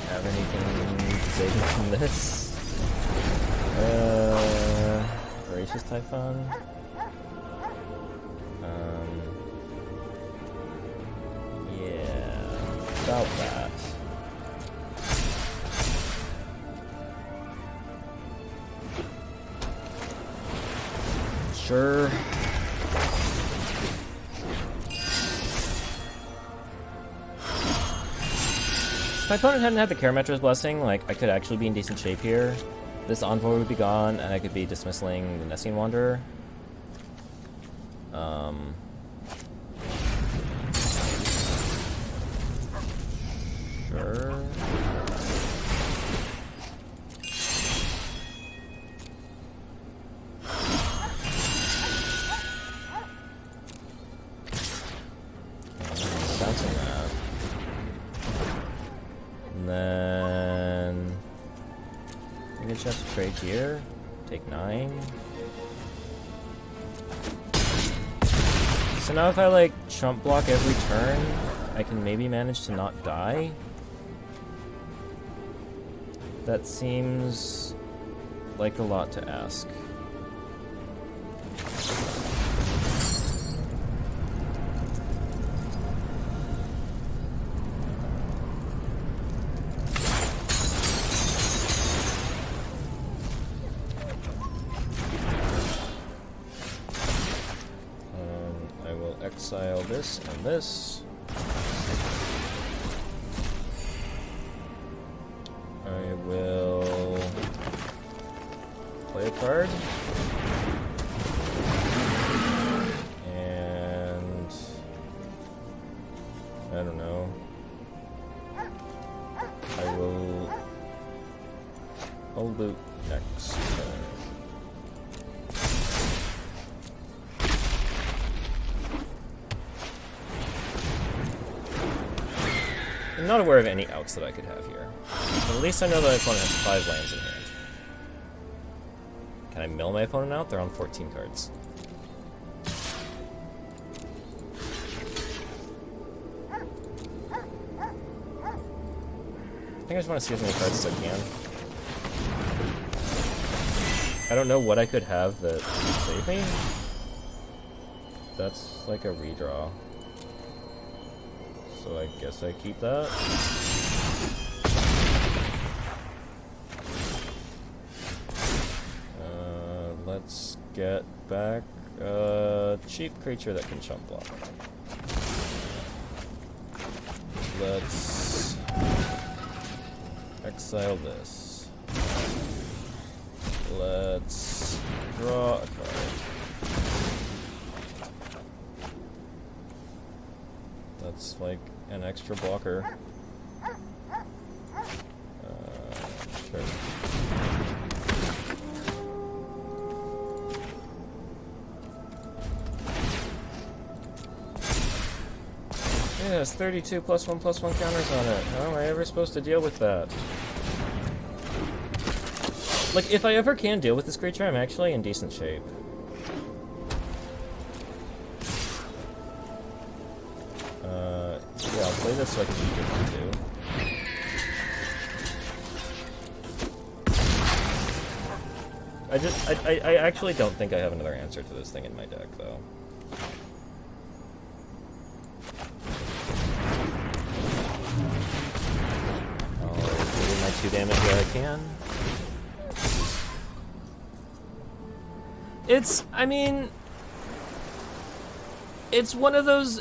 have anything to save me from this. Voracious Typhon. Yeah, about that. Sure. If my opponent hadn't had the Karametra's Blessing, like, I could actually be in decent shape here. This Envoy would be gone, and I could be dismissing the Nessian Wanderer. Sure. Bouncing that. And then maybe I just have to trade here. Take 9. So now if I like chump block every turn, I can maybe manage to not die. That seems like a lot to ask. I will exile this and this. I will play a card. And I don't know. I'll loot next turn. I'm not aware of any outs that I could have here. But at least I know that my opponent has 5 lands in hand. Can I mill my opponent out? They're on 14 cards. I think I just want to see as many cards as I can. I don't know what I could have that would save me. That's like a redraw. So I guess I keep that. Let's get back a cheap creature that can chump block. Let's exile this. Let's draw a card. That's like an extra blocker. Sure. Yeah, it has 32 +1/+1 counters on it. How am I ever supposed to deal with that? Like, if I ever can deal with this creature, I'm actually in decent shape. Yeah, I'll play this so I can beat it too. I actually don't think I have another answer to this thing in my deck, though. My 2 damage where I can. I mean, it's one of those,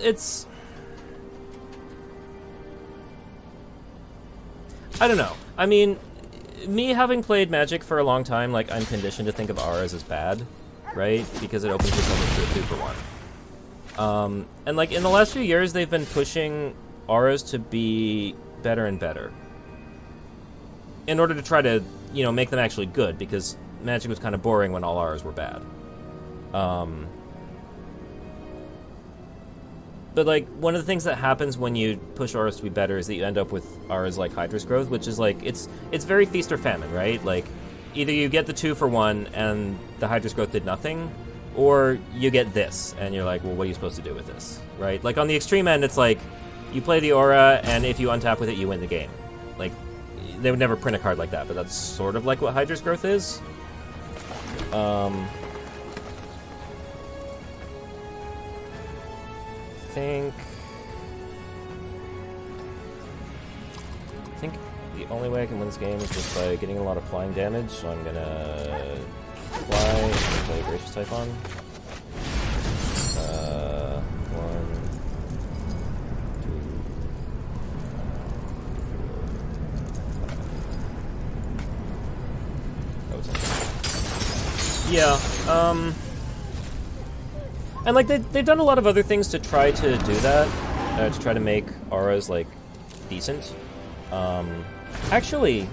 I don't know. I mean, me having played Magic for a long time, like, I'm conditioned to think of auras as bad, right? Because it opens yourself into a 2-for-1. And, like, in the last few years, they've been pushing auras to be better and better. In order to try to, you know, make them actually good, because Magic was kind of boring when all auras were bad. But, like, one of the things that happens when you push auras to be better is that you end up with auras like Hydra's Growth, which is, like, it's very feast or famine, right? Like, either you get the 2-for-1 and the Hydra's Growth did nothing, or you get this, and you're like, well, what are you supposed to do with this, right? Like, on the extreme end, it's like, you play the aura, and if you untap with it, you win the game. Like, they would never print a card like that, but that's sort of like what Hydra's Growth is. I think the only way I can win this game is just by getting a lot of flying damage, so I'm gonna fly and play Gracious Typhon. 1, 2, yeah, and, like, they've done a lot of other things to try to do that, to try to make auras, like, decent. Actually,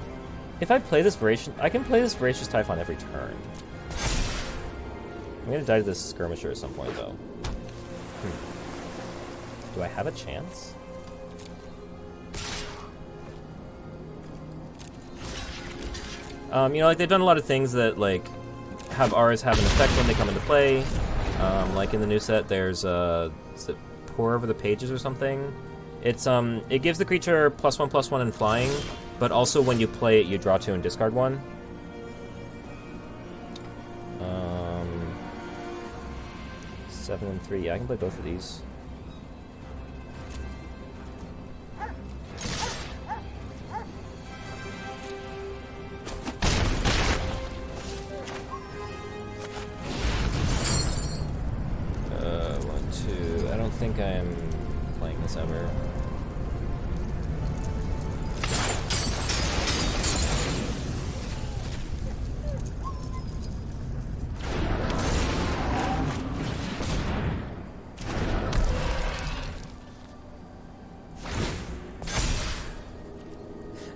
if I play this I can play this Voracious Typhon every turn. I'm gonna die to this Skirmisher at some point, though. Do I have a chance? You know, like, they've done a lot of things that, like, have auras have an effect when they come into play. Like in the new set, there's is it Pour Over the Pages or something? It's it gives the creature +1/+1 in flying, but also when you play it, you draw 2 and discard 1. 7 and 3. Yeah, I can play both of these. I don't think I'm playing this ever.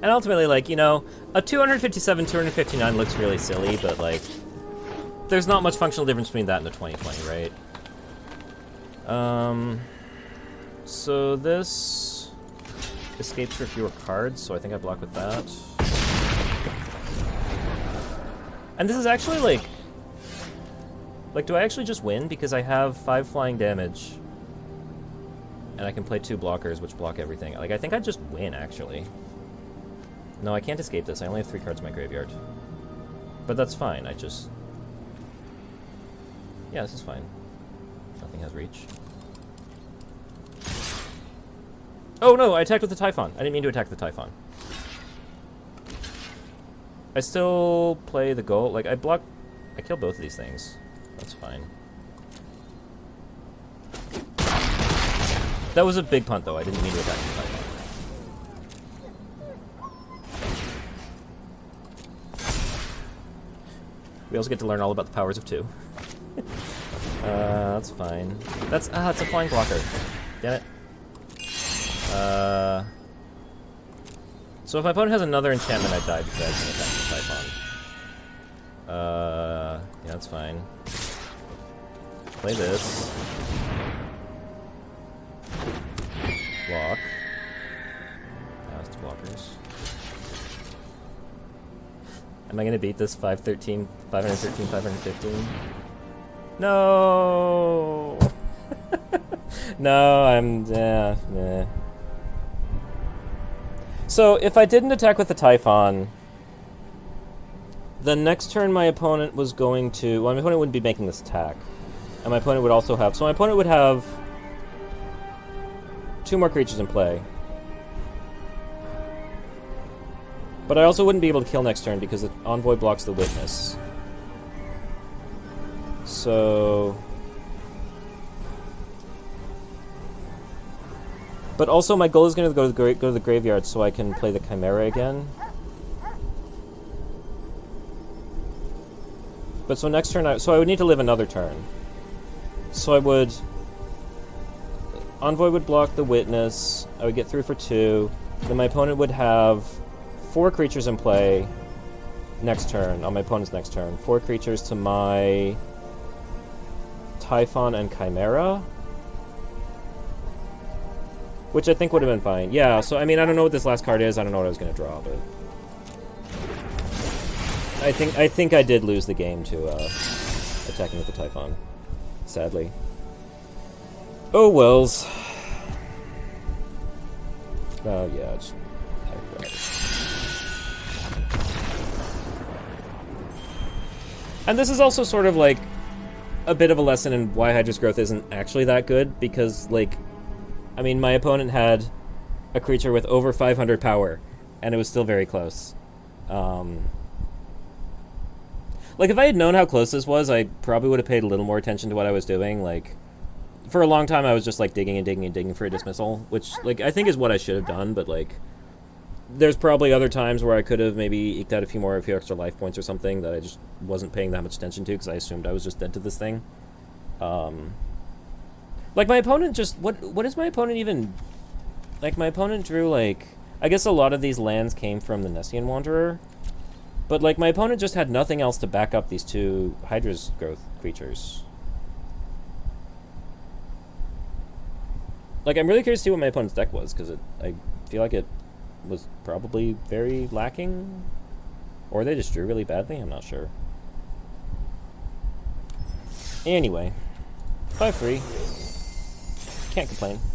And ultimately, like, you know, a 257, 259 looks really silly, but, like, there's not much functional difference between that and the 2020, right? So this escapes for fewer cards, so I think I block with that. And this is actually, like, Like, do I actually just win? Because I have 5 flying damage. And I can play 2 blockers, which block everything. Like, I think I'd just win, actually. No, I can't escape this. I only have 3 cards in my graveyard. But that's fine. I just... Yeah, this is fine. Nothing has reach. Oh, no! I attacked with the Typhon. I didn't mean to attack the Typhon. I still play the goal. Like, I kill both of these things. That's fine. That was a big punt, though. I didn't mean to attack the Typhon. We also get to learn all about the powers of 2. That's fine. It's a flying blocker. Damn it. So if my opponent has another enchantment, I die because I can attack the Typhon. Yeah, that's fine. Play this. Block. Last blockers. Am I gonna beat this 513, 513, 515? No! No, nah. So, if I didn't attack with the Typhon, the next turn my opponent was going to... Well, my opponent wouldn't be making this attack. And my opponent would also have... So my opponent would have 2 more creatures in play. But I also wouldn't be able to kill next turn because the Envoy blocks the Witness. So... But also my goal is going to go to the graveyard so I can play the Chimera again. But so next turn, so I would need to live another turn. So I would... Envoy would block the Witness, I would get through for 2, then my opponent would have 4 creatures in play next turn, on my opponent's next turn. 4 creatures to my Typhon and Chimera. Which I think would have been fine. Yeah, so I mean, I don't know what this last card is, I don't know what I was going to draw, but... I think I did lose the game to attacking with the Typhon. Sadly. Oh wells. Oh yeah, just... And this is also sort of like a bit of a lesson in why Hydra's Growth isn't actually that good, because, like, I mean, my opponent had a creature with over 500 power, and it was still very close. Like, if I had known how close this was, I probably would have paid a little more attention to what I was doing. Like, for a long time, I was just, like, digging and digging and digging for a dismissal, which, like, I think is what I should have done, but, like, there's probably other times where I could have maybe eked out a few extra life points or something that I just wasn't paying that much attention to because I assumed I was just dead to this thing. Like, my opponent just... What is my opponent even... Like, my opponent drew, like... I guess a lot of these lands came from the Nessian Wanderer. But, like, my opponent just had nothing else to back up these 2 Hydra's Growth creatures. Like, I'm really curious to see what my opponent's deck was, because I feel like it was probably very lacking. Or they just drew really badly, I'm not sure. Anyway. 5-3. Can't complain.